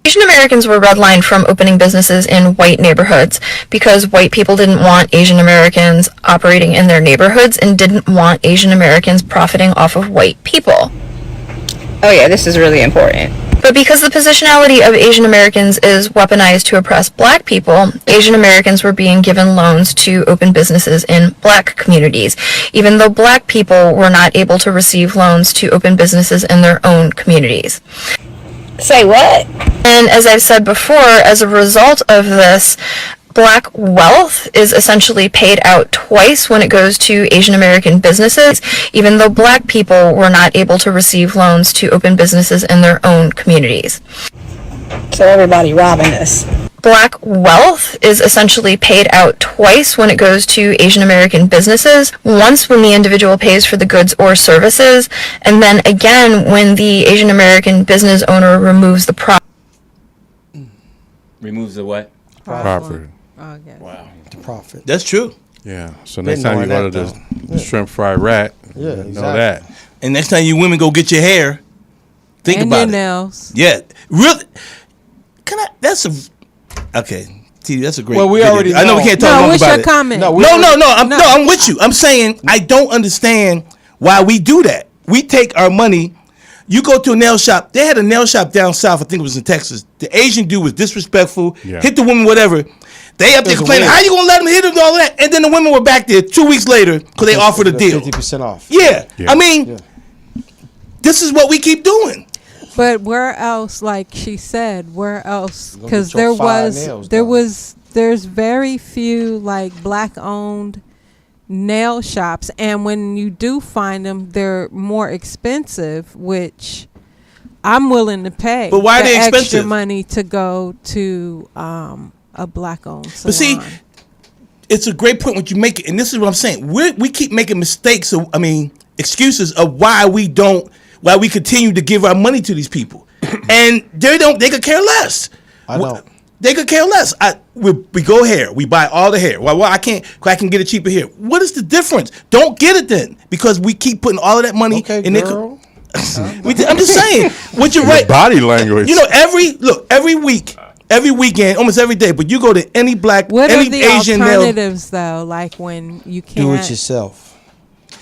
Asian Americans were redlined from opening businesses in white neighborhoods because white people didn't want Asian Americans operating in their neighborhoods and didn't want Asian Americans profiting off of white people. Oh yeah, this is really important. But because the positionality of Asian Americans is weaponized to oppress black people, Asian Americans were being given loans to open businesses in black communities, even though black people were not able to receive loans to open businesses in their own communities. Say what? And as I've said before, as a result of this, black wealth is essentially paid out twice when it goes to Asian American businesses, even though black people were not able to receive loans to open businesses in their own communities. So everybody robbing us. Black wealth is essentially paid out twice when it goes to Asian American businesses. Once when the individual pays for the goods or services, and then again when the Asian American business owner removes the profit. Removes the what? Profit. Oh, yes. Wow. The profit. That's true. Yeah. So next time you order the shrimp fried rat, Yeah, know that. And next time you women go get your hair, think and about your it. nails. Yeah. Really? Can I? That's a. Okay. T, that's a great. Well, we video. already I know we know. can't talk No, long what's about your it. comment? No, I'm with you. I'm saying I don't understand why we do that. We take our money. You go to a nail shop. They had a nail shop down south. I think it was in Texas. The Asian dude was disrespectful. Yeah. Hit the woman, whatever. They up there complaining, how you gonna let him hit him and all that? And then the women were back there 2 weeks later because they offered a deal. 50% off. Yeah. Yeah. I mean, this is what we keep doing. But where else, like she said, where else? Go Because get your there fire was, nails there done. was, there's very few like black-owned nail shops, and when you do find them, they're more expensive, which I'm willing to pay. But why are the they extra expensive? money to go to a black-owned salon. But see, it's a great point what you make it, and this is what I'm saying. We keep making mistakes. Excuses of why we continue to give our money to these people, and they could care less. I don't. They could care less. We go hair. We buy all the hair. Well, I can get it cheaper here. What is the difference? Don't get it then, because we keep putting all of that money in girl. I'm just saying. What you're right. Body language. You know, every week, every weekend, almost every day. But you go to any black, What any are the Asian nail. alternatives though? Like when you can't Do it yourself.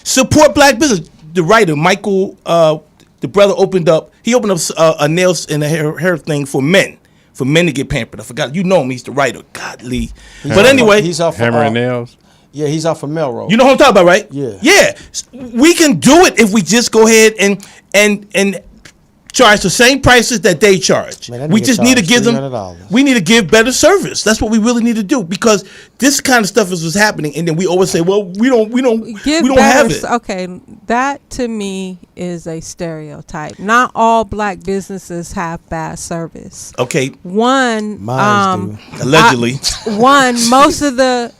Support black business. The writer Michael, the brother opened up a nails and a hair thing for men to get pampered. I forgot. You know him. He's the writer. Godly. But anyway, he's off Hammer and nails. Yeah, he's off of Melrose. You know what I'm talking about, right? Yeah. Yeah. We can do it if we just go ahead and charge the same prices that they charge. Man, that we nigga just need to give them. $300. We need to give better service. That's what we really need to do, because this kind of stuff is what's happening, and then we always say, "Well, we don't have it." Okay, that to me is a stereotype. Not all black businesses have bad service. Okay. Allegedly. Most of the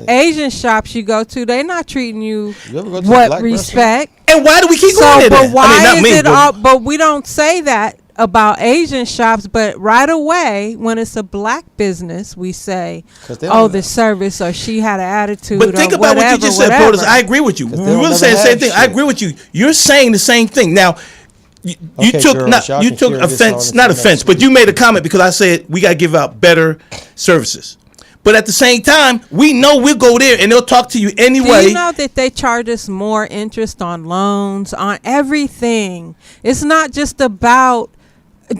Asian shops you go to, they're not treating you ever go to what a black respect. And why do we keep going there? But why not is me, it all? But we don't say that about Asian shops. But right away, when it's a black business, we say, "Oh, the service," or "She had an attitude." But think about what you just said, Poetess. I agree with you. We really saying the same thing. I agree with you. You're saying the same thing now. You took offense, not offense, but you made a comment because I said we got to give out better services. But at the same time, we know we'll go there and they'll talk to you anyway. Do you know that they charge us more interest on loans, on everything? It's not just about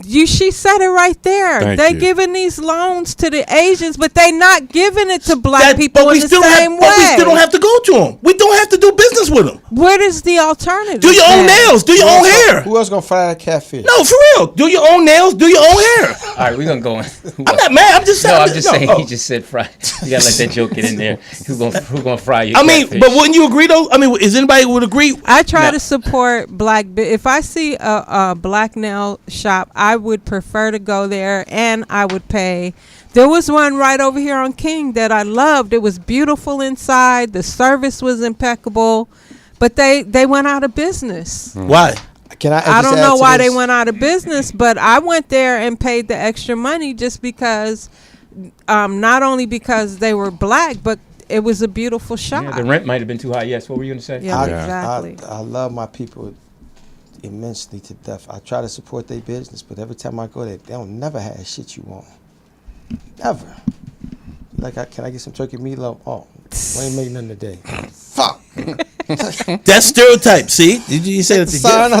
she said it right there. They're giving these loans to the Asians, but they're not giving it to black people in the same way. But we still don't have to go to them. We don't have to do business with them. What is the alternative? Do your own nails. Do your own hair. Who else gonna fry that catfish? No, for real. Do your own nails. Do your own hair. All right, we're gonna go in. I'm not mad. I'm just saying. No, I'm just saying. He just said fry. You gotta let that joke get in there. Who gonna fry you? I mean, but wouldn't you agree though? I mean, is anybody would agree? I try to support black. If I see a black nail shop, I would prefer to go there, and I would pay. There was one right over here on King that I loved. It was beautiful inside. The service was impeccable, but they went out of business. Why? I don't know why they went out of business, but I went there and paid the extra money just because, not only because they were black, but it was a beautiful shop. Yeah, the rent might have been too high. Yes. What were you going to say? Yeah, exactly. I love my people immensely to death. I try to support their business, but every time I go there, they don't never have shit you want. Never. Like, can I get some turkey meatloaf? Oh, we ain't making nothing today. Fuck. That's stereotype. See, did you say that?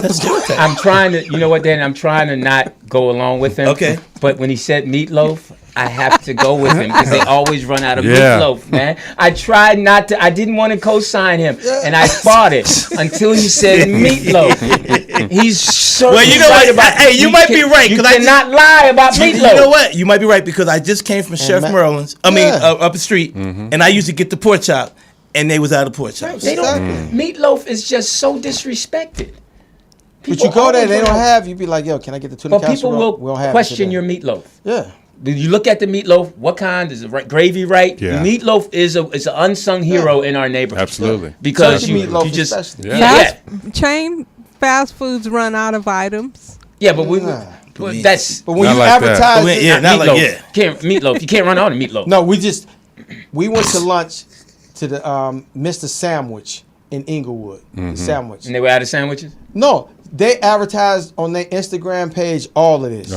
That's stereotype. I'm trying to. You know what, Dan? I'm trying to not go along with him. Okay. But when he said meatloaf, I have to go with him because they always run out of meatloaf, man. I tried not to. I didn't want to co-sign him, and I fought it until he said meatloaf. He's so well. You know right what? about. Hey, you might be right because I cannot lie about meatloaf. You know what? You might be right because I just came from Chef Merlin's. I mean, up the street, and I used to get the pork chop, and they was out of pork chop. Right, they don't. Meatloaf is just so disrespected. But you go there, they don't have. You be like, yo, can I get the tuna casserole? People will question your meatloaf. Yeah. Do you look at the meatloaf? What kind is it? Gravy, right? Yeah. The meatloaf is an unsung hero in our neighborhood. Absolutely. Because you just chain fast foods run out of items. Yeah, but that's but when you advertise meatloaf, you can't run out of meatloaf. No, we went to lunch to the Mr. Sandwich in Inglewood. Sandwich. And they were out of sandwiches? No, they advertised on their Instagram page all of this.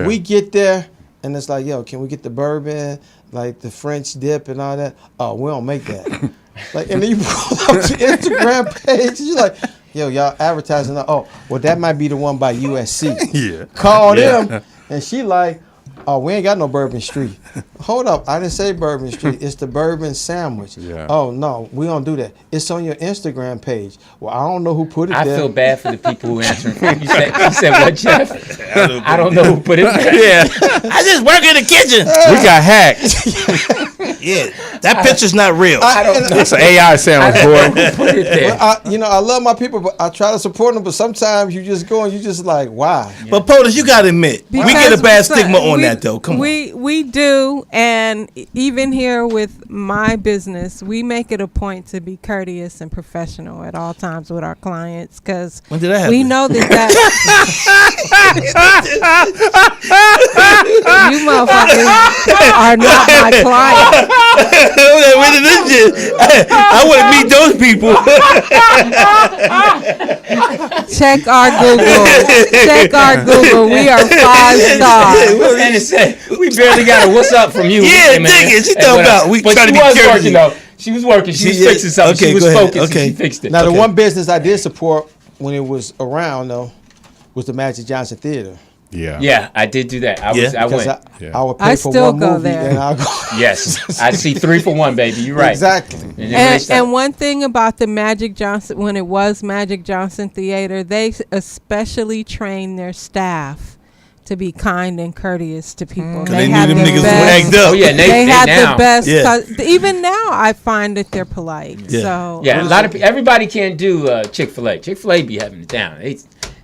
We get there and it's like, yo, can we get the bourbon, like the French dip and all that? Oh, we don't make that. Like, and then you pull up the Instagram page, and you're like, yo, y'all advertising. Oh, well, that might be the one by USC. Yeah. Call them, and she like, oh, we ain't got no Bourbon Street. Hold up, I didn't say Bourbon Street. It's the Bourbon Sandwich. Yeah. Oh, no, we don't do that. It's on your Instagram page. Well, I don't know who put it there. I feel bad for the people who answer. You said what, Jeff? I don't know who put it there. Yeah. I just work in the kitchen. We got hacked. Yeah, that picture's not real. It's an AI sandwich, boy. Who put it there? I love my people, but I try to support them. But sometimes you just go and you just like, why? Yeah. But Poetess, you gotta admit, we get a bad stigma on that though. Come on. We do, and even here with my business, we make it a point to be courteous and professional at all times with our clients because we know that you motherfuckers are not my client. I want to meet those people. Check our Google. Check our Google. We are 5 stars. And it said, we barely got a what's up from you. Yeah, dig it. She talking about we trying to be working though. She was working. She was fixing something. Okay, she was focused. Okay. She fixed it. Now, the one business I did support when it was around, though, was the Magic Johnson Theater. Yeah, I did do that. I went. I would pay I for still one go movie there. and I'll go. Yes, I see 3 for 1, baby. You're right. Exactly. And one thing about the Magic Johnson, when it was Magic Johnson Theater, they especially trained their staff to be kind and courteous to people. They knew them niggas wagged up. Oh yeah, they had now. the best. Yeah. Even now, I find that they're polite. Yeah. So Yeah, a lot of everybody can't do Chick-fil-A. Chick-fil-A be having it down.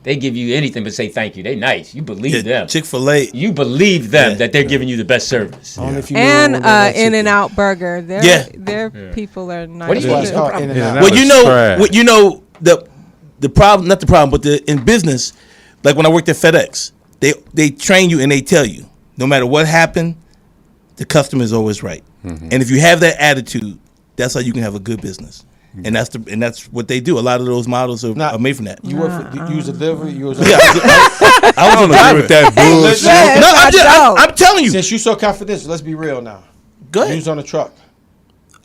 They give you anything but say thank you. They nice. You believe them. Chick-fil-A. You believe them that they're giving you the best service. and In-N-Out Burger. Their people are nice. What do you Why it's called In-N-Out. Well, you know the problem, not the problem, but in business, like when I worked at FedEx, they train you and they tell you, no matter what happened, the customer is always right. And if you have that attitude, that's how you can have a good business. And that's what they do. A lot of those models are made from that. You work for, you was a delivery. You was. I was a driver. With that bullshit. No, I'm telling you. Since you so confidential, let's be real now. Go ahead. You was on a truck.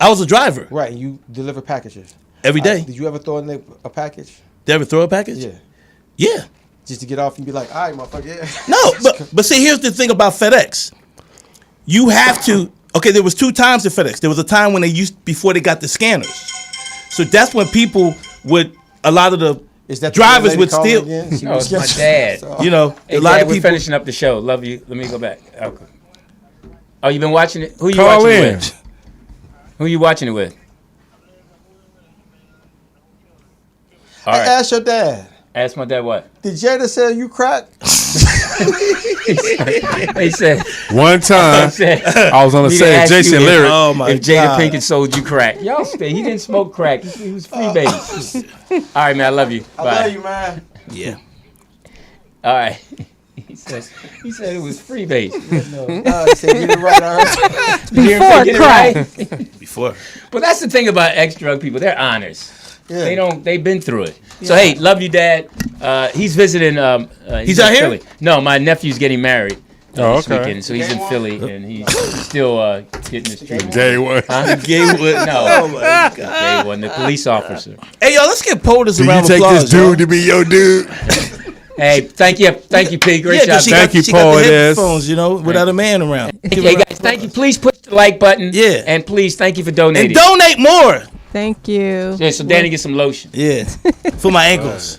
I was a driver. Right. You deliver packages every day. Did you ever throw in a package? Did you ever throw a package? Yeah. Yeah. Just to get off and be like, all right, motherfucker. Yeah. No, but see, here's the thing about FedEx. You have to. Okay, there was 2 times at FedEx. There was a time when before they got the scanners. So that's when people would, a lot of the drivers would steal. No, it's my dad. You know, hey, a lot Dad, of we're people. finishing up the show. Love you. Let me go back. Okay. Oh, you been watching it? Who you Call watching in. it with? Who you watching it with? All right. Ask your dad. Ask my dad what? Did Jada sell you crack? He said one time I was on the set of Jason Lyric. Oh my if Jada God. Pinkett sold you crack, y'all stay. He didn't smoke crack. He was freebase. All right, man. I love you. I Bye. love you, man. Yeah. All right. He said it was freebase. He said get it right. All right. Before crack. Before. But that's the thing about ex-drug people. They're honest. Yeah. They've been through it. So hey, love you, Dad. He's visiting. He's out here? Philly. No, my nephew's getting married this okay. weekend, so he's in Philly and he's still getting his treatment. Gay one. Huh? Gaywood. No, Oh my God. Gay one, the police officer. Hey, yo, let's get Poetess Do a you round of take applause. this dude yo. to be your dude? Hey, thank you, P. Great Yeah, job. 'cause she Thank got, you, she got the Poetess. headphones, you know, without a man around. Hey guys, thank you. Please push the like button. Yeah. And please, thank you for donating. And donate more. Thank you. Yeah, so Danny get some lotion. Yeah. For my ankles.